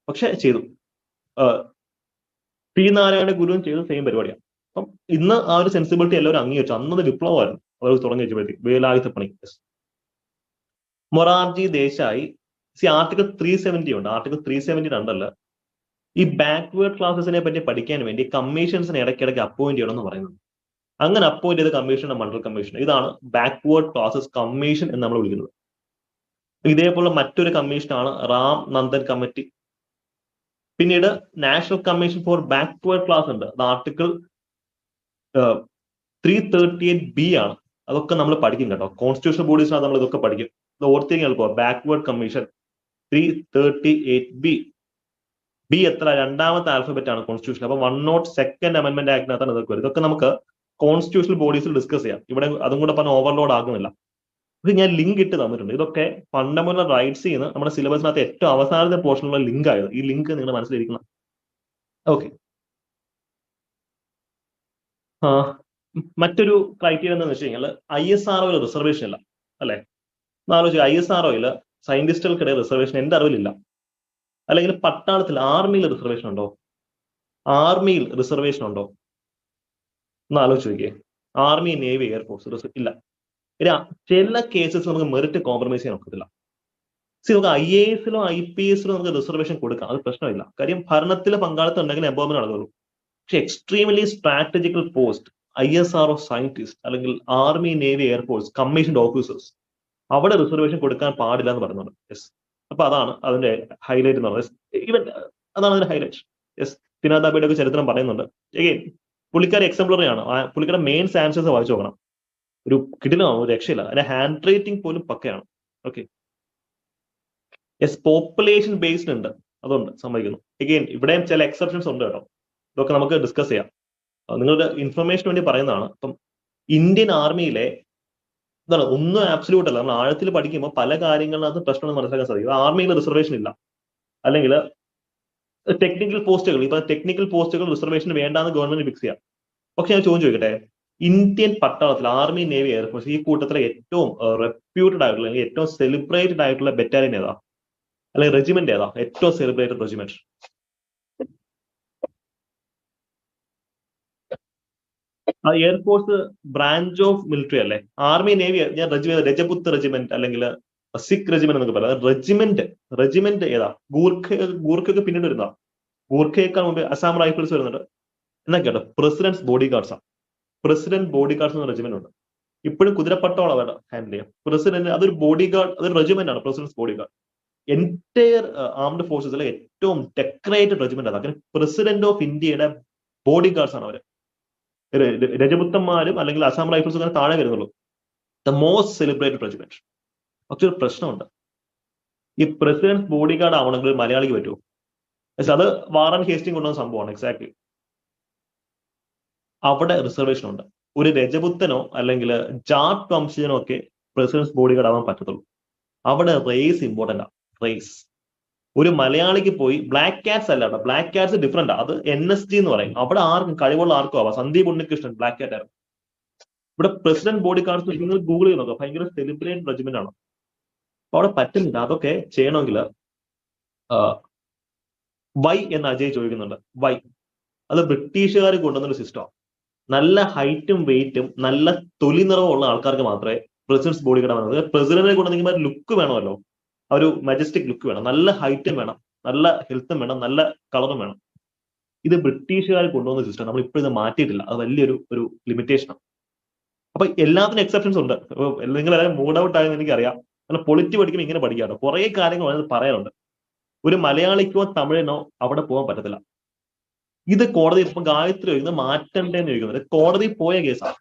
പക്ഷെ ചെയ്തു. ശ്രീനാരായണ ഗുരുവും ചെയ്ത സെയിം പരിപാടിയാണ്. അപ്പം ഇന്ന് ആ ഒരു സെൻസിബിലിറ്റി എല്ലാവരും അംഗീകരിച്ചു. അന്നത് വിപ്ലവമായിരുന്നു അവർ തുടങ്ങി വെച്ചപ്പോഴത്തേക്ക്. വേലായുധ പണിക്കർ, മൊറാർജി ദേശായി. ആർട്ടിക്കിൾ 370 ഉണ്ട്. ആർട്ടിക്കിൾ 372 ഈ ബാക്ക്വേർഡ് ക്ലാസസിനെ പറ്റി പഠിക്കാൻ വേണ്ടി കമ്മീഷൻസിനെ ഇടയ്ക്കിടയ്ക്ക് അപ്പോയിന്റ് ചെയ്യണം എന്ന് പറയുന്നത്. അങ്ങനെ അപ്പോയിന്റ് ചെയ്ത കമ്മീഷനാണ് മണ്ഡൽ കമ്മീഷൻ. ഇതാണ് ബാക്ക്വേർഡ് ക്ലാസസ് കമ്മീഷൻ എന്ന് നമ്മൾ വിളിക്കുന്നത്. ഇതേപോലെ മറ്റൊരു കമ്മീഷനാണ് റാം നന്ദൻ കമ്മിറ്റി. പിന്നീട് national commission for backward class ഉണ്ട്. അത് ആർട്ടിക്കിൾ 338B ആണ്. അതൊക്കെ നമ്മൾ പഠിക്കും കേട്ടോ. കോൺസ്റ്റിറ്റ്യൂഷണൽ ബോഡീസിനകത്ത് നമ്മൾ ഇതൊക്കെ പഠിക്കും. ഇത് ഓർത്തിരിക്കാൻ എളുപ്പമാണ്. Backward commission 338B. ബി എത്ര? രണ്ടാമത്തെ ആൽഫബറ്റ് ആണ് കോൺസ്റ്റിറ്റ്യൂഷൻ. അപ്പൊ 102nd അമെന്റ്മെന്റ് ആക്ടിനകത്താണ് ഇതൊക്കെ വരും. ഇതൊക്കെ നമുക്ക് കോൺസ്റ്റിറ്റ്യൂഷണൽ ബോഡീസിൽ ഡിസ്കസ് ചെയ്യാം. ഇവിടെ അതും കൂടെ പറഞ്ഞ ഓവർലോഡ് ആകുന്നില്ല. ഇത് ഞാൻ ലിങ്ക് ഇട്ട് തന്നിട്ടുണ്ട്. ഇതൊക്കെ ഫണ്ടമെന്റൽ റൈറ്റ്സ് ചെയ്യുന്ന നമ്മുടെ സിലബസിനകത്ത് ഏറ്റവും അവസാനത്തെ പോർഷനുള്ള ലിങ്ക് ആയത്. ഈ ലിങ്ക് നിങ്ങളുടെ മനസ്സിലിരിക്കണം. ഓക്കെ. മറ്റൊരു ക്രൈറ്റീരിയ എന്താണെന്ന് വെച്ച് കഴിഞ്ഞാൽ ISROയിൽ റിസർവേഷൻ ഇല്ല അല്ലെ. ആലോചിക്കുക, ISROയിൽ സയന്റിസ്റ്റുകൾക്കിടയിൽ റിസർവേഷൻ എന്റെ അറിവിലില്ല. അല്ലെങ്കിൽ പട്ടാളത്തിൽ ആർമിയിൽ റിസർവേഷൻ ഉണ്ടോ? ആർമിയിൽ റിസർവേഷൻ ഉണ്ടോ എന്ന് ആലോചിച്ച് നോക്കിയേ. ആർമി, നേവി, എയർഫോഴ്സ് ഇല്ല. ചില കേസസ് നമുക്ക് മെറിറ്റ് കോംപ്രമൈസ് ചെയ്യാൻ ഒക്കത്തില്ല. നമുക്ക് IASലോ IPSലോ നമുക്ക് റിസർവേഷൻ കൊടുക്കാം, അത് പ്രശ്നമില്ല. കാര്യം ഭരണത്തിൽ പങ്കാളിത്തം ഉണ്ടെങ്കിൽ എംപവർമെന്റ് നടക്കുള്ളൂ. പക്ഷെ extremely strategical post, ISRO scientist അല്ലെങ്കിൽ army, navy, air force commissioned officers, അവിടെ റിസർവേഷൻ കൊടുക്കാൻ പാടില്ല എന്ന് പറയുന്നുണ്ട്. യെസ്. അപ്പൊ അതാണ് അതിന്റെ ഹൈലൈറ്റ് എന്ന് പറയുന്നത്. ഈവൻ അതാണ് അതിന്റെ ഹൈലൈറ്റ്. യെസ്. തിനാദാബിയുടെ ഒക്കെ ചരിത്രം പറയുന്നുണ്ട്. എഗെയിൻ പുള്ളിക്കാരി എക്സാംപ്ലറി ആണ്. പുള്ളിക്കാരുടെ മെയിൻ ആൻസേഴ്സ് വായിച്ചു നോക്കണം. ഒരു കിടിലമാണ്, ഒരു രക്ഷയില്ല. അതിന്റെ ഹാൻഡ് റൈറ്റിംഗ് പോലും പക്കയാണ്. ഓക്കെ. യെസ്. പോപ്പുലേഷൻ ബേസ്ഡ് ഉണ്ട്, അതുണ്ട്, സമ്മതിക്കുന്നു. എഗെയിൻ ഇവിടെയും ചില എക്സെപ്ഷൻസ് ഉണ്ട് കേട്ടോ. ഇതൊക്കെ നമുക്ക് ഡിസ്കസ് ചെയ്യാം. നിങ്ങളുടെ ഇൻഫർമേഷന് വേണ്ടി പറയുന്നതാണ്. അപ്പം ഇന്ത്യൻ ആർമിയിലെ ഇതാണ്, ഒന്നും ആബ്സല്യൂട്ട് അല്ല. നമ്മൾ ആഴത്തിൽ പഠിക്കുമ്പോൾ പല കാര്യങ്ങളിനകത്ത് പ്രശ്നമെന്ന് മനസ്സിലാക്കാൻ സാധിക്കും. ആർമിയിൽ റിസർവേഷൻ ഇല്ല, അല്ലെങ്കിൽ ടെക്നിക്കൽ പോസ്റ്റുകൾ, ഇപ്പൊ ടെക്നിക്കൽ പോസ്റ്റുകൾ റിസർവേഷൻ വേണ്ടാന്ന് ഗവൺമെന്റ് ഫിക്സ് ചെയ്യാം. പക്ഷെ ഞാൻ ചോദിക്കട്ടെ, ഇന്ത്യൻ പട്ടാളത്തിൽ ആർമി, നേവി, എയർഫോഴ്സ് ഈ കൂട്ടത്തിലെ ഏറ്റവും റെപ്യൂട്ടഡ് ആയിട്ടുള്ള അല്ലെങ്കിൽ ഏറ്റവും സെലിബ്രേറ്റഡ് ആയിട്ടുള്ള ബറ്റാലിയൻ ഏതാ, അല്ലെങ്കിൽ റെജിമെന്റ് ഏതാ? ഏറ്റവും celebrated regiment air force branch of military അല്ലേ. ആർമി, നേവി ഞാൻ രജപുത്ത് റെജിമെന്റ് അല്ലെങ്കിൽ സിഖ് റെജിമെന്റ് എന്നൊക്കെ പറയാം. റെജിമെന്റ് ഏതാ? ഗൂർഖയൊക്കെ പിന്നീട് വരുന്ന, ഗൂർഖയേക്കാൾ മുമ്പ് അസാം റൈഫിൾസ് വരുന്നുണ്ട്. എന്നാ കേട്ടോ, പ്രസിഡന്റ്സ് ബോഡി ഗാർഡ്സാണ്. പ്രസിഡന്റ് ബോഡി ഗാർഡ്സ് എന്ന റെജിമെന്റ് ഉണ്ട്. ഇപ്പോഴും കുതിരപ്പട്ടോളം അവിടെ ഹാൻഡിൽ ചെയ്യാം. പ്രസിഡന്റ് അതൊരു ബോഡി ഗാർഡ്, അതൊരു റെജിമെന്റ് ആണ്, president's body guard. Entire armed ഫോഴ്സസിലെ ഏറ്റവും ഡെക്കറേറ്റഡ് റെജിമെന്റ് അതാണ്. പ്രസിഡന്റ് ഓഫ് ഇന്ത്യയുടെ ബോഡി ഗാർഡ്സ് ആണ് അവര്. രജപുത്തന്മാരും അല്ലെങ്കിൽ അസാം റൈഫിൾസും അങ്ങനെ താഴെ വരുന്നുള്ളൂ. The most celebrated regiment. പക്ഷെ ഒരു പ്രശ്നമുണ്ട്, ഈ പ്രസിഡന്റ് ബോഡി ഗാർഡ് ആവണമെങ്കിൽ ഒരു മലയാളിക്ക് പറ്റുമോ? അത് വാറൻ ഹേസ്റ്റിംഗ് കൊണ്ടുവന്ന സംഭവമാണ്. എക്സാക്ട്ലി. അവിടെ റിസർവേഷൻ ഉണ്ട്. ഒരു രജപുത്തനോ അല്ലെങ്കിൽ ജാട്ട് വംശജനോ ഒക്കെ പ്രസിഡന്റ് ബോഡി ഗാർഡ് ആവാൻ പറ്റത്തുള്ളൂ. അവിടെ റേസ് ഇമ്പോർട്ടന്റ് ആണ്. റേസ്. ഒരു മലയാളിക്ക് പോയി ബ്ലാക്ക് കാറ്റ്സ് അല്ല കേട്ടോ, ബ്ലാക്ക് കാറ്റ്സ് ഡിഫറെന്റ് ആണ്. അത് NSG എന്ന് പറയും. അവിടെ ആർക്കും കഴിവുള്ള ആർക്കും ആവാം. സന്ദീപ് ഉണ്ണികൃഷ്ണൻ ബ്ലാക്ക് കാറ്റ് ആയിരുന്നു. ഇവിടെ പ്രസിഡന്റ് ബോഡി ഗാർഡ്സ് നിങ്ങൾ ഗൂഗിൾ ചെയ്ത് നോക്കുക, ഭയങ്കര സെലിബ്രേറ്റ് റെജിമെന്റ് ആണ്. അപ്പൊ അവിടെ പറ്റുന്നില്ല. അതൊക്കെ ചെയ്യണമെങ്കിൽ വൈ എന്ന് അജയ് ചോദിക്കുന്നുണ്ട്. വൈ? അത് ബ്രിട്ടീഷുകാർ കൊണ്ടുവന്നൊരു സിസ്റ്റമാണ്. നല്ല ഹൈറ്റും വെയിറ്റും നല്ല തൊലി നിറവുള്ള ആൾക്കാർക്ക് മാത്രമേ പ്രസിഡന്റ്സ് ബോഡി ഗാർഡ് ആവുന്നത്. പ്രസിഡന്റിനെ കൊണ്ടുവന്നെങ്കിൽ ലുക്ക് വേണമല്ലോ, ഒരു മജസ്റ്റിക് ലുക്ക് വേണം, നല്ല ഹൈറ്റും വേണം, നല്ല ഹെൽത്തും വേണം, നല്ല കളറും വേണം. ഇത് ബ്രിട്ടീഷുകാർ കൊണ്ടുവന്ന സിസ്റ്റം. നമ്മൾ ഇപ്പോഴും ഇത് മാറ്റിയിട്ടില്ല. അത് വലിയൊരു ലിമിറ്റേഷനാണ്. അപ്പൊ എല്ലാത്തിനും എക്സെപ്ഷൻസ് ഉണ്ട്. നിങ്ങൾ എല്ലാവരും മൂഡ് ഔട്ട് ആയെന്ന് എനിക്കറിയാം. കാരണം പൊളിറ്റി പഠിക്കുമ്പോൾ ഇങ്ങനെ പഠിക്കാറുണ്ട്. കുറെ കാര്യങ്ങൾ അതിന് പറയാനുണ്ട്. ഒരു മലയാളിക്കോ തമിഴിനോ അവിടെ പോകാൻ പറ്റത്തില്ല. ഇത് കോടതി ഇപ്പൊ ഗായത്രി ചോദിക്കുന്നത് മാറ്റണ്ടേന്ന് ചോദിക്കുന്നത് കോടതി പോയ കേസാണ്.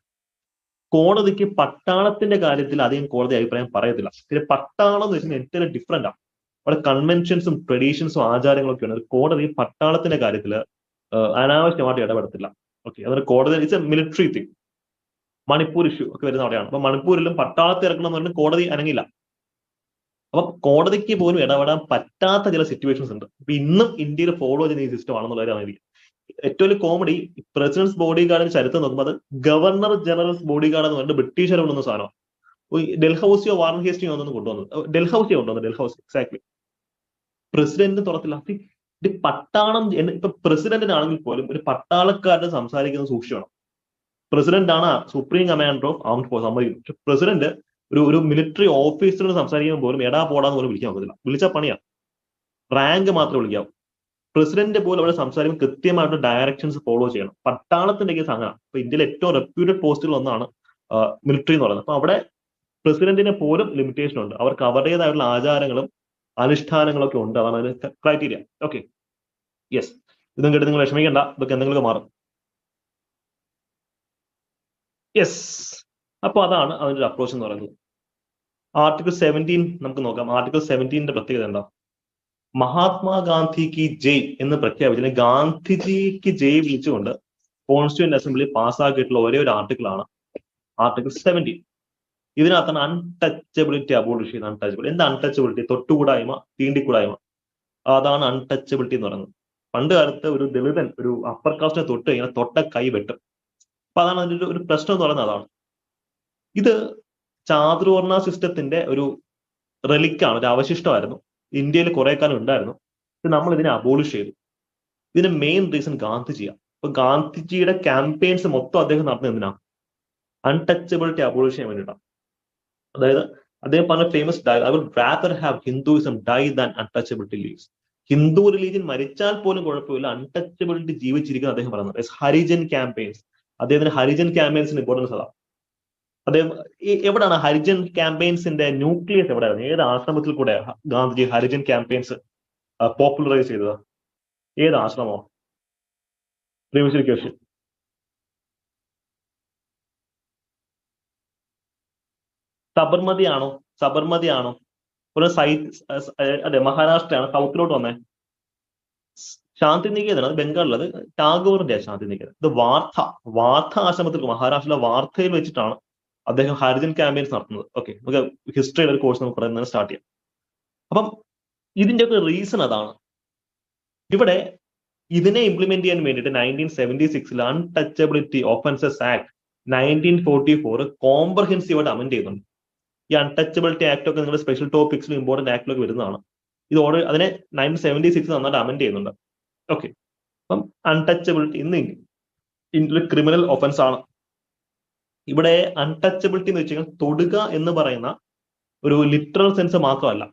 കോടതിക്ക് പട്ടാളത്തിന്റെ കാര്യത്തിൽ അധികം കോടതി അഭിപ്രായം പറയത്തില്ല. പിന്നെ പട്ടാളം എന്ന് വെച്ചാൽ ഏറ്റവും ഡിഫറെന്റ് ആണ്. അവിടെ കൺവെൻഷൻസും ട്രഡീഷൻസും ആചാരങ്ങളൊക്കെയാണ്. കോടതി പട്ടാളത്തിന്റെ കാര്യത്തിൽ അനാവശ്യമായിട്ട് ഇടപെടത്തില്ല. ഓക്കെ, അതൊരു കോടതി it's A military thing. Manipur issue ഒക്കെ വരുന്ന അവിടെയാണ്. അപ്പൊ മണിപ്പൂരിലും പട്ടാളത്തെ ഇറക്കണം എന്ന് പറഞ്ഞാൽ കോടതി അനങ്ങില്ല. അപ്പൊ കോടതിക്ക് പോലും ഇടപെടാൻ പറ്റാത്ത ചില സിറ്റുവേഷൻസ് ഉണ്ട്. ഇപ്പൊ ഇന്നും ഇന്ത്യയിൽ ഫോളോ ചെയ്യുന്ന ഈ സിസ്റ്റം ആണെന്നുള്ളവരാണ് എനിക്ക് ഏറ്റവും വലിയ കോമഡി. പ്രസിഡന്റ്സ് ബോഡി ഗാർഡിന് ചരിത്രം നോക്കുമ്പോൾ അത് ഗവർണർ ജനറൽസ് ബോഡി ഗാർഡ് എന്ന് പറഞ്ഞിട്ട് ബ്രിട്ടീഷുകാർ കൊണ്ടുവന്ന സാധനം. ഡൽഹൌസിയോ വാറൻ ഹേസ്റ്റിംഗ് ഒന്നും കൊണ്ടുവന്നത്, ഡൽഹൌസിയോ കൊണ്ടുവന്നത്. Dalhousie exactly. പ്രസിഡന്റ് തുറത്തില്ല. ഇത് പട്ടാളം. ഇപ്പൊ പ്രസിഡന്റിനാണെങ്കിൽ പോലും ഒരു പട്ടാളക്കാരന് സംസാരിക്കുന്നത് സൂക്ഷിക്കണം. പ്രസിഡന്റ് ആണ് supreme commander of armed force, സമ്മതിക്കും. പക്ഷെ പ്രസിഡന്റ് ഒരു മിലിറ്ററി ഓഫീസറിന് സംസാരിക്കുമ്പോൾ പോലും എടാ പോടാന്ന് പോലും വിളിക്കാൻ പറ്റത്തില്ല. വിളിച്ചാൽ പണിയാ. റാങ്ക് മാത്രമേ വിളിക്കാവൂ. പ്രസിഡന്റ് പോലും അവിടെ സംസാരിക്കുമ്പോൾ കൃത്യമായിട്ട് ഡയറക്ഷൻസ് ഫോളോ ചെയ്യണം. പട്ടാളത്തിന്റെ കേസ് അങ്ങനെ. ഇപ്പൊ ഇന്ത്യയിലെ ഏറ്റവും റെപ്യൂട്ടഡ് പോസ്റ്റുകൾ ഒന്നാണ് മിലിറ്ററി എന്ന് പറയുന്നത്. അപ്പൊ അവിടെ പ്രസിഡന്റിന് പോലും ലിമിറ്റേഷൻ ഉണ്ട്. അവർക്ക് അവരുടേതായിട്ടുള്ള ആചാരങ്ങളും അനുഷ്ഠാനങ്ങളും ഒക്കെ ഉണ്ട്. അതാണ് അതിന് ക്രൈറ്റീരിയ. Okay, yes. ഇതും കേട്ട് നിങ്ങൾ വിഷമിക്കേണ്ട, ഇതൊക്കെ എന്തെങ്കിലും മാറും. യെസ്. അപ്പൊ അതാണ് അതിന്റെ ഒരു അപ്രോച്ച് എന്ന് പറയുന്നത്. ആർട്ടിക്കിൾ 17 നമുക്ക് നോക്കാം. ആർട്ടിക്കിൾ 17ന്റെ പ്രത്യേകത എന്താ? മഹാത്മാഗാന്ധിക്ക് ജയ് എന്ന് പ്രഖ്യാപിച്ചതിന് ഗാന്ധിജിക്ക് ജയ് വിളിച്ചുകൊണ്ട് കോൺസ്റ്റിറ്റ്യൂന്റ് അസംബ്ലി പാസ്സാക്കിയിട്ടുള്ള ഒരേ ഒരു ആർട്ടിക്കിളാണ് ആർട്ടിക്കിൾ 17. ഇതിനകത്താണ് അൺടച്ചബിലിറ്റി അബോളിഷ് ചെയ്യുന്നത്. അൺടച്ചബിലിറ്റി എന്താ? അൺടച്ചബിലിറ്റി തൊട്ടുകൂടായ്മ, തീണ്ടിക്കൂടായ്മ. അതാണ് അൺടച്ചബിലിറ്റി എന്ന് പറയുന്നത്. പണ്ട് കാലത്ത് ഒരു ദളിതൻ ഒരു അപ്പർ കാസ്റ്റിനെ തൊട്ട് കഴിഞ്ഞാൽ തൊട്ട കൈ വെട്ടും. അപ്പൊ അതാണ് അതിന്റെ ഒരു പ്രശ്നം എന്ന് പറയുന്നത്. അതാണ് ഇത് ചാതുർവർണ്ണ സിസ്റ്റത്തിന്റെ ഒരു റെലിക്കാണ്, ഒരു അവശിഷ്ടമായിരുന്നു. ഇന്ത്യയിൽ കുറെ കാലം ഉണ്ടായിരുന്നു. നമ്മൾ ഇതിനെ അബോളിഷ് ചെയ്തു. ഇതിന് മെയിൻ റീസൺ ഗാന്ധിജിയാണ്. അപ്പൊ ഗാന്ധിജിയുടെ ക്യാമ്പയിൻസ് മൊത്തം അദ്ദേഹം നടത്തുന്നത് എന്തിനാ? അൺടച്ചബിലിറ്റി അബോളിഷ് ചെയ്യാൻ വേണ്ടിയിട്ടാണ്. അതായത് അദ്ദേഹം പറഞ്ഞ famous dialogue, I will rather have Hinduism die than untouchability lives. Hindu religion മരിച്ചാൽ പോലും കുഴപ്പമില്ല, അൺടച്ചബിലിറ്റി ജീവിച്ചിരിക്കുന്ന അദ്ദേഹം പറയുന്നത്. ഹരിജൻ ക്യാമ്പയിൻസ്, അദ്ദേഹത്തിന് ഹരിജൻ ക്യാമ്പയിൻസിന് ഇമ്പോർട്ടൻസ് അതാണ്. അദ്ദേഹം എവിടെയാണ് ഹരിജൻ ക്യാമ്പയിൻസിന്റെ ന്യൂക്ലിയസ് എവിടെയായിരുന്നു? ഏത് ആശ്രമത്തിൽ കൂടെ ഗാന്ധിജി ഹരിജൻ ക്യാമ്പയിൻസ് പോപ്പുലറൈസ് ചെയ്തത്? ഏത് ആശ്രമോ? Previous question. സബർമതി ആണോ? സബർമതി ആണോ? ഒരു അതെ, മഹാരാഷ്ട്രയാണ്. സൗത്തിലോട്ട് വന്നേ. ശാന്തിനികേതൻ, അത് ബംഗാളിൽ, അത് ടാഗോറിന്റെ ശാന്തിനികേതൻ. ഇത് വാർത്ത ആശ്രമത്തിൽ, മഹാരാഷ്ട്രയിലെ വാർത്തയിൽ വെച്ചിട്ടാണ് അദ്ദേഹം ഹരിജൻ ക്യാമ്പയിൻസ് നടത്തുന്നത്. ഓക്കെ, നമുക്ക് ഹിസ്റ്ററിയുടെ ഒരു കോഴ്സ് നമുക്ക് പറയുന്നത് സ്റ്റാർട്ട് ചെയ്യാം. അപ്പം ഇതിന്റെ ഒക്കെ റീസൺ അതാണ്. ഇവിടെ ഇതിനെ ഇംപ്ലിമെന്റ് ചെയ്യാൻ വേണ്ടിയിട്ട് 1976 അൺടച്ചബിലിറ്റി ഒഫൻസസ് ആക്ട് 1944 കോംപ്രഹെൻസീവായിട്ട് അമെന്റ് ചെയ്യുന്നുണ്ട്. ഈ അൺടച്ചബിലിറ്റി ആക്ട് ഒക്കെ നിങ്ങളുടെ സ്പെഷ്യൽ ടോപ്പിക്സിലും ഇമ്പോർട്ടന്റ് ആക്ടിലൊക്കെ വരുന്നതാണ്. ഇത് ഓൾറെഡി അതിനെ 1976 നന്നായിട്ട് അമെന്റ് ചെയ്യുന്നുണ്ട്. ഓക്കെ, അപ്പം അൺടച്ചബിലിറ്റി ഇന്ന് ഇന്ത്യയിൽ ക്രിമിനൽ ഒഫൻസ് ആണ്. ഇവിടെ അൺടച്ചബിലിറ്റി എന്ന് വെച്ച് കഴിഞ്ഞാൽ തൊടുക എന്ന് പറയുന്ന ഒരു ലിറ്ററൽ സെൻസ് മാത്രമല്ല,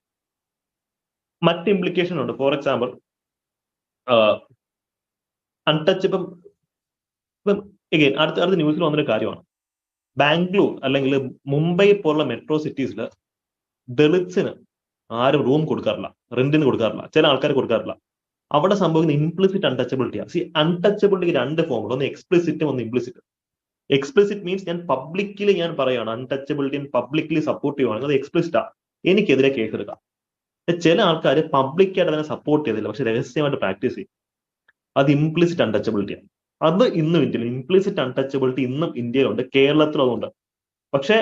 മറ്റ് ഇംപ്ലിക്കേഷൻ ഉണ്ട്. ഫോർ എക്സാമ്പിൾ, അൺടച്ചബിൾ എഗെയിൻ അടുത്ത ന്യൂസിൽ വന്നൊരു കാര്യമാണ്. ബാംഗ്ലൂർ അല്ലെങ്കിൽ മുംബൈ പോലുള്ള മെട്രോ സിറ്റീസിൽ ദളിത്സിന് ആരും റൂം കൊടുക്കാറില്ല, റെന്റിന് കൊടുക്കാറില്ല, ചില ആൾക്കാർ കൊടുക്കാറില്ല. അവിടെ സംഭവിക്കുന്ന ഇംപ്ലിസിറ്റ് അൺടച്ചബിലിറ്റിയാണ്. അൺടച്ചബിലിറ്റിക്ക് രണ്ട് ഫോമുകൾ, ഒന്ന് എക്സ്പ്ലിസിറ്റും ഒന്ന് ഇംപ്ലിസിറ്റ്. എക്സ്പ്ലിസിറ്റ് മീൻസ് ഞാൻ പബ്ലിക്കലി ഞാൻ പറയുകയാണ് അൺടച്ചബിലിറ്റി പബ്ലിക്കലി സപ്പോർട്ട് ചെയ്യുവാണെങ്കിൽ അത് എക്സ്പ്ലിസിറ്റാ, എനിക്കെതിരെ കേസ് എടുക്കാം. ചില ആൾക്കാർ പബ്ലിക്കായിട്ട് അതിനെ സപ്പോർട്ട് ചെയ്തില്ല, പക്ഷെ രഹസ്യമായിട്ട് പ്രാക്ടീസ് ചെയ്യും. അത് ഇംപ്ലിസിറ്റ് അൺടച്ചബിലിറ്റിയാണ്. അത് ഇന്നും ഇന്ത്യയിൽ ഇംപ്ലിസിറ്റ് അൺടച്ചബിലിറ്റി ഇന്നും ഇന്ത്യയിലുണ്ട്, കേരളത്തിലും അതുണ്ട്. പക്ഷെ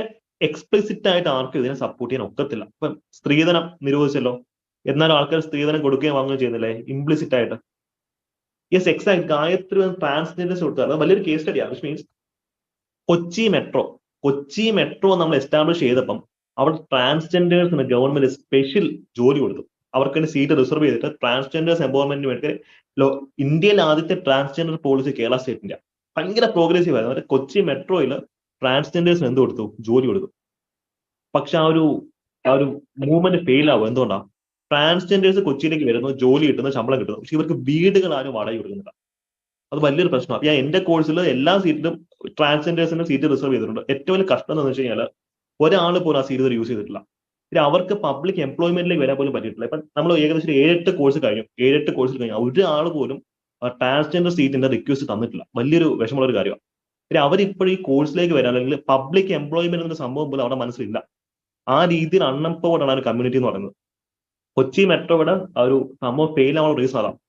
എക്സ്പ്ലിസിറ്റ് ആയിട്ട് ആർക്കും ഇതിനെ സപ്പോർട്ട് ചെയ്യാൻ ഒക്കത്തില്ല. ഇപ്പം സ്ത്രീധനം നിരോധിച്ചല്ലോ, എന്നാലും ആൾക്കാർ സ്ത്രീധനം കൊടുക്കുകയും വാങ്ങുകയും ചെയ്യുന്നില്ലേ ഇംപ്ലിസിറ്റ് ആയിട്ട്? Yes, exact. ഗായത്രി ട്രാൻസ്ജെൻഡേഴ്സ് കൊടുക്കാറ് വലിയൊരു കേസ് സ്റ്റഡിയാണ്. വിച്ച് മീൻസ് കൊച്ചി മെട്രോ നമ്മൾ എസ്റ്റാബ്ലിഷ് ചെയ്തപ്പം അവിടെ ട്രാൻസ്ജെൻഡേഴ്സിന് ഗവൺമെന്റ് സ്പെഷ്യൽ ജോലി കൊടുത്തു. അവർക്ക് സീറ്റ് റിസർവ് ചെയ്തിട്ട് ട്രാൻസ്ജെൻഡേഴ്സ് എംപവർമെന്റിന് വേണ്ടി ഇന്ത്യയിലെ ആദ്യത്തെ ട്രാൻസ്ജെൻഡർ പോളിസി കേരള സ്റ്റേറ്റിന്റെ ഭയങ്കര പ്രോഗ്രസീവ് ആയിരുന്നു. അവരുടെ കൊച്ചി മെട്രോയിൽ ട്രാൻസ്ജെൻഡേഴ്സിന് എന്ത് കൊടുത്തു? ജോലി കൊടുത്തു. പക്ഷെ ആ ഒരു മൂവ്മെന്റ് ഫെയിൽ ആവും. എന്തുകൊണ്ടാണ്? ട്രാൻസ്ജെൻഡേഴ്സ് കൊച്ചിയിലേക്ക് വരുന്നു, ജോലി കിട്ടുന്നു, ശമ്പളം കിട്ടുന്നു, പക്ഷെ ഇവർക്ക് വീടുകൾ ആരും വാടക കൊടുക്കുന്നില്ല. അത് വലിയൊരു പ്രശ്നമാണ്. ഞാൻ എന്റെ കോഴ്സിൽ എല്ലാ സീറ്റിലും ട്രാൻസ്ജെൻഡേഴ്സിന്റെ സീറ്റ് റിസർവ് ചെയ്തിട്ടുണ്ട്. ഏറ്റവും വലിയ കഷ്ടം എന്ന് വെച്ച് കഴിഞ്ഞാൽ ഒരാൾ പോലും ആ സീറ്റ് യൂസ് ചെയ്തിട്ടില്ല. പിന്നെ അവർക്ക് പബ്ലിക് എംപ്ലോയ്മെന്റിലേക്ക് വരാൻ പോലും പറ്റിയിട്ടില്ല. ഇപ്പൊ നമ്മൾ ഏകദേശം 7-8 കോഴ്സ് കഴിഞ്ഞു. 7-8 കോഴ്സിൽ കഴിഞ്ഞു ഒരാൾ പോലും ട്രാൻസ്ജെൻഡർ സീറ്റിന്റെ റിക്വസ്റ്റ് തന്നിട്ടില്ല. വലിയൊരു വിഷമമുള്ള ഒരു കാര്യമാണ്. പിന്നെ അവരിപ്പോഴും ഈ കോഴ്സിലേക്ക് വരാൻ അല്ലെങ്കിൽ പബ്ലിക് എംപ്ലോയ്മെന്റ് എന്ന സംഭവം പോലും അവിടെ മനസ്സിലില്ല. ആ രീതിയിൽ അൺഎംപവേർഡ് ആണ് ഒരു കമ്മ്യൂണിറ്റി എന്ന് പറയുന്നത്. കൊച്ചി മെട്രോയുടെ ആ ഒരു സംഭവം ഫെയിൽ ആവാനുള്ള റീസൺ അതാണ്.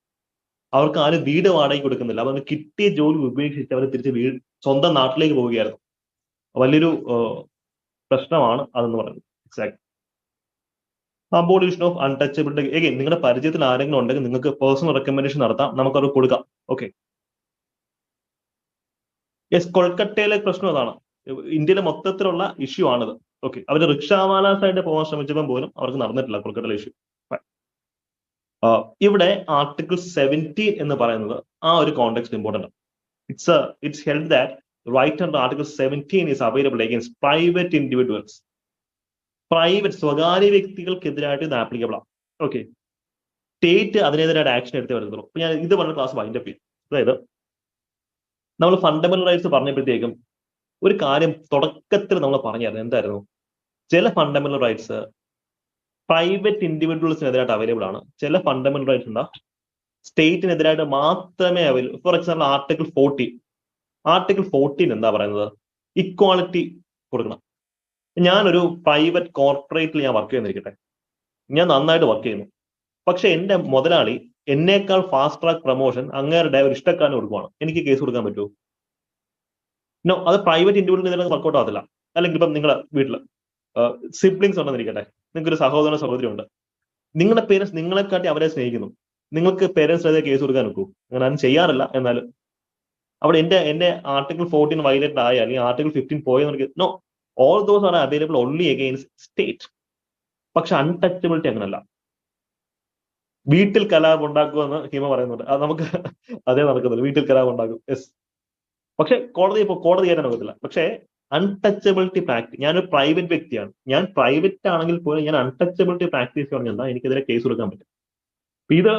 അവർക്ക് ആരും വീട് വാടകയ്ക്ക് കൊടുക്കുന്നില്ല. അവർ കിട്ടിയ ജോലി ഉപേക്ഷിച്ച് അവർ തിരിച്ച് സ്വന്തം നാട്ടിലേക്ക് പോവുകയായിരുന്നു. വലിയൊരു പ്രശ്നമാണ് അതെന്ന് പറയുന്നത്. Exact. Abolition of untouchability again നിങ്ങളുടെ പരിചയത്തിൽ ആരെങ്കിലും ഉണ്ടെങ്കിൽ നിങ്ങൾക്ക് പേഴ്സണൽ റെക്കമെൻഡേഷൻ നടത്താം, നമുക്കത് കൊടുക്കാം. ഓക്കെ, യെസ്, കൊൽക്കത്തയിലെ പ്രശ്നം അതാണ്. ഇന്ത്യയിലെ മൊത്തത്തിലുള്ള ഇഷ്യൂ ആണിത്. ഓക്കെ, അവർ റിക്ഷാവാലാസ് ആയിട്ട് പോകാൻ ശ്രമിച്ചപ്പോൾ പോലും അവർക്ക് നടന്നിട്ടില്ല കൊൽക്കത്തയിലെ ഇഷ്യൂ. ഇവിടെ ആർട്ടിക്കിൾ 17 എന്ന് പറയുന്നത് ആ ഒരു context important. It's held that right under article 17 is available against private individuals. സ്വകാര്യ വ്യക്തികൾക്കെതിരായിട്ട് ഇത് ആപ്ലിക്കബിൾ ആണ്. ഓക്കെ, സ്റ്റേറ്റ് അതിനെതിരായിട്ട് ആക്ഷൻ എടുത്തേ വരത്തുള്ളൂ. അപ്പൊ ഞാൻ ഇത് പറഞ്ഞ ക്ലാസ് വൈൻഡപ്പ് ചെയ്യും. അതായത് നമ്മൾ ഫണ്ടമെന്റൽ റൈറ്റ്സ് പറഞ്ഞപ്പോഴത്തേക്കും ഒരു കാര്യം തുടക്കത്തിൽ നമ്മൾ പറഞ്ഞായിരുന്നു. എന്തായിരുന്നു? ചില ഫണ്ടമെന്റൽ റൈറ്റ്സ് പ്രൈവറ്റ് ഇൻഡിവിജ്വൽസിനെതിരായിട്ട് അവൈലബിൾ ആണ്. ചില ഫണ്ടമെന്റൽ റൈറ്റ്സ് എന്താ സ്റ്റേറ്റിനെതിരായിട്ട് മാത്രമേ അവൈലബിൾ. ഫോർ എക്സാമ്പിൾ ആർട്ടിക്കിൾ 14 എന്താ പറയുന്നത്? ഇക്വാളിറ്റി കൊടുക്കണം. ഞാനൊരു പ്രൈവറ്റ് കോർപ്പറേറ്റിൽ ഞാൻ വർക്ക് ചെയ്യുന്നിരിക്കട്ടെ, ഞാൻ നന്നായിട്ട് വർക്ക് ചെയ്യുന്നു. പക്ഷെ എന്റെ മുതലാളി എന്നേക്കാൾ ഫാസ്റ്റ് ട്രാക്ക് പ്രൊമോഷൻ അങ്ങേരുടെ ഒരു ഇഷ്ടക്കാരന് കൊടുക്കുവാണ്. എനിക്ക് കേസ് കൊടുക്കാൻ പറ്റുമോ? നോ, അത് പ്രൈവറ്റ് ഇൻഡിവിജ്വലിനെതിരെ വർക്കൗട്ട് ആകത്തില്ല. അല്ലെങ്കിൽ ഇപ്പം നിങ്ങളുടെ വീട്ടിൽ സിബ്ലിങ്സ് ഉണ്ടെന്നിരിക്കട്ടെ, നിങ്ങൾക്ക് ഒരു സഹോദരനോ സഹോദരി ഉണ്ട്, നിങ്ങളുടെ പേരൻസ് നിങ്ങളെക്കാട്ടി അവരെ സ്നേഹിക്കുന്നു, നിങ്ങൾക്ക് പേരൻസിനെതിരെ കേസ് കൊടുക്കാൻ നോക്കൂ? അങ്ങനെ ആരും ചെയ്യാറില്ല. എന്നാലും അവിടെ എന്റെ ആർട്ടിക്കിൾ 14 വയലേറ്റ് ആയ അല്ലെങ്കിൽ ആർട്ടിക്കിൾ 15 പോയെന്ന് no, all those are available only against state. പക്ഷെ അൺടച്ചബിലിറ്റി അങ്ങനല്ല. വീട്ടിൽ കലാപം ഉണ്ടാക്കുമെന്ന് ഹിമ പറയുന്നുണ്ട്, അത് നമുക്ക് അതേ നടക്കുന്നില്ല. വീട്ടിൽ കലാപം ഉണ്ടാക്കും, യെസ്. പക്ഷെ കോടതി കയറ്റാൻ ഒക്കത്തില്ല. പക്ഷേ അൺടച്ചബിലിറ്റി പ്രാക്ടീസ്, ഞാനൊരു പ്രൈവറ്റ് വ്യക്തിയാണ്, ഞാൻ പ്രൈവറ്റ് ആണെങ്കിൽ പോലും ഞാൻ അൺടച്ചബിലിറ്റി പ്രാക്ടീസ് പറഞ്ഞാൽ എനിക്കെതിരെ കേസ് കൊടുക്കാൻ പറ്റും. ഇത്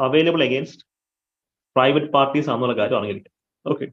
അവൈലബിൾ അഗെയിൻസ്റ്റ് പ്രൈവറ്റ് പാർട്ടീസ് ആണെന്നുള്ള കാര്യം അറിഞ്ഞിരിക്കും. ഓക്കെ.